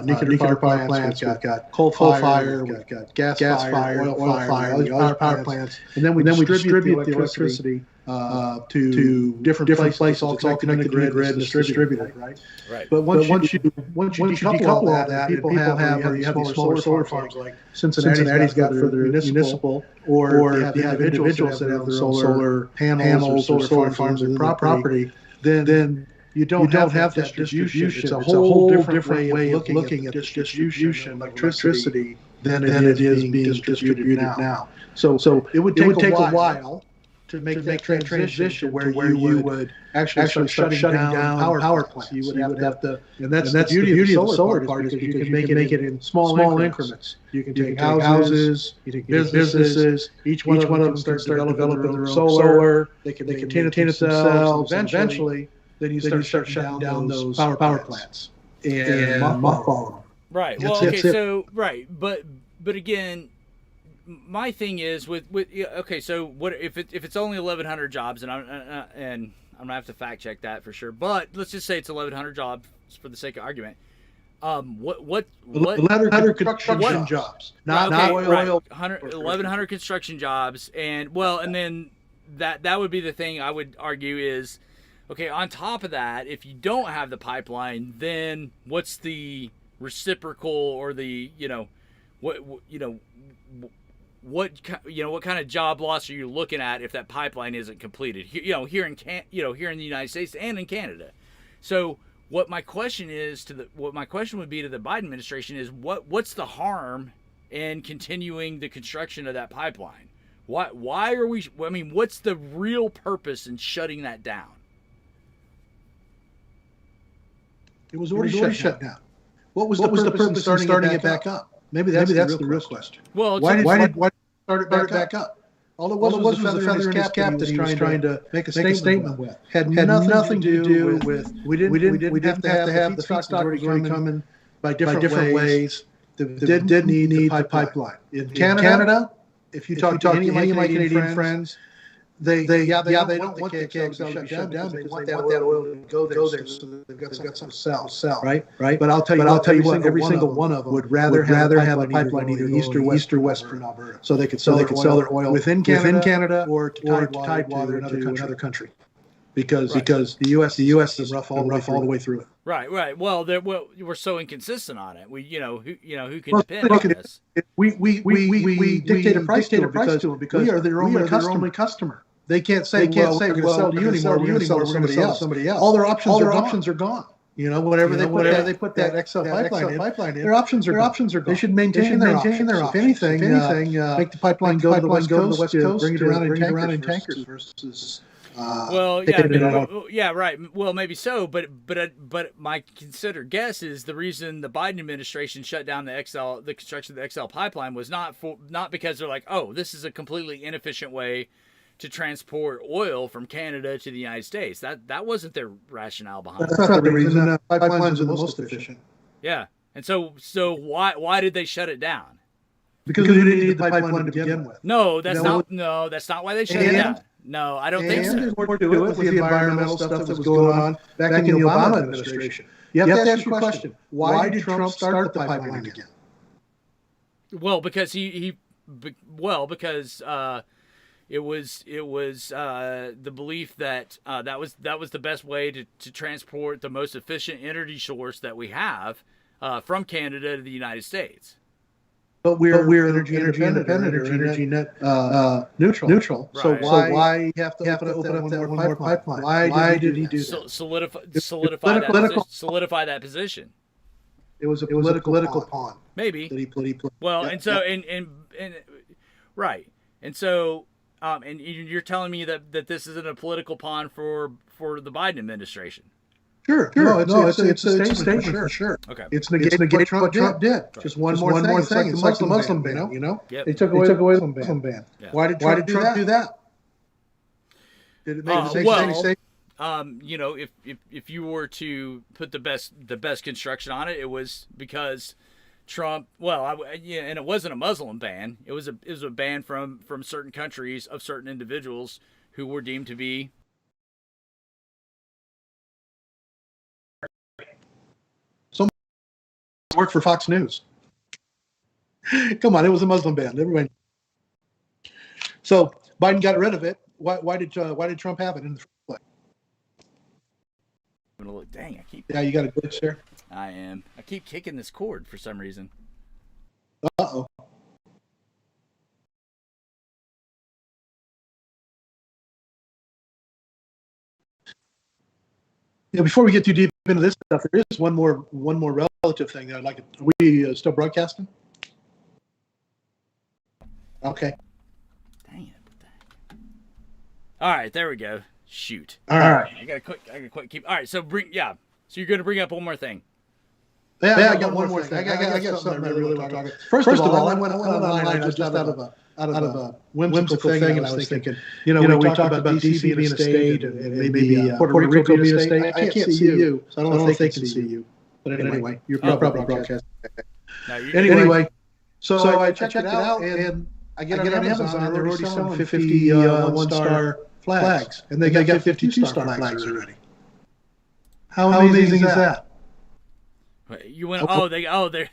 Nuclear power plants, we've got coal fire, we've got gas fire, oil fire, all these power plants. And then we distribute the electricity to different places. It's all connected to the grid and distributed, right? Right. But once you decouple all that, people have these solar farms like Cincinnati's got for their municipal, or you have individuals that have their own solar panels or solar farms and property, then you don't have that distribution. It's a whole different way of looking at distribution electricity than it is being distributed now. So it would take a while to make that transition where you would actually start shutting down power plants. You would have to, and that's the beauty of the solar part is you can make it in small increments. You can take houses, you take businesses. Each one of them start developing their own solar. They can contain themselves. Eventually, then you start shutting down those power plants and mothballing them. Right. Well, okay. So right, but again, my thing is with okay. So what if it's only 1,100 jobs, and I'm gonna have to fact check that for sure. But let's just say it's 1,100 jobs for the sake of argument. What 1,100 construction jobs, not oil. 1,100 construction jobs, and then that would be the thing I would argue is. Okay, on top of that, if you don't have the pipeline, then what's the reciprocal or the what kind of job loss are you looking at if that pipeline isn't completed? Here in the United States and in Canada. So what my question would be to the Biden administration is what's the harm in continuing the construction of that pipeline? Why are we? I mean, what's the real purpose in shutting that down? It was already shut down. What was the purpose in starting it back up? Maybe that's the real question. Well, why did start it back up? All it was a feather in his cap that he was trying to make a statement with. Had nothing to do with. We didn't have to have the feedstock already coming by different ways. Did need the pipeline in Canada. If you talk to any of my Canadian friends. They don't want the KXL to be shut down because they want that oil to go there so they've got something to sell. Right. But I'll tell you what, every single one of them would rather have a pipeline either east or west from Alberta, so they could sell their oil within Canada or to Tidewater to another country. Because the U.S. is rough all the way through it. Right. Well, we're so inconsistent on it. Who can depend on this? We dictate a price to them because we are their only customer. They can't say we're going to sell to you anymore. We're going to sell to somebody else. All their options are gone. Whatever they put that XL pipeline in, their options are gone. They should maintain their options. If anything, make the pipeline go to the West Coast, bring it around in tankers versus. Well, yeah, right. Well, maybe so, but my considered guess is the reason the Biden administration shut down the construction of the XL pipeline was not because they're like, oh, this is a completely inefficient way to transport oil from Canada to the United States. That wasn't their rationale behind it. That's not the reason. Pipelines are the most efficient. Yeah, and so why did they shut it down? Because we didn't need the pipeline to begin with. No, that's not why they shut it down. No, I don't think so. There's more to it with the environmental stuff that was going on back in the Obama administration. You have to ask your question: why did Trump start the pipeline again? Well, because it was the belief that that was the best way to transport the most efficient energy source that we have from Canada to the United States. But we're energy independent or energy net neutral. Right. So why you have to open up that one more pipeline? Why did he do that? Solidify that position. It was a political pawn. Maybe. That he played. Well, and so and right, and so and you're telling me that this isn't a political pawn for the Biden administration. Sure. No, it's a statement for sure. Okay. It's negating what Trump did. Right. Just one more thing. It's like the Muslim ban, Yep. They took away the Muslim ban. Yeah. Why did Trump do that? Did it make any sense? If you were to put the best construction on it, it was because Trump. Well, and it wasn't a Muslim ban. It was a ban from certain countries of certain individuals who were deemed to be. Worked for Fox News. Come on, it was a Muslim ban. Everybody. So Biden got rid of it. Why did Trump have it in the first place? I'm gonna look. Dang, Yeah, you got a glitch there. I am. I keep kicking this cord for some reason. Uh-oh. Before we get too deep into this stuff, there is one more relative thing that I'd like to. Are we still broadcasting? Okay. Dang it! What the heck? All right, there we go. Shoot. All right. I gotta quick keep. All right, so So you're gonna bring up one more thing. Yeah, I got one more thing. I got something I really want to talk about. First of all, I went online just out of a whimsical thing, and I was thinking, we talked about DC being a state and maybe Puerto Rico being a state. I can't see you, so I don't know if they can see you. But anyway, you're probably broadcasting. Anyway, so I checked it out, and I get on Amazon, they're already selling 50 one-star flags, and they got 52-star flags already. How amazing is that? You went. They're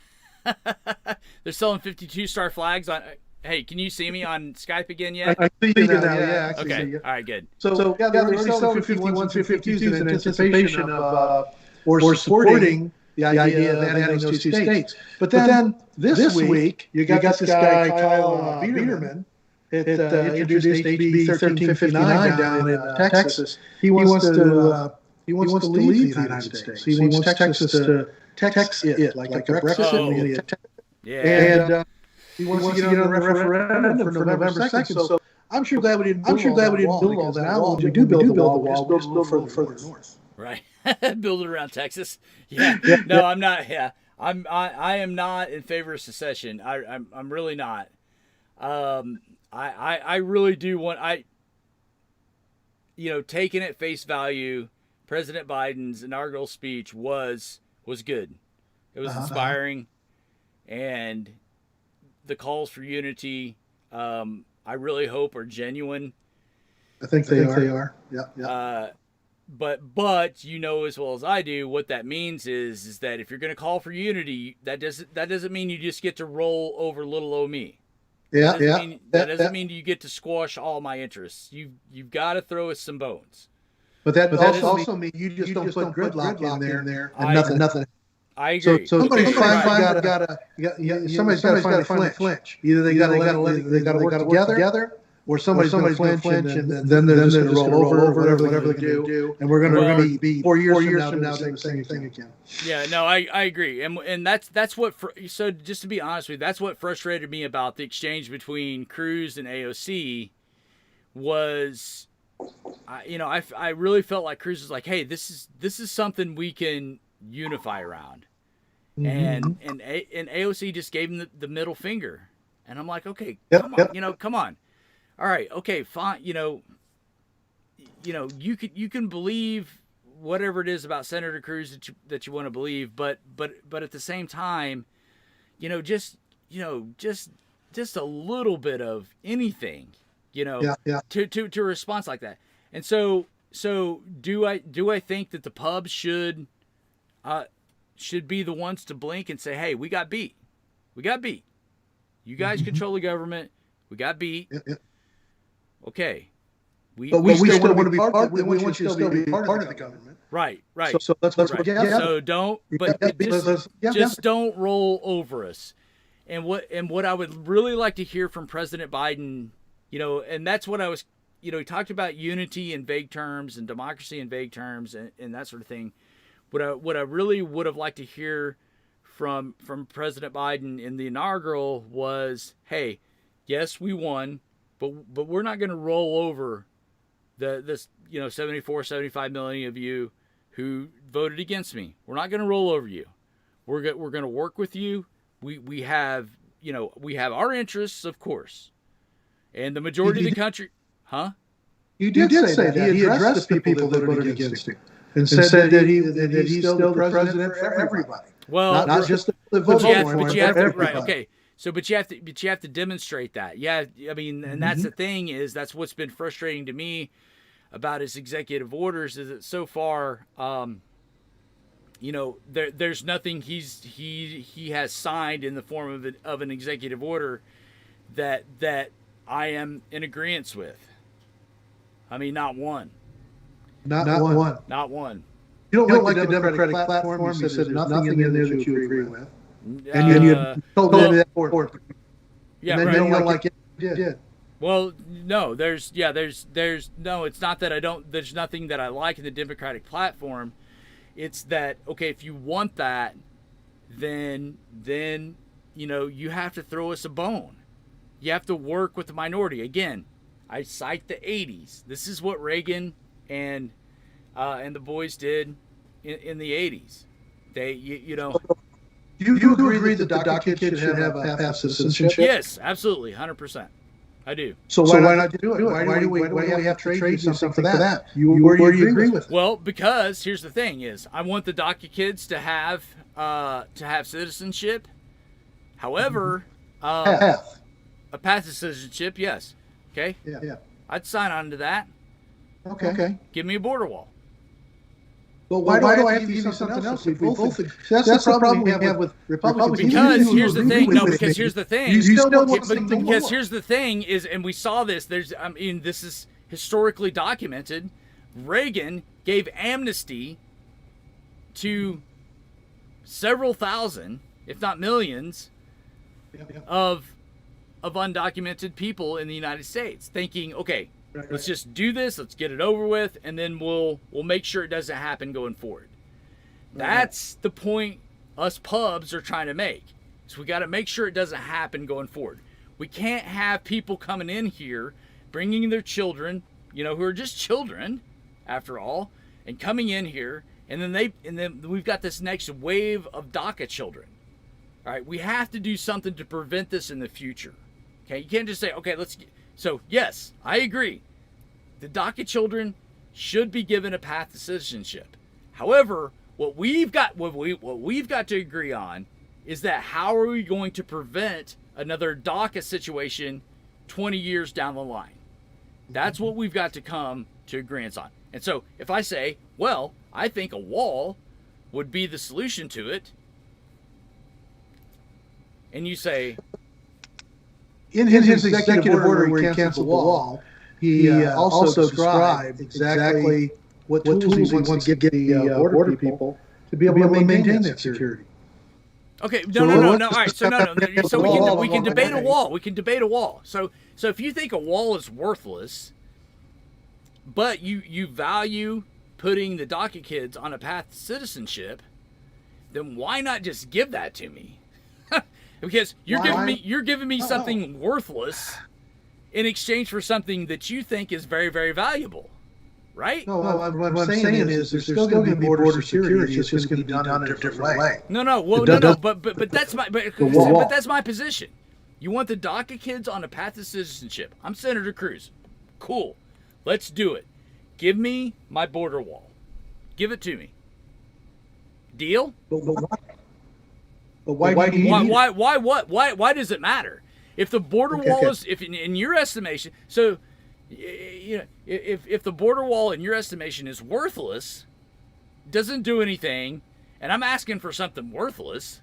they're selling 52-star flags on. Hey, can you see me on Skype again yet? I see you now. Yeah. Okay. All right. Good. So they're already selling 51s and 52s in anticipation of or supporting the idea of adding those two states. But then this week you got this guy Kyle Biederman that introduced HB 1359 down in Texas. He wants to leave the United States. He wants Texas to tax it like a Brexit. And he wants to get on the referendum for November 2nd. So I'm sure glad we didn't build all that out. When we do build the wall, we'll just build further north. Right. Build it around Texas. Yeah. No, I'm not. Yeah. I am not in favor of secession. I'm really not. I really do want taking at face value, President Biden's inaugural speech was good. It was inspiring, and the calls for unity, I really hope are genuine. I think they are. Yeah. But you know as well as I do what that means is that if you're going to call for unity, that doesn't mean you just get to roll over little o me. That doesn't mean you get to squash all my interests. You've got to throw us some bones. But that also means you just don't put gridlock in there and nothing. I agree. So somebody's got to finally flinch. Either they got to work together, or somebody's going to flinch, and then they're just going to roll over, whatever they're going to do, and we're going to be 4 years from now doing the same thing again. Yeah, no, I agree, and that's what. So just to be honest with you, that's what frustrated me about the exchange between Cruz and AOC was, I really felt like Cruz was like, hey, this is something we can unify around, and AOC just gave him the middle finger, and I'm like, okay, come on. All right, okay, fine. You can believe whatever it is about Senator Cruz that you want to believe, but at the same time, just a little bit of anything, to a response like that. And so do I think that the pubs should be the ones to blink and say, hey, we got beat. You guys control the government. We got beat. Okay. But we still want to be part. We want you to still be part of the government. Right. So let's work together. So don't, just don't roll over us. And what I would really like to hear from President Biden, and that's what I was, he talked about unity in vague terms and democracy in vague terms and that sort of thing. What I really would have liked to hear from President Biden in the inaugural was, hey, yes, we won, but we're not going to roll over this 74, 75 million of you who voted against me. We're not going to roll over you. We're going to work with you. We have our interests, of course, and the majority of the country, huh? You did say that. He addressed the people that voted against him and said that he's still the president for everybody. Well, not just the vote for him, but you have to, right? Okay. So, but you have to demonstrate that. Yeah, I mean, and that's the thing that's what's been frustrating to me about his executive orders is that so far, there's nothing he has signed in the form of an executive order that I am in agreement with. I mean, not one. Not one. Not one. You don't like the Democratic platform. You said there's nothing in there that you agree with. And you told them that before. Yeah, and then right. you don't like it. You did. Well, no, there's no, it's not that there's nothing that I like in the Democratic platform. It's that, okay, if you want that, then you have to throw us a bone. You have to work with the minority. Again, I cite the 80s. This is what Reagan and the boys did in the 80s. They, Do you agree that the DACA kids should have a path to citizenship? Yes, absolutely, 100%. I do. So why not do it? Why do we have to trade you something for that? Where do you agree with? Well, because here's the thing: is I want the DACA kids to have citizenship. However, a path to citizenship, yes. Okay. Yeah. I'd sign on to that. Okay. Give me a border wall. But why do I have to give you something else? That's the problem we have with Republicans. Because here's the thing. No, because here's the thing. You still want something more. Because here's the thing is, and we saw this. This is historically documented. Reagan gave amnesty to several thousand, if not millions, of undocumented people in the United States, thinking, okay, let's just do this, let's get it over with, and then we'll make sure it doesn't happen going forward. That's the point us pubs are trying to make. So we got to make sure it doesn't happen going forward. We can't have people coming in here, bringing their children, who are just children, after all, and coming in here, and then we've got this next wave of DACA children. All right, we have to do something to prevent this in the future. Okay, you can't just say, okay, so yes, I agree. The DACA children should be given a path to citizenship. However, what we've got to agree on is that how are we going to prevent another DACA situation 20 years down the line? That's what we've got to come to agreement on. And so if I say, well, I think a wall would be the solution to it, and you say, in his executive order where he canceled the wall, he also described exactly what tools he wants to give the border people to be able to maintain that security. Okay, So no. let's All right, just so no. have So we can debate a okay. wall. We can debate a wall. So if you think a wall is worthless, but you value putting the DACA kids on a path to citizenship, then why not just give that to me? Because you're giving me something worthless in exchange for something that you think is very, very valuable, right? No, what I'm saying is there's still going to be border security. It's just going to be done in a different way. No. Well, no. But that's my but that's my position. You want the DACA kids on a path to citizenship. I'm Senator Cruz. Cool. Let's do it. Give me my border wall. Give it to me. Deal? But why do you need it? Why does it matter? If the border wall is, if in your estimation, so you know, if the border wall in your estimation is worthless, doesn't do anything, and I'm asking for something worthless,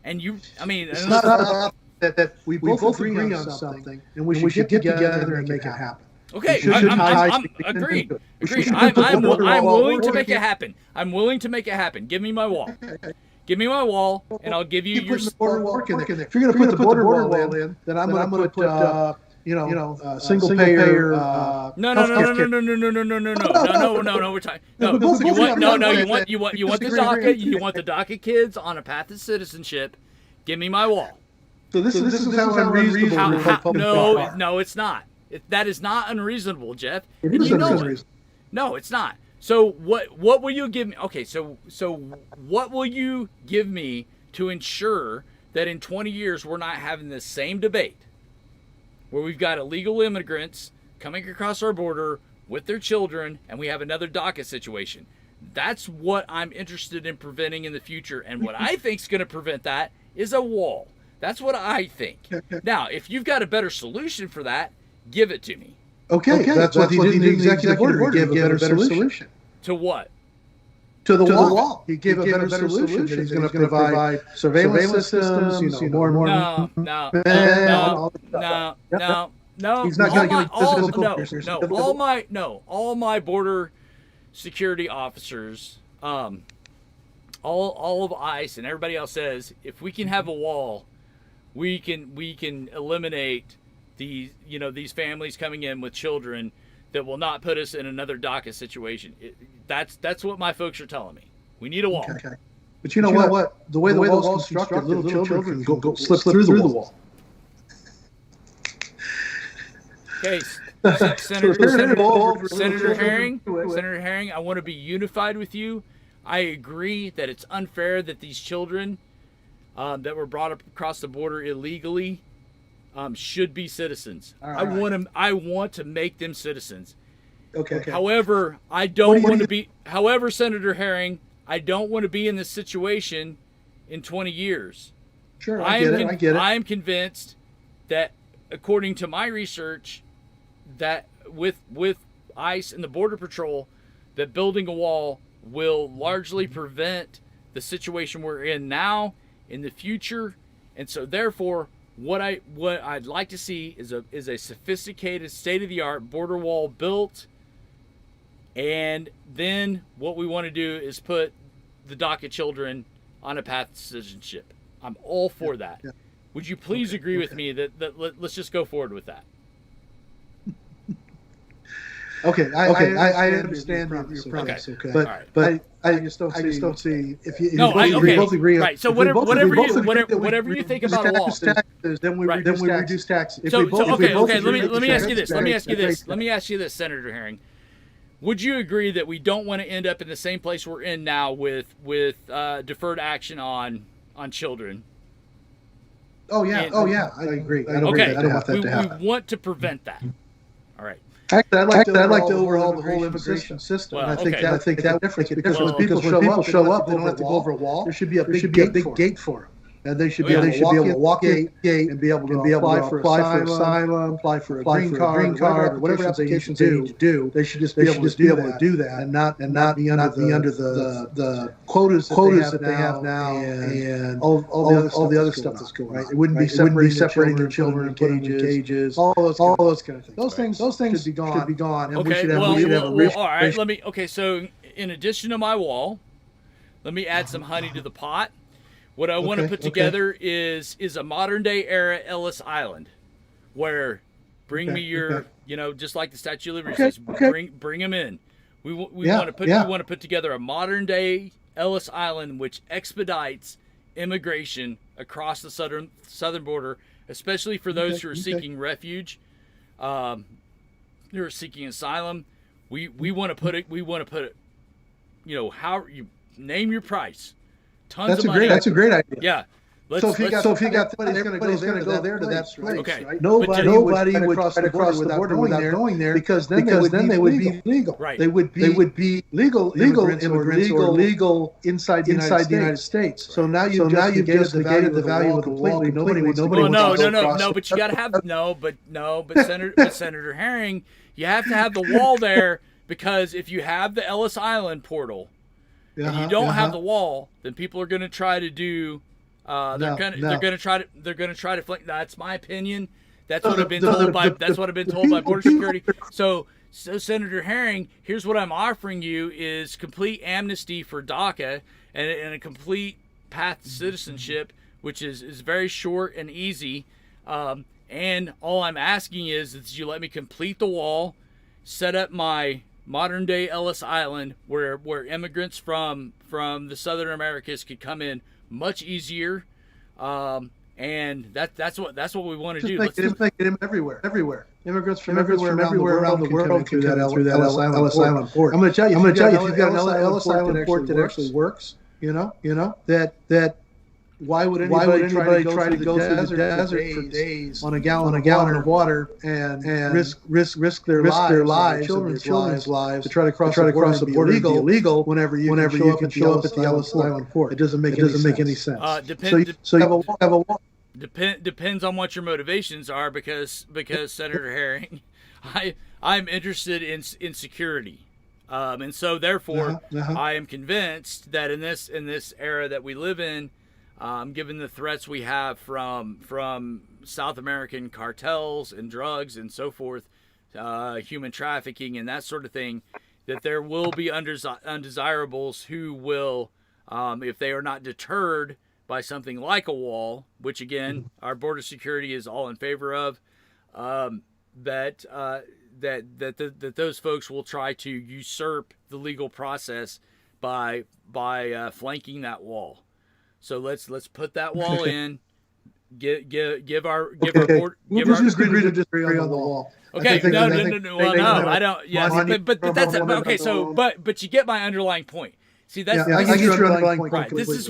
and It's not about that we both agree on something, and we should get together and make it happen. Okay, I'm agreed. I'm willing to make it happen. I'm willing to make it happen. Give me my wall. Give me my wall, and I'll give you your. Border wall in there. If you're going to put the border wall in, then I'm going to put single payer. No. We're talking. No, you want the DACA. You want the DACA kids on a path to citizenship. Give me my wall. So this is how unreasonable. No, it's not. That is not unreasonable, Jeff. It And is you know unreasonable. it. No, it's not. So what will you give me? Okay, so what will you give me to ensure that in 20 years we're not having this same debate where we've got illegal immigrants coming across our border with their children and we have another DACA situation? That's what I'm interested in preventing in the future, and what I think is going to prevent that is a wall. That's what I think. Now, if you've got a better solution for that, give it to me. Okay, that's what he did in the executive order. He gave a better solution. To what? To the wall. He gave a better solution. That he's going to provide surveillance systems, more and more. No. He's not going to give physical. All my border security officers, all of ICE and everybody else says if we can have a wall, we can eliminate these families coming in with children that will not put us in another DACA situation. That's what my folks are telling me. We need a wall. Okay. But you know what? The way the wall's constructed, little children go slip through the wall. Okay, Senator Herring, I want to be unified with you. I agree that it's unfair that these children that were brought up across the border illegally should be citizens. Right. I want to make them citizens. Okay. However, I don't want to be. However, Senator Herring, I don't want to be in this situation in 20 years. Sure, I get it. I am convinced that, according to my research, that with ICE and the Border Patrol, that building a wall will largely prevent the situation we're in now in the future, and so therefore, what I'd like to see is a sophisticated, state-of-the-art border wall built, and then what we want to do is put the DACA children on a path to citizenship. I'm all for that. Yeah. Would you please agree with me that let's just go forward with that? Okay, I understand your premise. Okay, but I just don't see if you both agree. Right. So whatever you think about a wall, then we reduce taxes. Okay. Let me ask you this, Senator Herring. Would you agree that we don't want to end up in the same place we're in now with deferred action on children? Oh yeah, I agree. I don't want that to happen. We want to prevent that. All right. Actually, I'd like to overhaul the whole immigration system. Well, I think that difference because when people show up, they don't have to go over a wall. There should be a big gate for them. And they should be able to walk in and be able to apply for asylum, apply for a green card, whatever applications they need to do. They should just be able to do that and not be under the quotas that they have now and all the other stuff that's going on. It wouldn't be separating the children in cages, all those kind of things. Those things should be gone. And we should have a all right. So in addition to my wall, let me add some honey to the pot. What I want to put Okay. together is a modern day era Ellis Island, where bring me your, just like the Statue of Liberty says, bring them in. We want to put together a modern day Ellis Island which expedites immigration across the southern border, especially for those who are seeking refuge, who are seeking asylum. We want to put it. How you name your price. Tons of money. That's a great idea. Yeah. So if you got everybody's going to go there to that place, okay. right? Nobody would cross the border without going there because then they would be legal. Right. They would be legal immigrants or legal inside the United States. So now you've just negated the value of the wall. Nobody. Well, no. But you got to have But Senator Herring, you have to have the wall there because if you have the Ellis Island portal and you don't have the wall, then people are going to try to do. They're going to try to flank. That's my opinion. That's what I've been told by Border Security. So Senator Herring, here's what I'm offering you is complete amnesty for DACA and a complete path to citizenship, which is very short and easy. And all I'm asking is that you let me complete the wall, set up my modern day Ellis Island where immigrants from the Southern Americas could come in much easier, and that's what we want to do. Let's make it everywhere. Immigrants from everywhere around the world come through that Ellis Island port. I'm going to tell you, if you've got an Ellis Island port that actually works, that why would anybody try to go through the desert for days on a gallon of water and risk their lives, children's lives to try to cross the border and be illegal whenever you can show up at the Ellis Island port? It doesn't make any sense. So you have a wall. Depends on what your motivations are, because Senator Herring, I'm interested in security, and so therefore I am convinced that in this era that we live in. Given the threats we have from South American cartels and drugs and so forth, human trafficking and that sort of thing, that there will be undesirables who will, if they are not deterred by something like a wall, which again our border security is all in favor of, that those folks will try to usurp the legal process by flanking that wall. So let's put that wall in. Give our board. We'll just agree to disagree on the wall. Okay, no. Well, no, I don't. Yes, but that's okay. So, but you get my underlying point. See, that's I get your underlying point. Right. Completely. This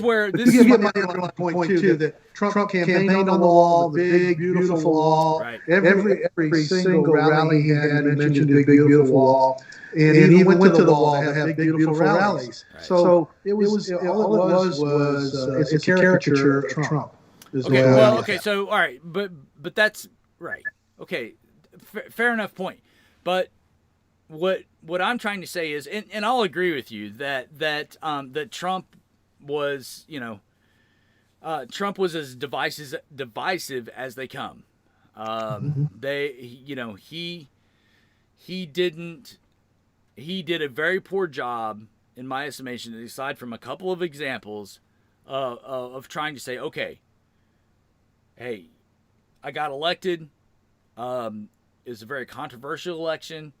is get my underlying point too. That Trump campaigned on the wall, the big beautiful wall. Right. Every single rally he had mentioned the big beautiful wall. And he even went to the wall to have big, beautiful rallies. Right. So it was it's a caricature of Trump. Okay. Well, okay. So all right, but that's right. Okay, fair enough point. But what I'm trying to say is, and I'll agree with you that Trump was, Trump was as divisive as they come. He did a very poor job, in my estimation, aside from a couple of examples of trying to say, okay, hey, I got elected. It's a very controversial election.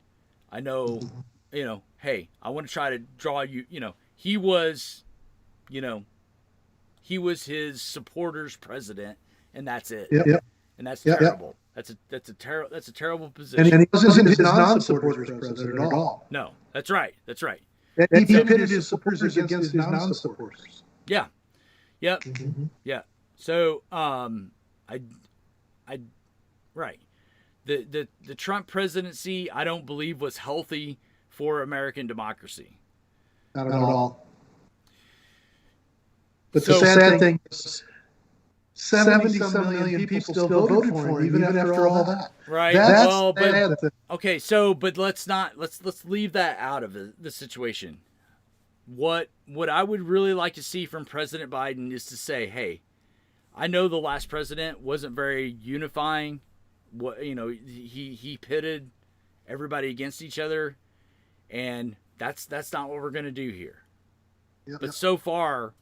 I know, hey, I want to try to draw you, he was his supporters' president, and that's it. Yep. And that's terrible. That's a terrible position. And he wasn't his non-supporters president at all. No, that's right. And he pitted his supporters against his non-supporters. Yeah. Yep. Mm-hmm. Yeah. So, right. The Trump presidency, I don't believe was healthy for American democracy. Not at all. But the sad thing is, 70-some million people still voted for him, even after all that. Right. That's okay. So, but let's leave that out of the situation. What I would really like to see from President Biden is to say, hey, I know the last president wasn't very unifying. He pitted everybody against each other, and that's not what we're going to do here. Yep. But so far,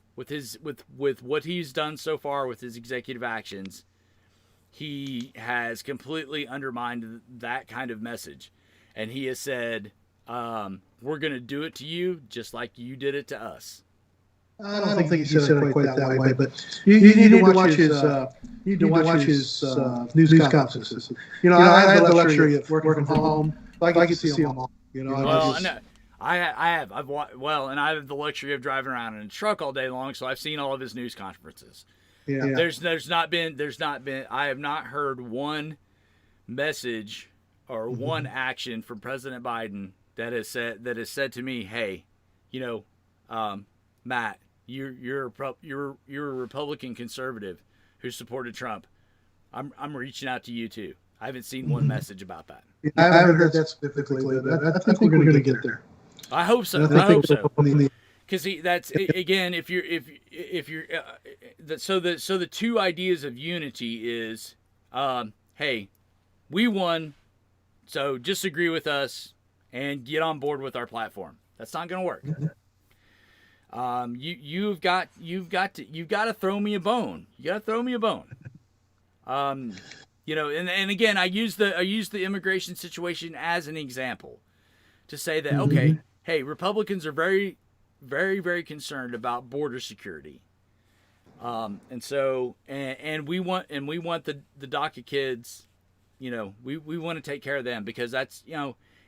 with what he's done so far with his executive actions, he has completely undermined that kind of message. And he has said, we're going to do it to you just like you did it to us. I don't think he said it quite that way, but you need to watch his news conferences. I had the luxury of working from home. I get to see them all. I have the luxury of driving around in a truck all day long, so I've seen all of his news conferences. Yeah. There's not been I have not heard one message or one action from President Biden that has said to me, hey, Matt, you're a Republican conservative who supported Trump. I'm reaching out to you too. I haven't seen one message about that. Yeah, I haven't heard that specifically, but I think we're going to get there. I hope so. I hope so. Because that's again, if you're so the two ideas of unity is, hey, we won, so just agree with us and get on board with our platform. That's not going to work. You've got to throw me a bone. You got to throw me a bone. And again, I use the immigration situation as an example to say that okay, hey, Republicans are very, very, very concerned about border security, and we want the DACA kids, we want to take care of them because that's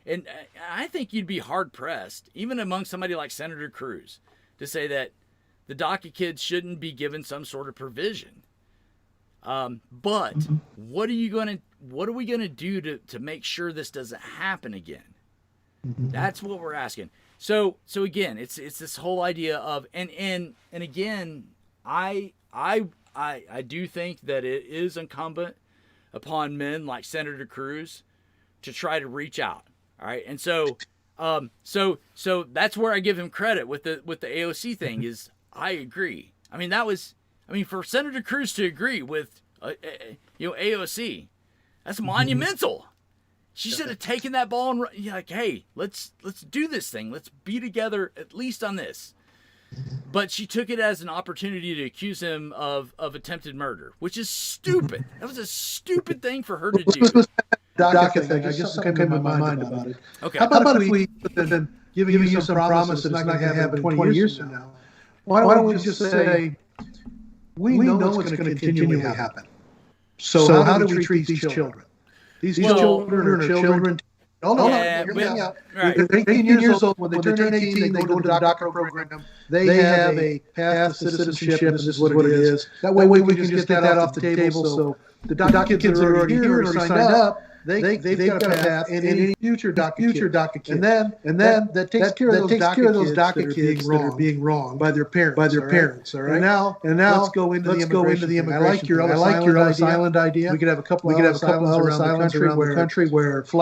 and I think you'd be hard pressed, even among somebody like Senator Cruz, to say that the DACA kids shouldn't be given some sort of provision. But what are we gonna do to make sure this doesn't happen again? That's what we're asking. So again, it's this whole idea of and again, I do think that it is incumbent upon men like Senator Cruz to try to reach out. All right, and so that's where I give him credit with the AOC thing. Is I agree. For Senator Cruz to agree with AOC, that's monumental. She should have taken that ball and hey, let's do this thing. Let's be together at least on this. But she took it as an opportunity to accuse him of attempted murder, which is stupid. That was a stupid thing for her to do. DACA thing. I just came to my mind about it. Okay. How about if we been giving you some promises it's not going to happen 20 years from now? Why don't we just say we know it's going to continually happen? So how do we treat these children? These children are children. They're 18 years old. When they turn 18, they go to the DACA program. They have a path to citizenship, and this is what it is. That way we can just get that off the table. So the DACA kids that are already here, already signed up, they've got a path, and any future DACA kids. And then that takes care of those DACA kids that are being wronged by their parents. All right. And now let's go into the immigration. I like your Ellis Island idea. We could have a couple of Ellis Islands around the country where flight